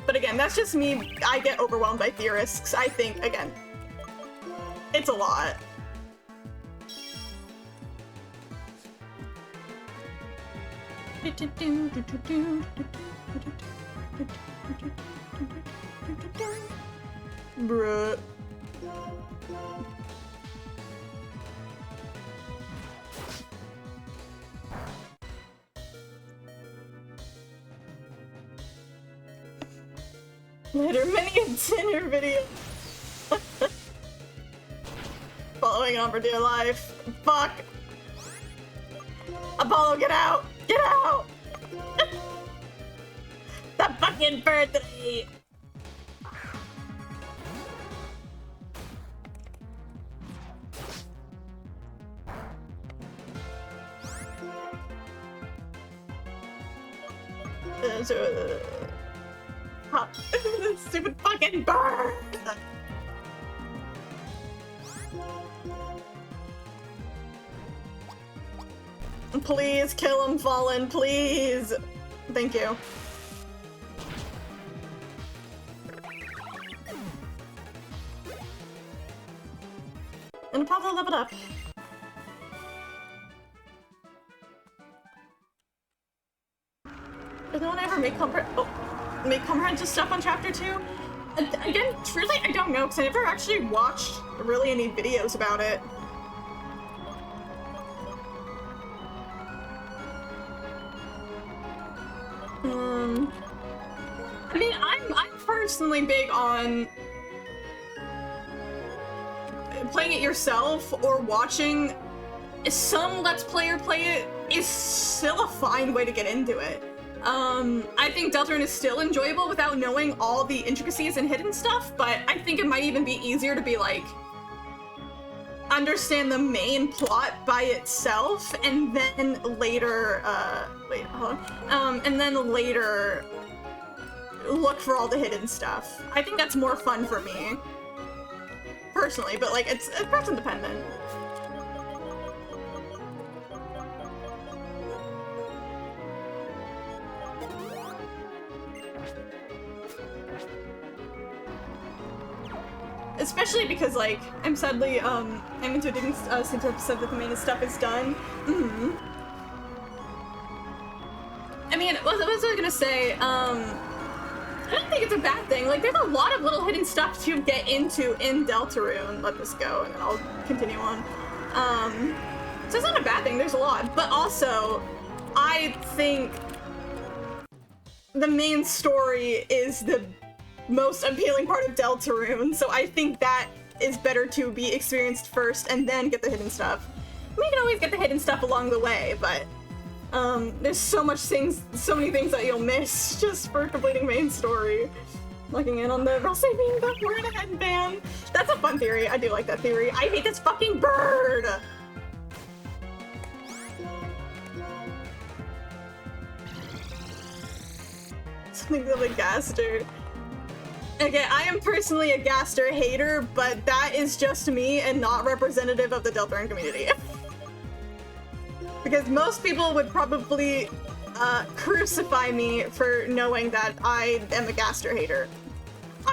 Speaker 1: But again, that's just me. I get overwhelmed by theorists. I think, again, it's a lot. Bruh. Later, many a dinner video. Following on for dear life. Fuck. Apollo, get out! Get out! The fucking birthday! Stupid fucking bird! Please kill him, Fallen, please! Thank you. And Apollo leveled up. Did no one ever make comprehensive stuff on chapter 2? Again, truly, I don't know, because I never actually watched really any videos about it. I mean, I'm personally big on playing it yourself or watching some Let's Player play it is still a fine way to get into it. I think Deltarune is still enjoyable without knowing all the intricacies and hidden stuff, but I think it might even be easier to be like, understand the main plot by itself, and then later, wait, hold on. And then later look for all the hidden stuff. I think that's more fun for me, personally, but like, it's person dependent. Especially because, like, I'm sadly, I'm into digging since episode that the main stuff is done. I mean, what was I gonna say? I don't think it's a bad thing. Like, there's a lot of little hidden stuff to get into in Deltarune. Let this go, and then I'll continue on. So it's not a bad thing, there's a lot. But also, I think the main story is the most appealing part of Deltarune, so I think that is better to be experienced first and then get the hidden stuff. We can always get the hidden stuff along the way, but there's so many things that you'll miss just for completing main story. Looking in on the Rosé being the wearing a headband. That's a fun theory. I do like that theory. I hate this fucking bird! Something of a Gaster. Okay, I am personally a Gaster hater, but that is just me and not representative of the Deltarune community. Because most people would probably crucify me for knowing that I am a Gaster hater.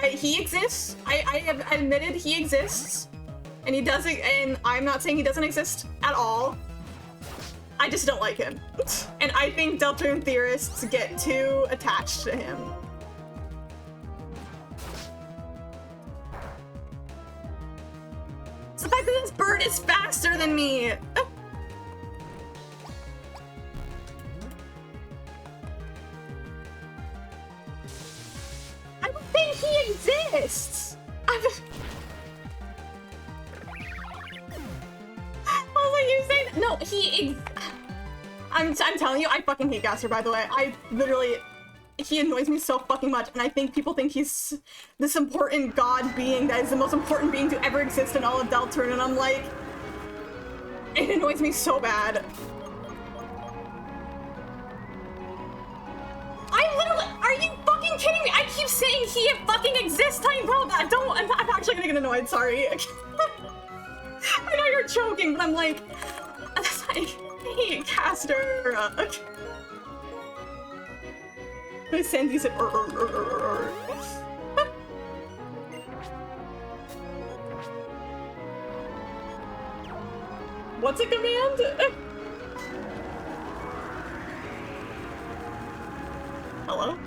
Speaker 1: He exists. I have admitted he exists. And he doesn't, and I'm not saying he doesn't exist at all. I just don't like him. And I think Deltarune theorists get too attached to him. It's the fact that this bird is faster than me! exists! I was like, you saying no, I'm telling you, I fucking hate Gaster, by the way. He annoys me so fucking much, and I think people think he's this important god being that is the most important being to ever exist in all of Deltarune, and I'm like, it annoys me so bad. Are you fucking kidding me? I keep saying he fucking exists, Tiny Bro. I'm actually gonna get annoyed, sorry. I know you're joking, but I'm like, I hate Gaster. Sandy said, What's a command? Hello?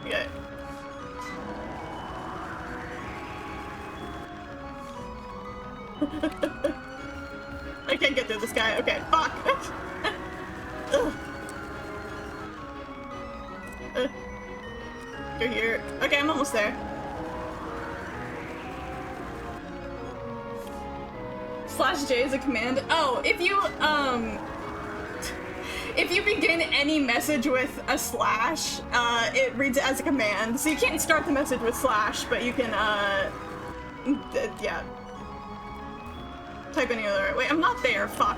Speaker 1: Okay. I can't get through this guy. Okay, fuck. Go here. Okay, I'm almost there. /J is a command. Oh, if you begin any message with a slash, it reads it as a command. So you can't start the message with slash, but you can, yeah. Type any other. Wait, I'm not there. Fuck.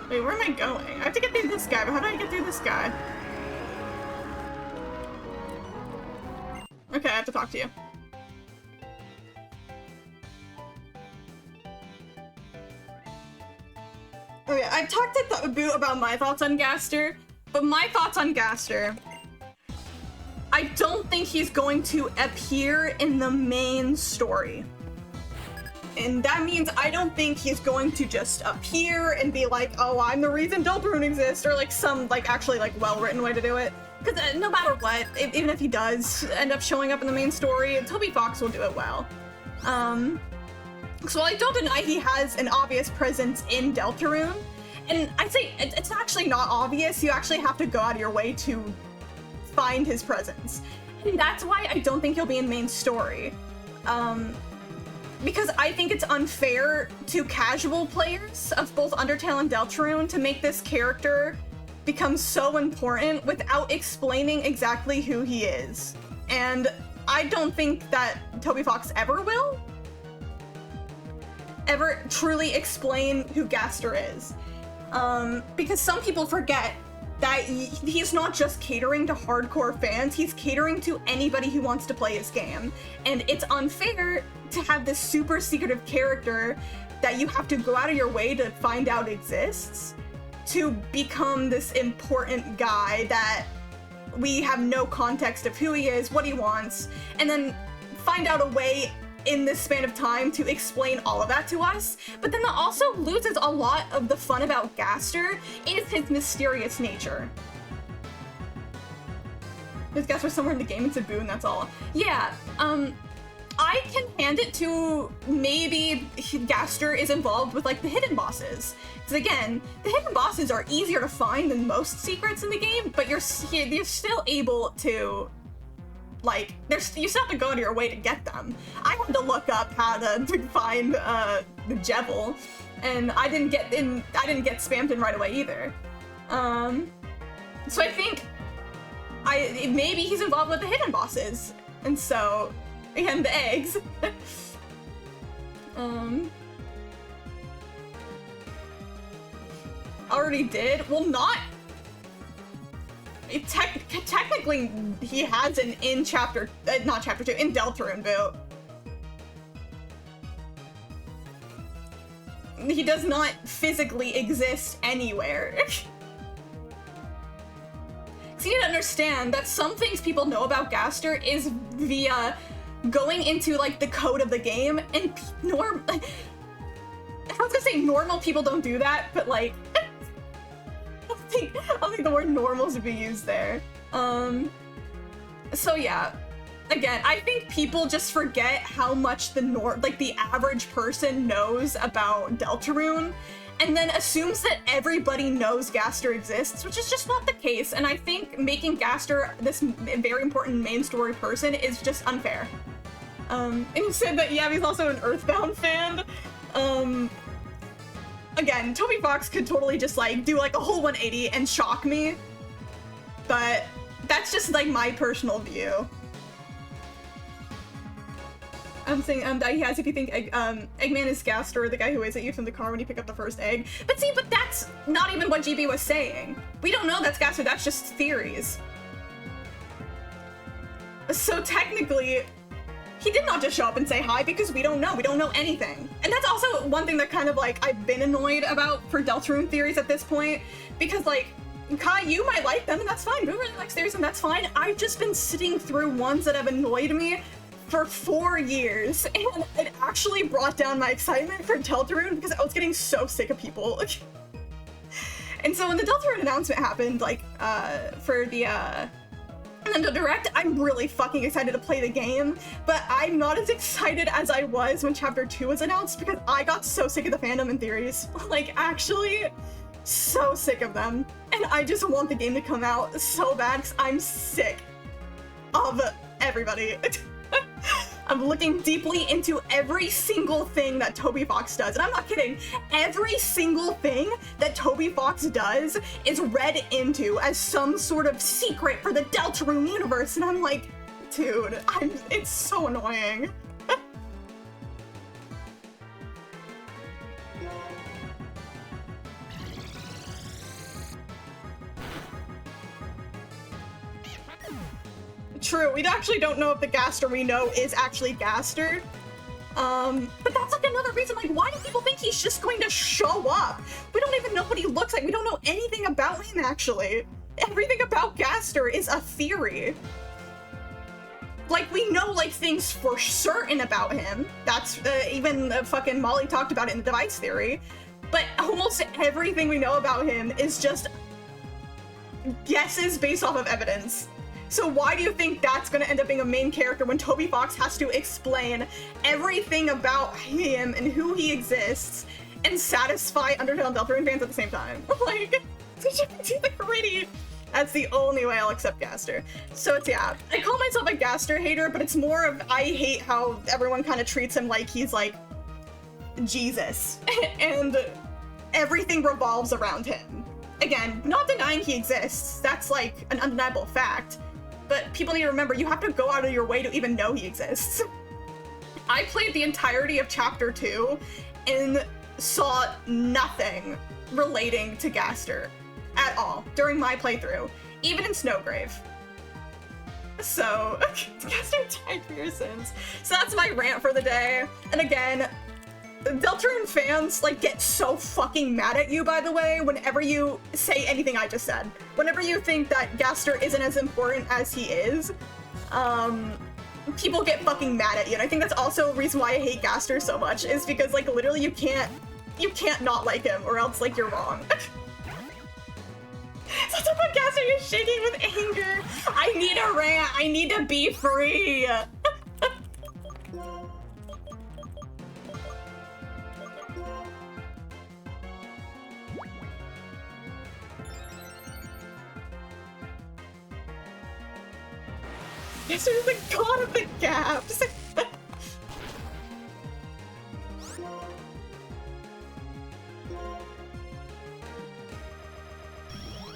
Speaker 1: Wait, where am I going? I have to get through this guy, but how do I get through this guy? Okay, I have to talk to you. Okay, I've talked to Boot about my thoughts on Gaster, but my thoughts on Gaster, I don't think he's going to appear in the main story. And that means I don't think he's going to just appear and be like, oh, I'm the reason Deltarune exists, or like some like actually like well-written way to do it. Because no matter what, even if he does end up showing up in the main story, Toby Fox will do it well. So I don't deny he has an obvious presence in Deltarune, and I'd say it's actually not obvious. You actually have to go out of your way to find his presence. And that's why I don't think he'll be in main story. Because I think it's unfair to casual players of both Undertale and Deltarune to make this character become so important without explaining exactly who he is. And I don't think that Toby Fox ever will ever truly explain who Gaster is. Because some people forget that he's not just catering to hardcore fans, he's catering to anybody who wants to play his game. And it's unfair to have this super secretive character that you have to go out of your way to find out exists to become this important guy that we have no context of who he is, what he wants, and then find out a way in this span of time to explain all of that to us. But then that also loses a lot of the fun about Gaster is his mysterious nature. Is Gaster somewhere in the game? It's a boon, that's all. Yeah, I can hand it to maybe Gaster is involved with like the hidden bosses. Because again, the hidden bosses are easier to find than most secrets in the game, but you're still able to, like, you still have to go out of your way to get them. I had to look up how to find the Jebel, and I didn't get spammed in right away either. So I think maybe he's involved with the hidden bosses, and so. And the eggs. Already did? Well, not. Technically, he has an in chapter, not chapter 2, in Deltarune Boot. He does not physically exist anywhere. So you need to understand that some things people know about Gaster is via going into like the code of the game, and I was gonna say normal people don't do that, but like I don't think the word normal should be used there. So yeah, again, I think people just forget how much the average person knows about Deltarune, and then assumes that everybody knows Gaster exists, which is just not the case, and I think making Gaster this very important main story person is just unfair. And he said that, yeah, he's also an Earthbound fan. Again, Toby Fox could totally just, like, do, like, a whole 180 and shock me, but that's just, like, my personal view. I'm saying, he has if you think Eggman is Gaster, the guy who waits at you from the car when you pick up the first egg. But see, but that's not even what GB was saying. We don't know that's Gaster, that's just theories. So technically, he did not just show up and say hi because we don't know anything. And that's also one thing that kind of like I've been annoyed about for Deltarune theories at this point, because like, Kai, you might like them and that's fine. Boo really likes theories and that's fine. I've just been sitting through ones that have annoyed me for 4 years, and it actually brought down my excitement for Deltarune because I was getting so sick of people. And so when the Deltarune announcement happened, like, for the Nintendo Direct, I'm really fucking excited to play the game, but I'm not as excited as I was when Chapter 2 was announced because I got so sick of the fandom and theories. Like, actually, so sick of them. And I just want the game to come out so bad because I'm sick of everybody. I'm looking deeply into every single thing that Toby Fox does, and I'm not kidding. Every single thing that Toby Fox does is read into as some sort of secret for the Deltarune universe, and I'm like, dude, it's so annoying. True, we actually don't know if the Gaster we know is actually Gaster. But that's like another reason, like, why do people think he's just going to show up? We don't even know what he looks like. We don't know anything about him, actually. Everything about Gaster is a theory. Like, we know, like, things for certain about him. That's, even fucking Molly talked about it in the device theory. But almost everything we know about him is just guesses based off of evidence. So why do you think that's gonna end up being a main character when Toby Fox has to explain everything about him and who he exists and satisfy Undertale and Deltarune fans at the same time? Like, do the gritty. That's the only way I'll accept Gaster. So it's, yeah, I call myself a Gaster hater, but it's more of I hate how everyone kind of treats him like he's like Jesus and everything revolves around him. Again, not denying he exists, that's like an undeniable fact. But people need to remember, you have to go out of your way to even know he exists. I played the entirety of Chapter 2 and saw nothing relating to Gaster at all during my playthrough, even in Snowgrave. So, Gaster died for your sins. So that's my rant for the day. And again, Deltarune fans, like, get so fucking mad at you, by the way, whenever you say anything I just said. Whenever you think that Gaster isn't as important as he is, people get fucking mad at you. And I think that's also a reason why I hate Gaster so much, is because, like, literally you can't not like him, or else, like, you're wrong. Such a good Gaster, you're shaking with anger. I need a rant, I need to be free. Gaster is the god of the gaps.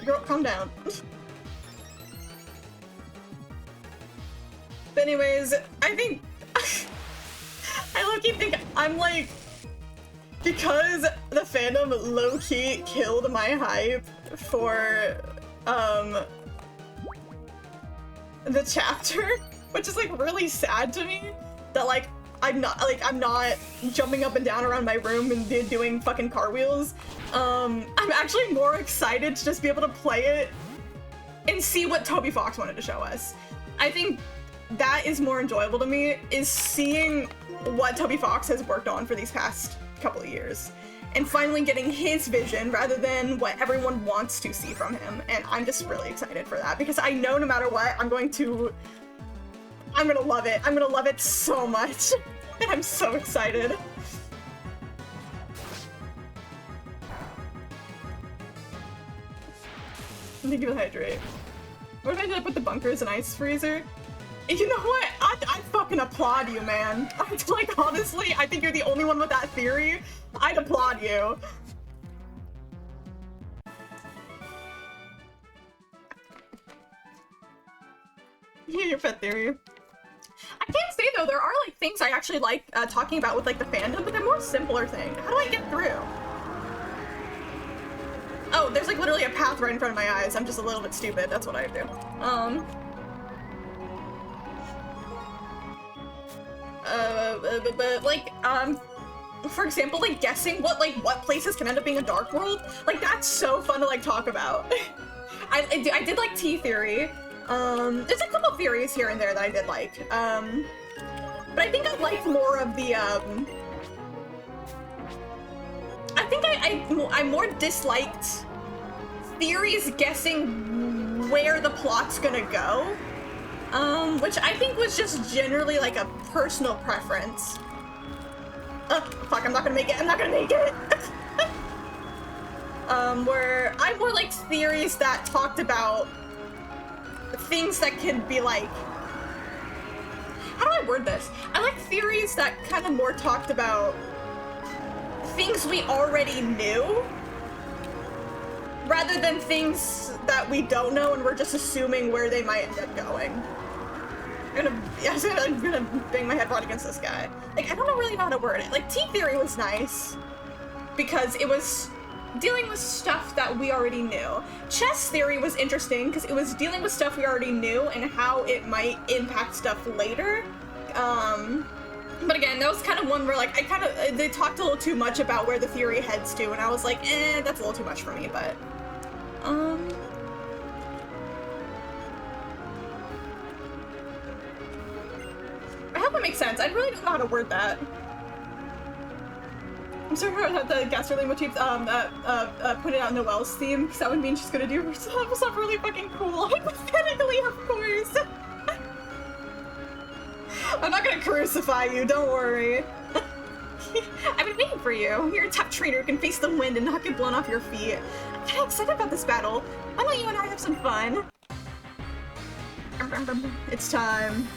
Speaker 1: Girl, calm down. But anyways, I think I low-key think I'm like, because the fandom low-key killed my hype for the chapter, which is like really sad to me, that like I'm not jumping up and down around my room and doing fucking cartwheels. I'm actually more excited to just be able to play it and see what Toby Fox wanted to show us. I think that is more enjoyable to me, is seeing what Toby Fox has worked on for these past couple of years and finally getting his vision rather than what everyone wants to see from him. And I'm just really excited for that because I know no matter what, I'm gonna love it. I'm gonna love it so much. And I'm so excited. Thank you for the hydrate. What if I ended up with the bunkers and ice freezer? You know what? I fucking applaud you, man. Like, honestly, I think you're the only one with that theory. I'd applaud you. Yeah, your pet theory. I can't say, though, there are, like, things I actually like talking about with, like, the fandom, but they're more simpler things. How do I get through? Oh, there's, like, literally a path right in front of my eyes. I'm just a little bit stupid. That's what I do. For example, like, guessing what places can end up being a dark world, like, that's so fun to, like, talk about. I did like T-theory. There's a couple theories here and there that I did like. But I think I liked more of the, I think I more disliked theories guessing where the plot's gonna go. Which I think was just generally like a personal preference. Fuck, I'm not gonna make it, I'm not gonna make it! Where I more liked theories that talked about things that could be like... How do I word this? I like theories that kind of more talked about things we already knew, rather than things that we don't know and we're just assuming where they might end up going. I'm gonna bang my head right against this guy. Like, I don't really know how to word it. Like, T-theory was nice because it was dealing with stuff that we already knew. Chess theory was interesting because it was dealing with stuff we already knew and how it might impact stuff later. But again, that was kind of one where, like, they talked a little too much about where the theory heads to, and I was like, that's a little too much for me, but, I hope it makes sense. I really don't know how to word that. I'm sorry about the Gasterling motif, put it out in Noelle's theme, because that would mean she's gonna do herself really fucking cool. Hypothetically, of course. I'm not gonna crucify you, don't worry. I've been waiting for you. You're a top trainer who can face the wind and not get blown off your feet. I'm kinda excited about this battle. Why don't you and I have some fun? It's time.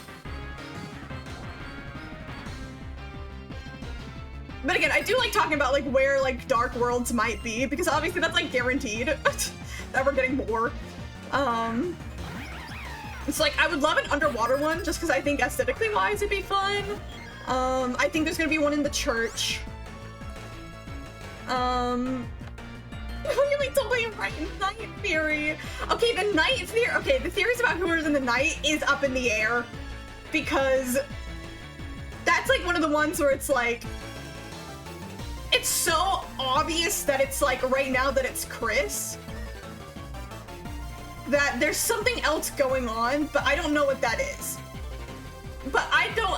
Speaker 1: But again, I do like talking about, like, where, like, dark worlds might be, because obviously that's, like, guaranteed that we're getting more. It's like, I would love an underwater one, just because I think aesthetically wise it'd be fun. I think there's gonna be one in the church. Really totally right, night theory. Okay, the night theory, okay, the theories about who is in the night is up in the air, because that's, like, one of the ones where it's, like, it's so obvious that it's, like, right now that it's Chris, that there's something else going on, but I don't know what that is. But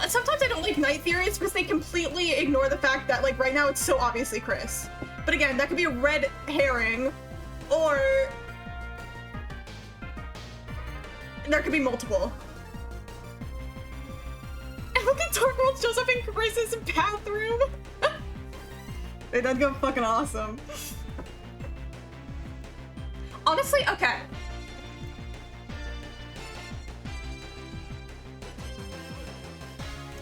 Speaker 1: sometimes I don't like night theories because they completely ignore the fact that, like, right now it's so obviously Chris. But again, that could be a red herring, or there could be multiple. And look at Dark World shows up in Chris's bathroom! Wait, that'd go fucking awesome. Honestly, okay.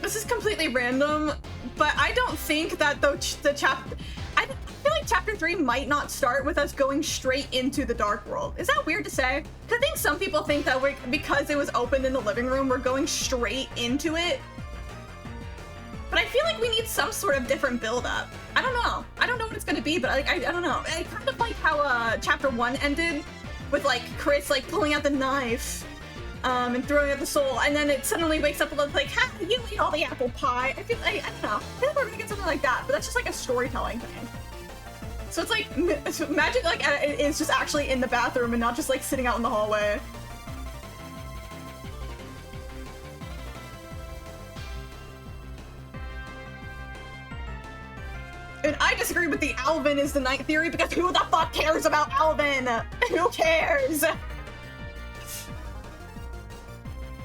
Speaker 1: This is completely random, but I don't think that I feel like chapter 3 might not start with us going straight into the Dark World. Is that weird to say? Because I think some people think that because it was opened in the living room, we're going straight into it. But I feel like we need some sort of different build-up. I don't know. I don't know what it's gonna be, but I don't know. I kind of like how chapter 1 ended with, like, Chris, like, pulling out the knife and throwing out the soul, and then it suddenly wakes up and it's like, ha, you ate all the apple pie. I feel like, I don't know. I feel like we're gonna get something like that, but that's just like a storytelling thing. So it's like, so imagine, like, it's just actually in the bathroom and not just, like, sitting out in the hallway. And I disagree with the Alvin is the night theory, because who the fuck cares about Alvin? Who cares?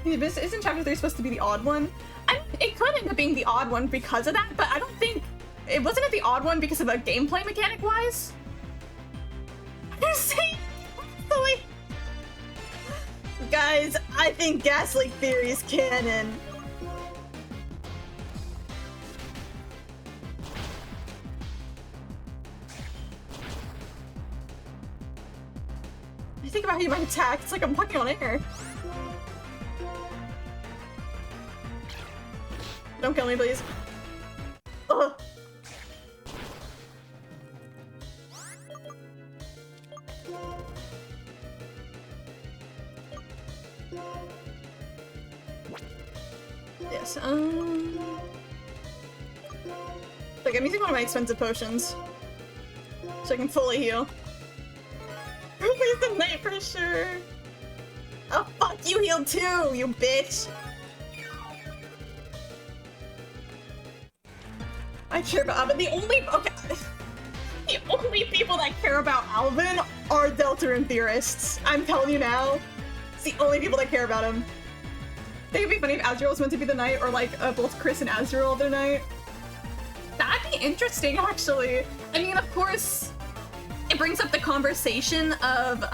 Speaker 1: Isn't chapter 3 supposed to be the odd one? It could end up being the odd one because of that, but I don't think... It wasn't the odd one because of a gameplay mechanic-wise? You're saying... Silly. Guys, I think Gaslight Theory is canon. I think about how you might attack. It's like I'm walking on air. Don't kill me, please. Ugh. Yes, like, I'm using one of my expensive potions. So I can fully heal. Please the knight for sure. Oh fuck, you healed too, you bitch. I care about Alvin. The only people that care about Alvin are Deltarune theorists. I'm telling you now. It's the only people that care about him. I think it'd be funny if Azrael was meant to be the knight, or like both Chris and Azrael their knight. That'd be interesting, actually. I mean, of course, it brings up the conversation of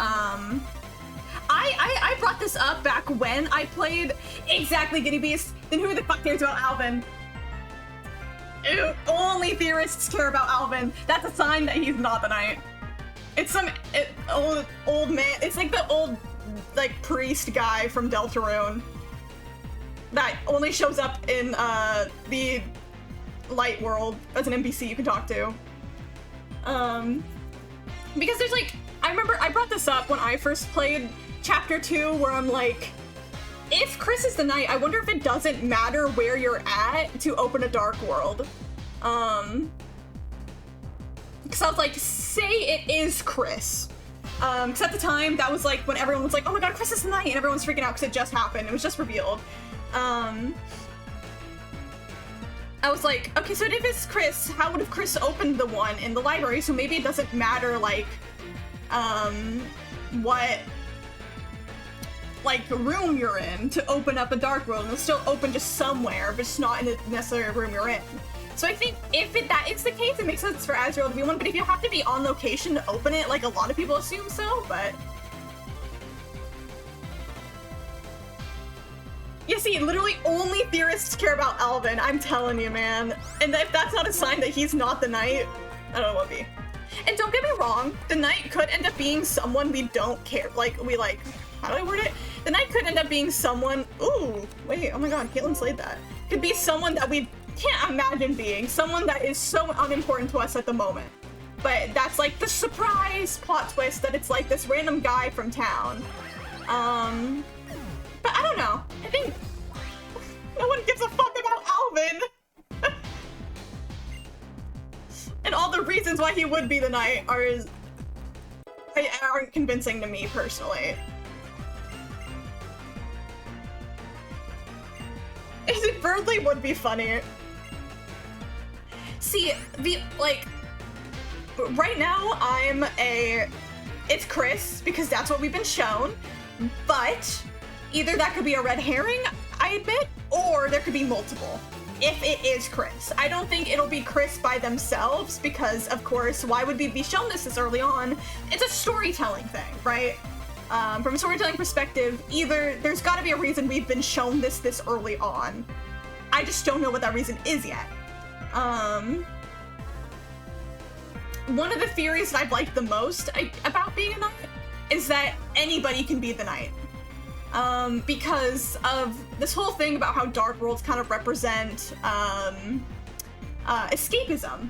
Speaker 1: I brought this up back when I played exactly Giddy Beast. Then who the fuck cares about Alvin? Ew, only theorists care about Alvin. That's a sign that he's not the knight. It's some old man. It's like the old like priest guy from Deltarune that only shows up in the light world as an NPC you can talk to. Because there's like, I remember I brought this up when I first played Chapter 2, where I'm like, if Chris is the knight, I wonder if it doesn't matter where you're at to open a dark world. Because I was like, say it is Chris. Because at the time, that was like when everyone was like, oh my god, Chris is the knight, and everyone's freaking out because it just happened. It was just revealed. I was like, okay, so if it's Chris, how would have Chris opened the one in the library? So maybe it doesn't matter, like, what, like, room you're in to open up a dark world. It'll still open just somewhere, but just not in the necessary room you're in. So I think if that is the case, it makes sense for Azrael to be one, but if you have to be on location to open it, like, a lot of people assume so, but... You see, literally only theorists care about Alvin, I'm telling you, man. And if that's not a sign that he's not the knight, I don't know what would be. And don't get me wrong, the knight could end up being someone we don't care, like, how do I word it? The knight could end up being someone, ooh, wait, oh my god, Caitlin slayed that. Could be someone that we can't imagine being, someone that is so unimportant to us at the moment. But that's like the surprise plot twist that it's like this random guy from town. But I don't know. I think no one gives a fuck about Alvin. And all the reasons why he would be the knight aren't convincing to me personally. Birdly would be funny. See, right now it's Chris because that's what we've been shown, but either that could be a red herring, I admit, or there could be multiple. If it is Chris. I don't think it'll be Chris by themselves because, of course, why would we be shown this early on? It's a storytelling thing, right? From a storytelling perspective, either there's gotta be a reason we've been shown this early on. I just don't know what that reason is yet. One of the theories that I've liked the most about being a knight is that anybody can be the knight. Because of this whole thing about how dark worlds kind of represent escapism.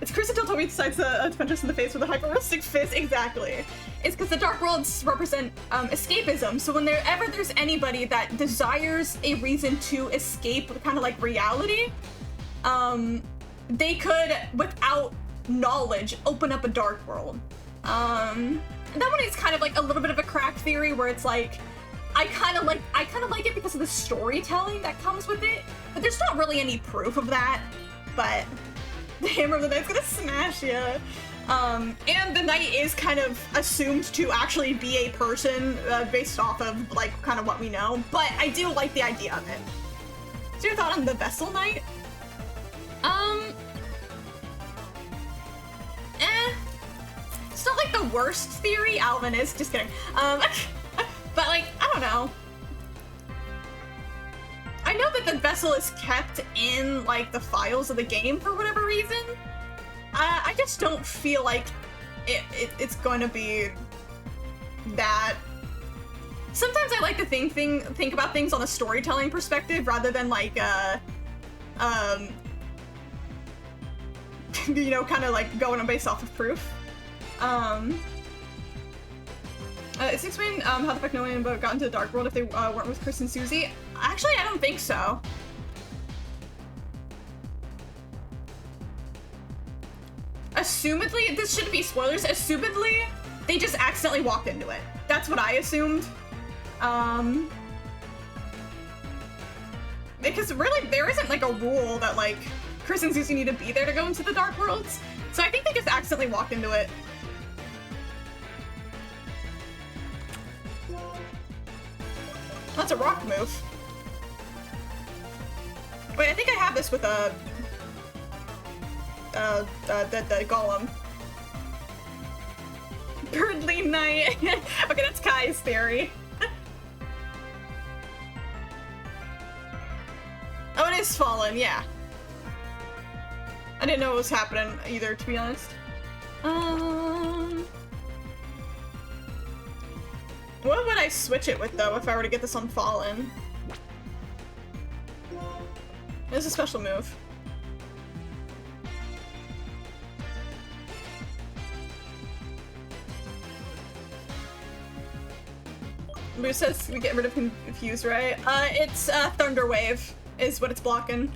Speaker 1: It's Chris and Toby decides to punch us in the face with a hyper-realistic fist. Exactly. It's because the dark worlds represent escapism. So whenever there's anybody that desires a reason to escape kind of like reality, they could, without knowledge, open up a dark world. And that one is kind of like a little bit of a crack theory where it's like, I kind of like it because of the storytelling that comes with it, but there's not really any proof of that. But the Hammer of the Knight's gonna smash you. And the knight is kind of assumed to actually be a person based off of like kind of what we know, but I do like the idea of it. So your thought on the Vessel Knight? It's not like the worst theory. Alvin is, just kidding. But like, I don't know. I know that the vessel is kept in like the files of the game for whatever reason. I just don't feel like it's going to be that. Sometimes I like to think about things on a storytelling perspective rather than like you know, kind of like going based off of proof. It's explain how the fuck no one got into the Dark World if they weren't with Chris and Susie. Actually, I don't think so. Assumedly, this shouldn't be spoilers. Assumedly, they just accidentally walked into it. That's what I assumed. Because really, there isn't like a rule that like Chris and Susie need to be there to go into the Dark Worlds. So I think they just accidentally walked into it. That's a rock move. Wait, I think I have this with the golem. Birdly Knight. Okay, that's Kai's theory. Oh, it is fallen, yeah. I didn't know what was happening either, to be honest. What would I switch it with, though, if I were to get this on Fallen? It's a special move. Boo says we get rid of Confuse, right? It's Thunder Wave is what it's blocking.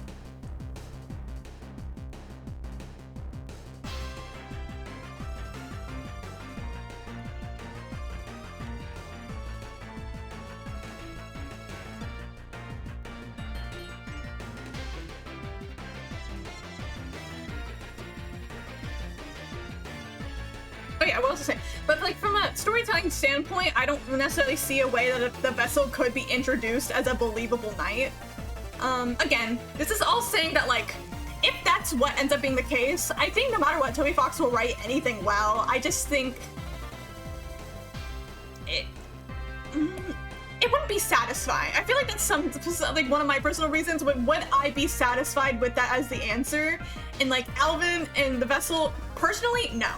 Speaker 1: Oh yeah, what else to say? But like from a storytelling standpoint, I don't necessarily see a way that the vessel could be introduced as a believable knight. Again, this is all saying that like, if that's what ends up being the case, I think no matter what, Toby Fox will write anything well. I just think it wouldn't be satisfying. I feel like that's like one of my personal reasons. Would I be satisfied with that as the answer? And like Alvin and the vessel, personally, no.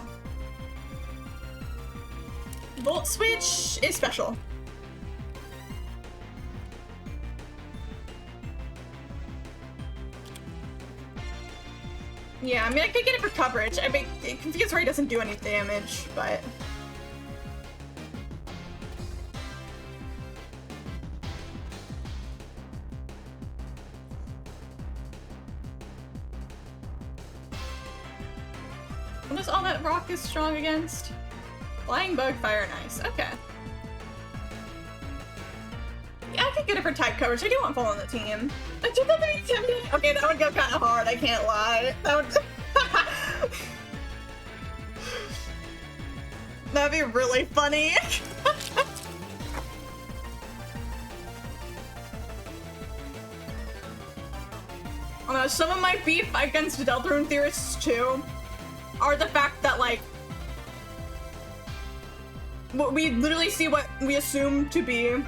Speaker 1: Volt Switch is special. Yeah, I mean, I could get it for coverage. I mean, Confuse Ray doesn't do any damage, but... What is all that rock is strong against? Flying Bug, Fire and Ice. Okay. Yeah, I could get it for type coverage. I do want Fall on the team. But you think okay, that would go kind of hard, I can't lie. That would... That'd be really funny. Some of my beef against Deltarune theorists too are the fact that like we literally see what we assume to be.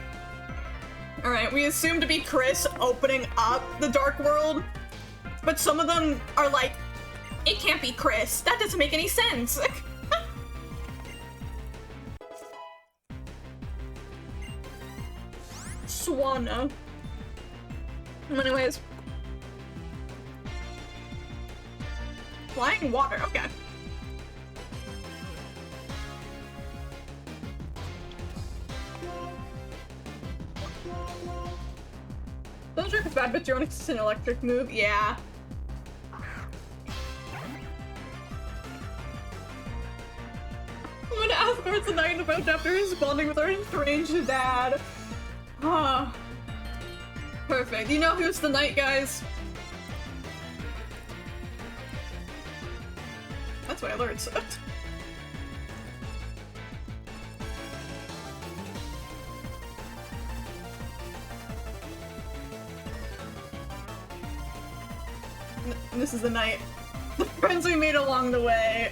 Speaker 1: Alright, we assume to be Chris opening up the Dark World, but some of them are like, it can't be Chris. That doesn't make any sense. Swanna. Anyways. Flying water, okay. Don't sure if it's bad, but you're it's an electric move. Yeah. I'm gonna ask where's the knight about after he's bonding with our strange dad. Ah. Perfect. You know who's the knight, guys? That's why alerts. This is the night. The friends we made along the way.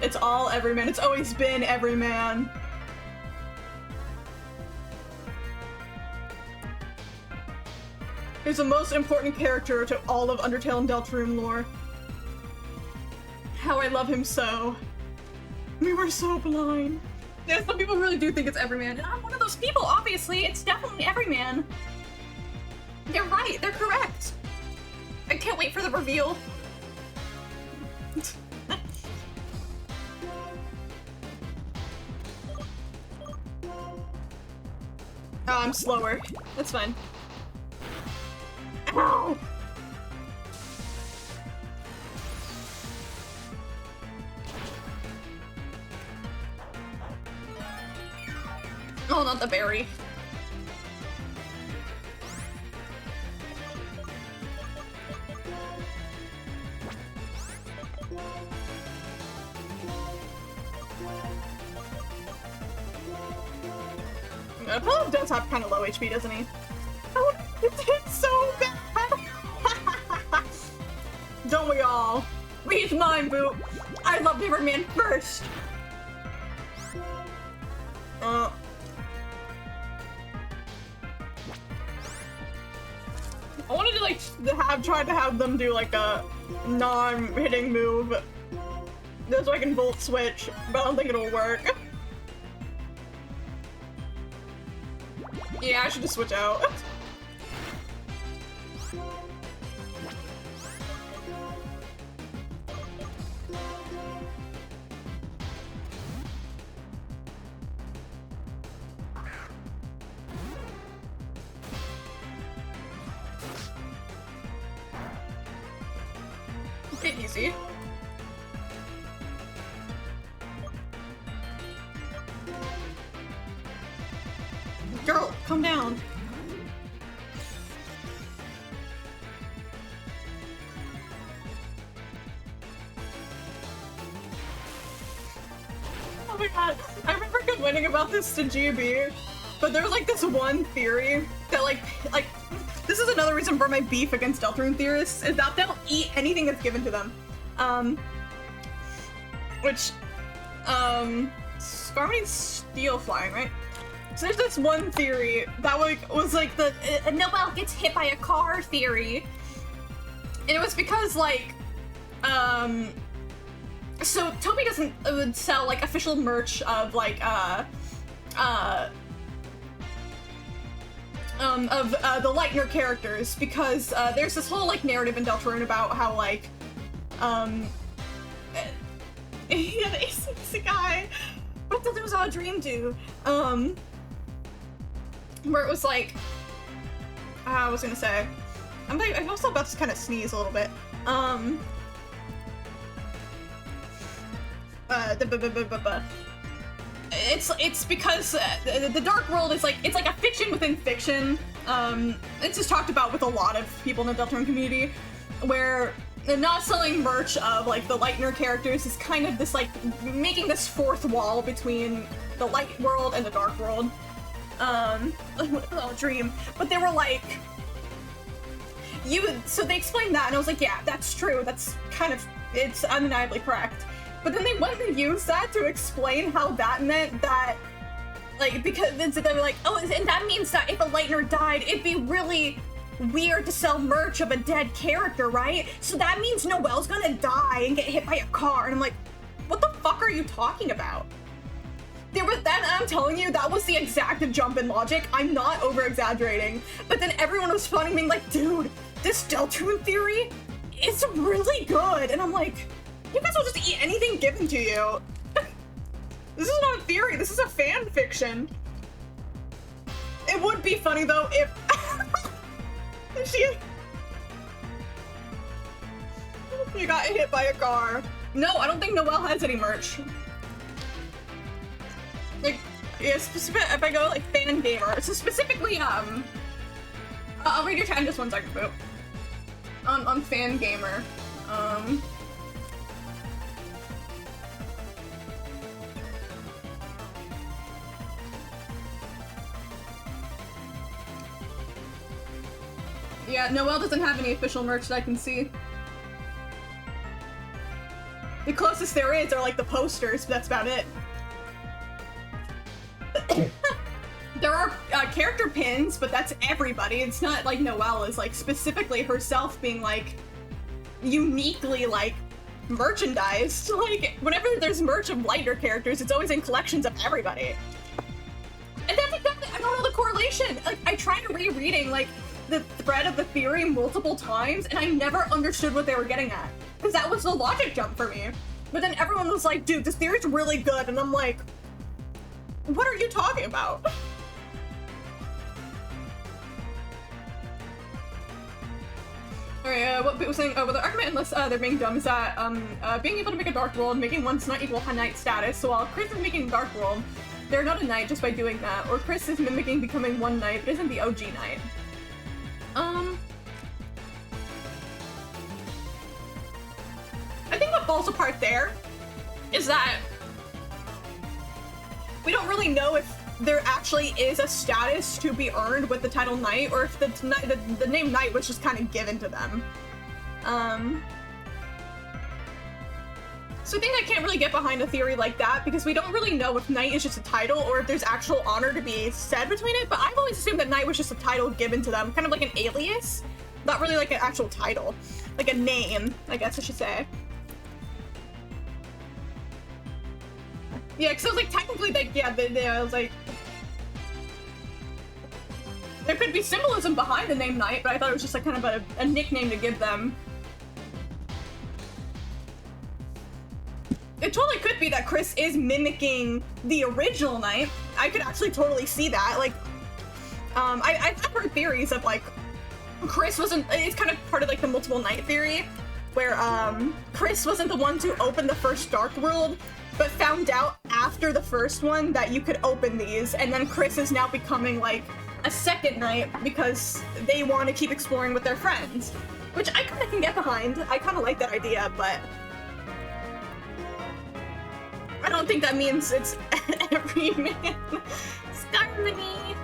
Speaker 1: It's all Everyman. It's always been Everyman. He's the most important character to all of Undertale and Deltarune lore. How I love him so. We were so blind. Yeah, some people really do think it's Everyman. And I'm one of those people, obviously. It's definitely Everyman. They're right. They're correct. I can't wait for the reveal. Oh, I'm slower. That's fine. Ow! Oh, not the berry. Apollo does have kind of low HP, doesn't he? Oh, it did so bad! Don't we all? He's mine, boo! I love Everyman first! I wanted to like try to have them do like a non-hitting move just so I can volt switch, but I don't think it'll work. Yeah, I should just switch out. Okay, easy. Girl, calm down. Oh my god, I remember complaining about this to GB, but there was like this one theory that like this is another reason for my beef against Deltarune theorists, is that they'll eat anything that's given to them. Scarmany's steel flying, right? So there's this one theory that was like the Noelle gets hit by a car theory. And it was because like, so Toby would sell like official merch of like, the Lightner characters, because there's this whole like narrative in Deltarune about how like, yeah, the AC guy. What did Lose All Dream do? Where it was like, I was gonna say, I'm also about to kind of sneeze a little bit. It's because the Dark World is like, it's like a fiction within fiction. It's just talked about with a lot of people in the Deltarune community, where not selling merch of like the Lightner characters is kind of this like making this fourth wall between the Light World and the Dark World. Dream. But they were like, so they explained that, and I was like, yeah, that's true. That's kind of, it's undeniably correct. But then they went and used that to explain how that meant that, like, because they were like, oh, and that means that if a Lightner died, it'd be really weird to sell merch of a dead character, right? So that means Noelle's gonna die and get hit by a car. And I'm like, what the fuck are you talking about? There was that, I'm telling you, that was the exact jump in logic. I'm not over-exaggerating. But then everyone was funning me like, dude, this Deltarune theory is really good. And I'm like, you guys will just eat anything given to you. This is not a theory, this is a fan fiction. It would be funny though if you got hit by a car. No, I don't think Noelle has any merch. Like, yeah, if I go like fan gamer, so specifically, I'll read your chat in just 1 second, boo. On fan gamer, yeah, Noelle doesn't have any official merch that I can see. The closest there is are like the posters, but that's about it. There are character pins, but that's everybody. It's not like Noelle is like specifically herself being like uniquely like merchandised. Like whenever there's merch of lighter characters, it's always in collections of everybody. And that's exactly, I don't know the correlation. Like I tried rereading like the thread of the theory multiple times, and I never understood what they were getting at. Because that was the logic jump for me. But then everyone was like, dude, this theory's really good, and I'm like, what are you talking about? Alright, what people saying, well, the argument, unless they're being dumb, is that being able to make a Dark World, making one's not equal knight status. So while Chris is making Dark World, they're not a knight just by doing that. Or Chris is mimicking becoming one knight, but isn't the OG knight. I think what falls apart there is that we don't really know if there actually is a status to be earned with the title Knight, or if the name Knight was just kind of given to them. So I think I can't really get behind a theory like that, because we don't really know if Knight is just a title or if there's actual honor to be said between it, but I've always assumed that Knight was just a title given to them, kind of like an alias, not really like an actual title, like a name, I guess I should say. Yeah, because I was like, technically, like, yeah, I was like, there could be symbolism behind the name Knight, but I thought it was just like kind of a nickname to give them. It totally could be that Chris is mimicking the original Knight. I could actually totally see that. Like, I've heard theories of like, Chris wasn't, it's kind of part of like the multiple Knight theory, where Chris wasn't the one to open the first Dark World, but found out after the first one that you could open these, and then Chris is now becoming like a second Knight because they want to keep exploring with their friends, which I kind of can get behind. I kind of like that idea, but I don't think that means it's every man. Starmony.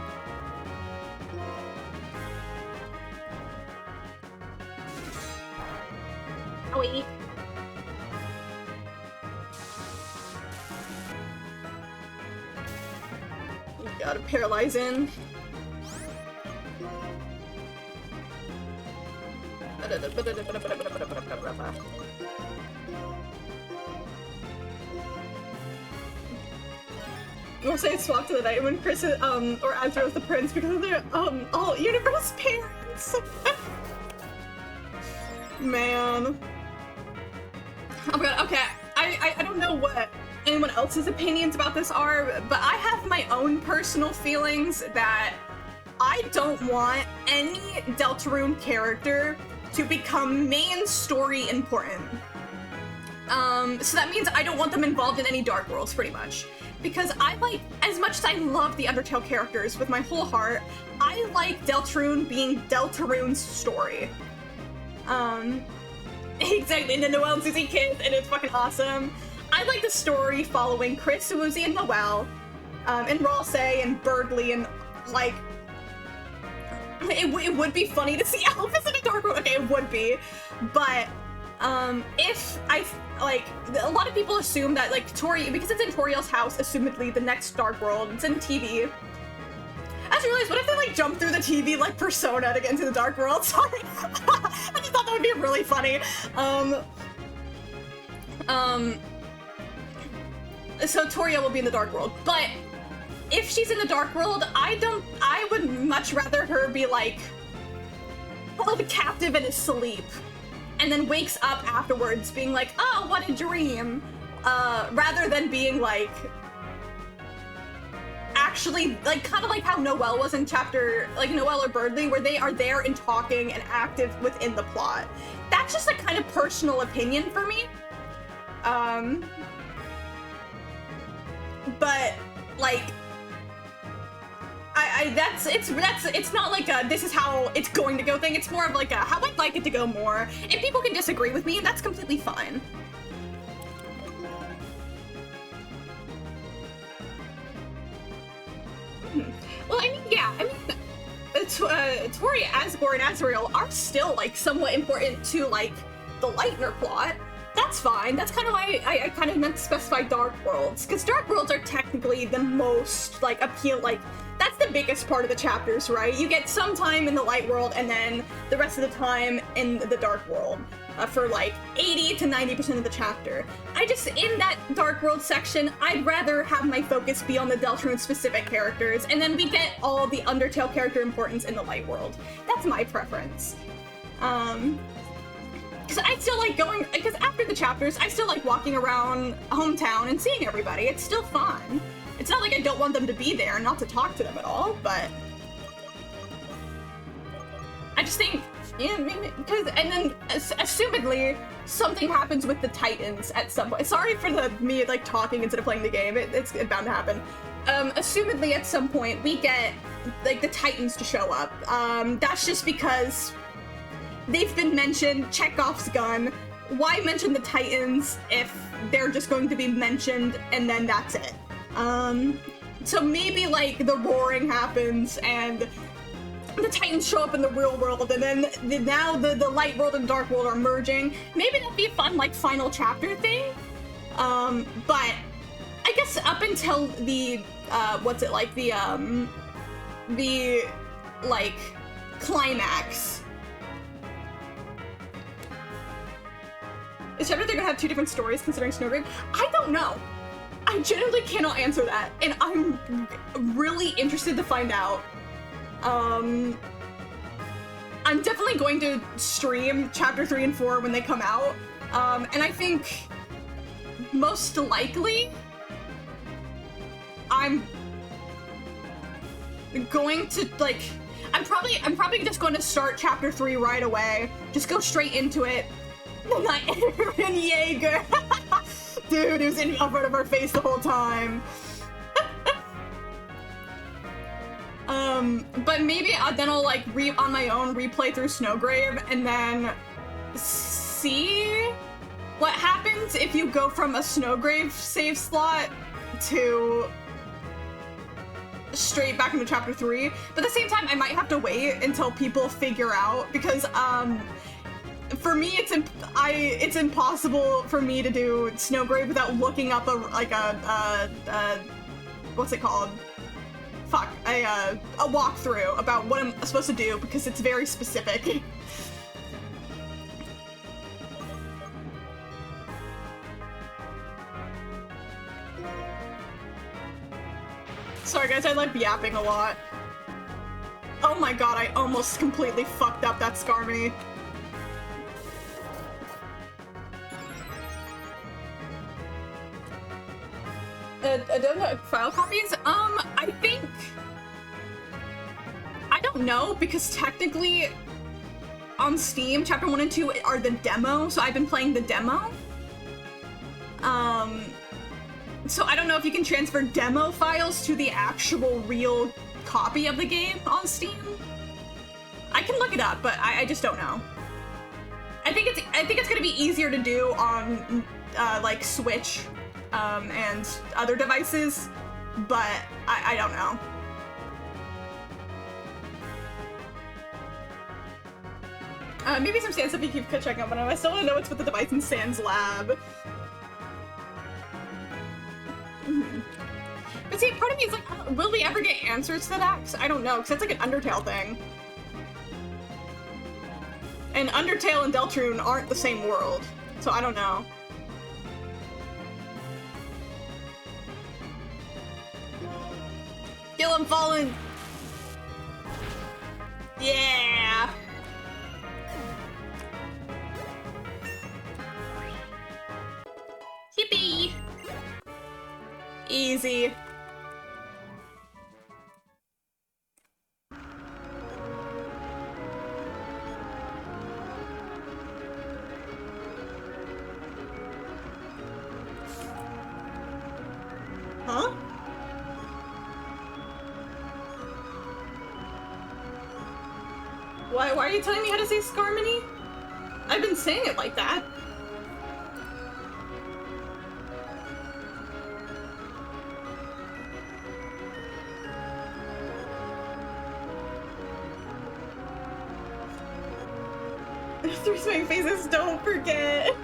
Speaker 1: Oh wait. Gotta paralyze in. We'll say swap to the night when Chris is, or Azrael is the prince because of their, all universe parents. Man. Oh my god, okay. I don't know what anyone else's opinions about this are, but I have my own personal feelings that I don't want any Deltarune character to become main story important. So that means I don't want them involved in any Dark Worlds, pretty much. Because I like, as much as I love the Undertale characters with my whole heart, I like Deltarune being Deltarune's story. Exactly, and the Noelle and Susie kiss, and it's fucking awesome. I like the story following Chris, Woozie, and Noelle, and Ralsei, and Berdly, and, like, it would be funny to see Alphys in a Dark World. Okay, it would be, but, if like, a lot of people assume that, like, Tori, because it's in Toriel's house, assumedly the next Dark World, it's in TV. I just realized, what if they, like, jump through the TV like Persona to get into the Dark World? Sorry. I just thought that would be really funny. So Toriel will be in the Dark World, but if she's in the Dark World, I would much rather her be, like, held captive in his sleep, and then wakes up afterwards being like, oh, what a dream, rather than being, like, actually, like, kind of like how Noelle was in chapter, like, Noelle or Berdly, where they are there and talking and active within the plot. That's just a kind of personal opinion for me. But, like, it's not like a, this is how it's going to go thing. It's more of like a, how I'd like it to go more. And people can disagree with me, and that's completely fine. Well, I mean, yeah, I mean, Tori, Asgore, and Azrael are still, like, somewhat important to, like, the Lightner plot. That's that's fine. That's kind of why I kind of meant to specify Dark Worlds, because Dark Worlds are technically the most, like, that's the biggest part of the chapters, right? You get some time in the Light World, and then the rest of the time in the Dark World, for, like, 80 to 90% of the chapter. In that Dark World section, I'd rather have my focus be on the Deltarune-specific characters, and then we get all the Undertale character importance in the Light World. That's my preference. Because I still like because after the chapters, I still like walking around hometown and seeing everybody. It's still fun. It's not like I don't want them to be there and not to talk to them at all, but I just think, yeah, maybe, because, and then, assumedly, something happens with the Titans at some point. Sorry for me, like, talking instead of playing the game. It's bound to happen. Assumedly, at some point, we get, like, the Titans to show up. That's just because they've been mentioned, Chekhov's gun. Why mention the Titans if they're just going to be mentioned and then that's it? So maybe, like, the roaring happens and the Titans show up in the real world, and then now the Light World and Dark World are merging. Maybe that'd be a fun, like, final chapter thing. But I guess up until the, like, climax. Is chapter 3 gonna have 2 different stories considering Snowgrave? I don't know. I genuinely cannot answer that, and I'm really interested to find out. I'm definitely going to stream chapter 3 and 4 when they come out, and I think most likely I'm going to, like, I'm probably just going to start chapter 3 right away, just go straight into it. Not Eren Yeager. Dude, he was in front of our face the whole time. But maybe then I'll, like, on my own replay through Snowgrave and then see what happens if you go from a Snowgrave save slot to straight back into chapter 3. But at the same time, I might have to wait until people figure out, because, for me, it's impossible for me to do Snowgrave without looking up what's it called? Fuck, a walkthrough about what I'm supposed to do, because it's very specific. Sorry guys, I like yapping a lot. Oh my god, I almost completely fucked up that Skarmory. I don't know, file copies? I don't know, because technically on Steam, chapter 1 and 2 are the demo, so I've been playing the demo. So I don't know if you can transfer demo files to the actual real copy of the game on Steam. I can look it up, but I just don't know. I think it's gonna be easier to do on like Switch and other devices, but I don't know. Maybe some Sans stuff you keep checking out, but I still want to know what's with the device in Sans Lab. But see, part of me is like, will we ever get answers to that? 'Cause I don't know, because that's like an Undertale thing. And Undertale and Deltarune aren't the same world, so I don't know. Kill him, Fallen! Yeah! Yippee! Easy. Huh? Why are you telling me how to say Skarmory? I've been saying it like that. Three swing faces, don't forget.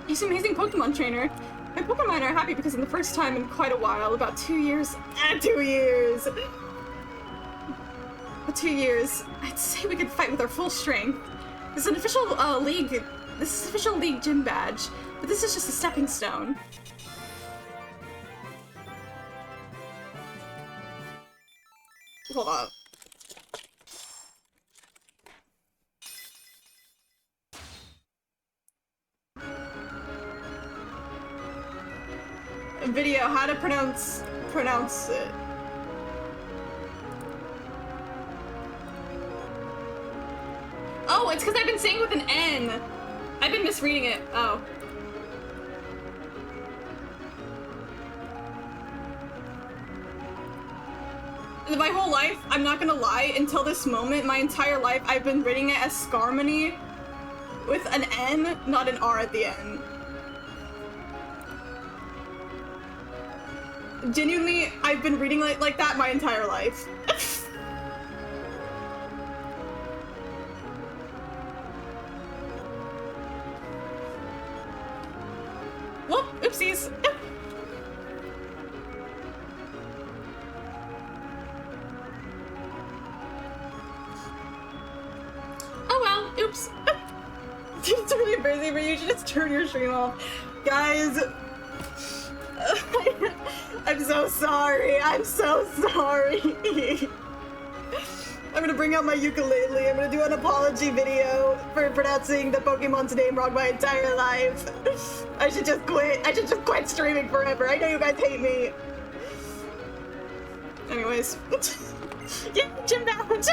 Speaker 1: He's an amazing Pokemon trainer. My Pokemon are happy because in the first time in quite a while, about 2 years, 2 years, for 2 years, I'd say we could fight with our full strength. This is an official league. This is official league gym badge, but this is just a stepping stone. Hold on. Video, how to pronounce it. Oh, it's because I've been saying it with an N. I've been misreading it. Oh. My whole life, I'm not gonna lie, until this moment, my entire life, I've been reading it as Skarmory with an N, not an R at the end. Genuinely, I've been reading it like that my entire life. Whoop, oopsies. Oh well, oops. It's really embarrassing, but you should just turn your stream off. Guys, I'm so sorry. I'm so sorry. I'm gonna bring out my ukulele. I'm gonna do an apology video for pronouncing the Pokemon's name wrong my entire life. I should just quit. I should just quit streaming forever. I know you guys hate me. Anyways. Yeah, gym badge.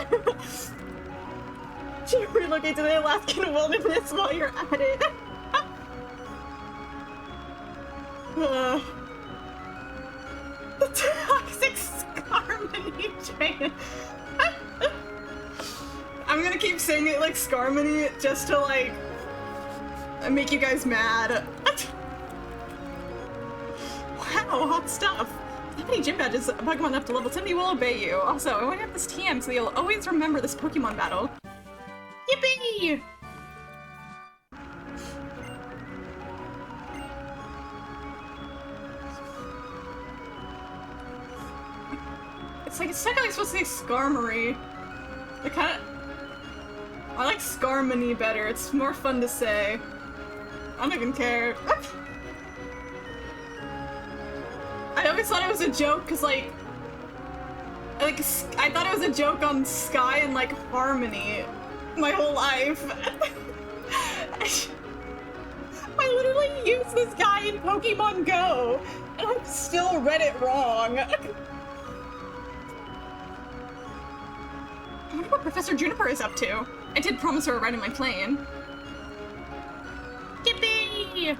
Speaker 1: Should relocate to the Alaskan wilderness while you're at it. The toxic Skarmory train. I'm gonna keep saying it like Skarmory just to like make you guys mad. Wow, hot stuff. How many gym badges Pokemon up to level 70 will obey you. Also, I want to have this TM so you'll always remember this Pokemon battle. Yippee! It's like supposed to say Skarmory. I like Skarmory better. It's more fun to say. I don't even care. I always thought it was a joke because like I thought it was a joke on Sky and like Harmony my whole life. I literally used this guy in Pokemon Go and I still read it wrong. I wonder what Professor Juniper is up to. I did promise her a ride in my plane. Yippee!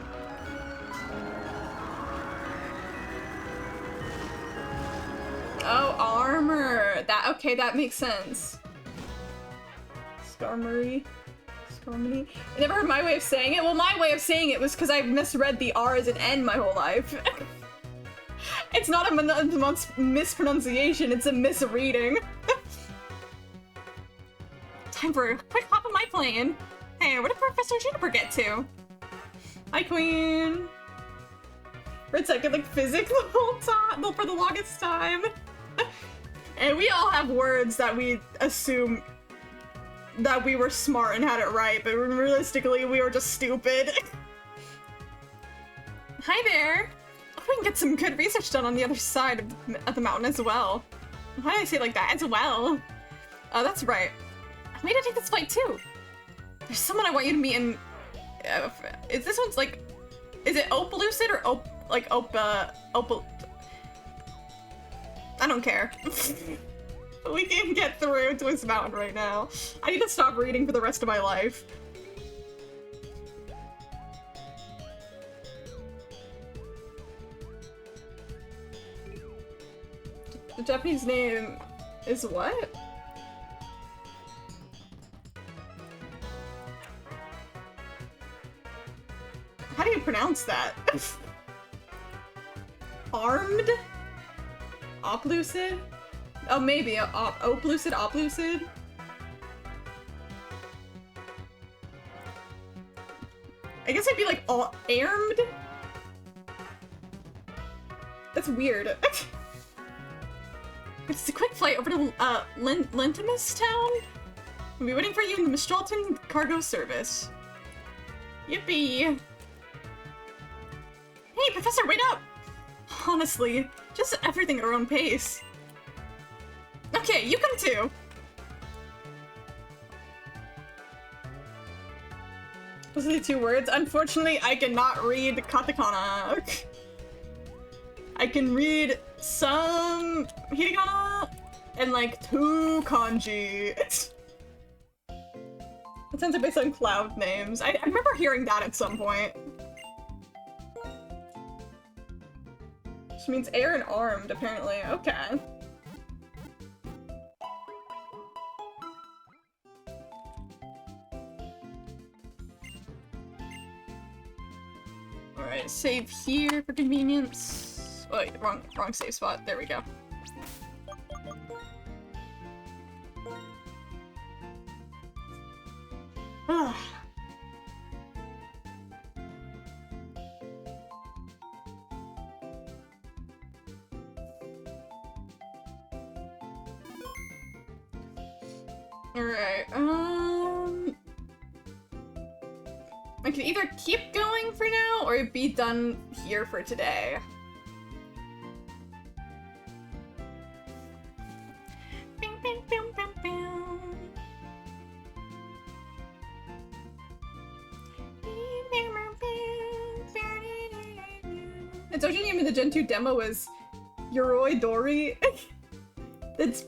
Speaker 1: Oh, armor. Okay, that makes sense. Skarmory. I never heard my way of saying it. Well, my way of saying it was because I misread the R as an N my whole life. It's not a mispronunciation, it's a misreading. Time for a quick hop on my plane. Hey, where did Professor Juniper get to? Hi, Queen. Red second, like physics the whole time, for the longest time. And we all have words that we assume that we were smart and had it right, but realistically, we were just stupid. Hi there. Oh, we can get some good research done on the other side of the mountain as well. Why did I say it like that? As well. Oh, that's right. I made to take this flight too. There's someone I want you to meet in. Is this one's like? Is it Opalucid or Opa? I don't care. We can get through Twist Mountain right now. I need to stop reading for the rest of my life. The Japanese name is what? How do you pronounce that? Armed? Oplucid? Oh, maybe. Oplucid? Oplucid? I guess I'd be like all armed. That's weird. It's a quick flight over to Lentimus Town. We'll be waiting for you in the Mistralton cargo service. Yippee! Hey, Professor, wait up! Honestly, just everything at our own pace. Okay, you come too. Those are the 2 words. Unfortunately, I cannot read katakana. I can read some hiragana and like 2 kanji. It sounds like based on cloud names. I remember hearing that at some point. Which means air and armed, apparently. Okay. Alright, save here for convenience. Oh, wait, wrong save spot. There we go. Ugh. Alright, I can either keep going for now or be done here for today. It's originally name in the Gen 2 demo was Yoroi Dori. There's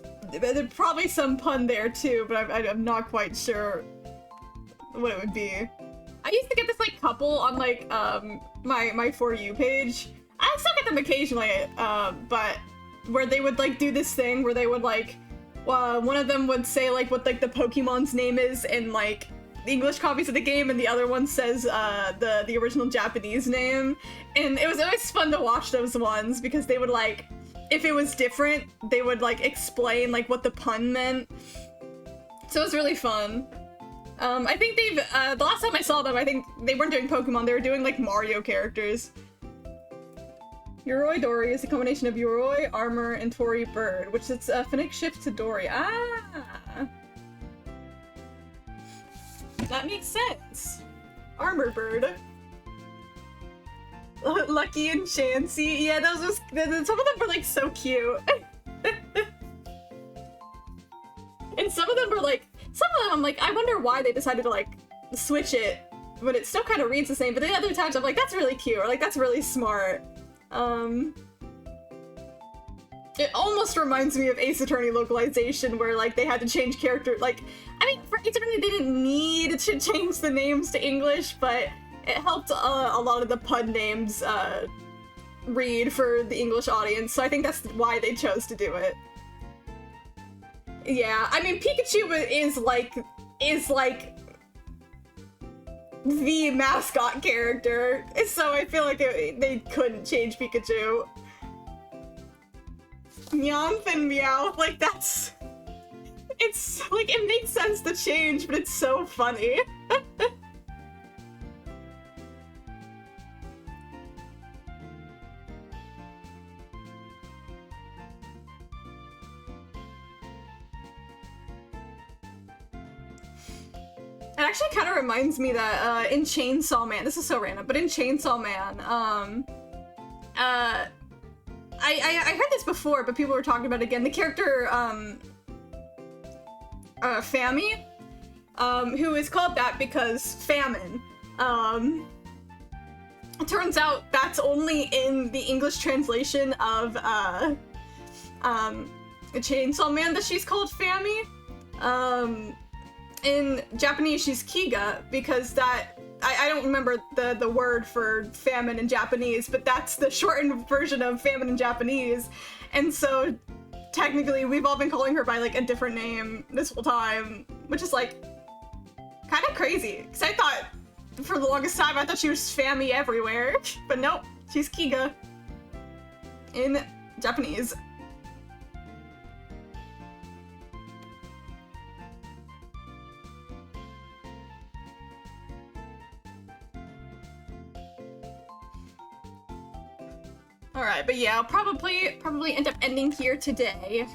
Speaker 1: probably some pun there too, but I'm not quite sure what it would be. I used to get this like couple on like my For You page. I still get them occasionally, but where they would like do this thing where they would like one of them would say like what like the Pokemon's name is in like the English copies of the game, and the other one says the original Japanese name. And it was always fun to watch those ones because they would like, if it was different, they would like explain like what the pun meant. So it was really fun. I think they've, the last time I saw them, I think they weren't doing Pokemon, they were doing like Mario characters. Yoroi Dori is a combination of Yoroi, armor, and Tori bird, which is a phonetic shift to Dori. Ah! That makes sense. Armor bird. Lucky and Chansey. Yeah, those was, some of them were like so cute. And some of them were like, some of them I'm like, I wonder why they decided to like switch it, but it still kind of reads the same. But the other times I'm like, that's really cute, or like that's really smart. It almost reminds me of Ace Attorney localization, where like they had to change character. Like, I mean, for Ace Attorney they didn't need to change the names to English, but it helped a lot of the pun names read for the English audience. So I think that's why they chose to do it. Yeah, I mean, Pikachu is like the mascot character, so I feel like they couldn't change Pikachu. Meowth and Meowth, like that's, it's like, it makes sense to change, but it's so funny. It actually kind of reminds me that in Chainsaw Man, this is so random, but in Chainsaw Man, I heard this before, but people were talking about it again. The character, Fammy, who is called that because famine. It turns out that's only in the English translation of Chainsaw Man that she's called Fammy. In Japanese, she's Kiga, because that, I don't remember the word for famine in Japanese, but that's the shortened version of famine in Japanese. And so, technically, we've all been calling her by, like, a different name this whole time, which is, like, kind of crazy. Because I thought, for the longest time, I thought she was Fammy everywhere. But nope, she's Kiga in Japanese. Alright, but yeah, I'll probably end up ending here today.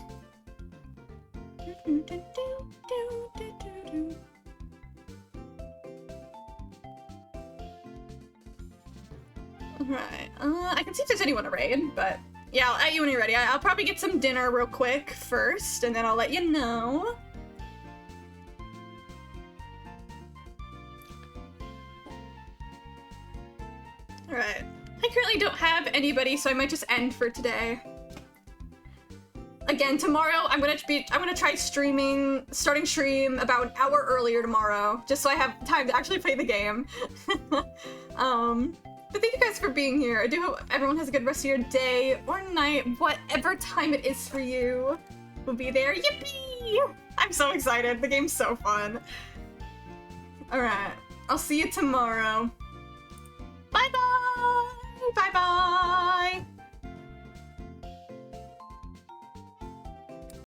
Speaker 1: Alright, I can see if there's anyone to raid, but yeah, I'll add you when you're ready. I'll probably get some dinner real quick first, and then I'll let you know. Alright. I currently don't have anybody, so I might just end for today. Again, tomorrow I'm gonna try starting stream about an hour earlier tomorrow, just so I have time to actually play the game. But thank you guys for being here. I do hope everyone has a good rest of your day or night, whatever time it is for you. We'll be there. Yippee! I'm so excited. The game's so fun. Alright. I'll see you tomorrow. Bye-bye! Bye-bye!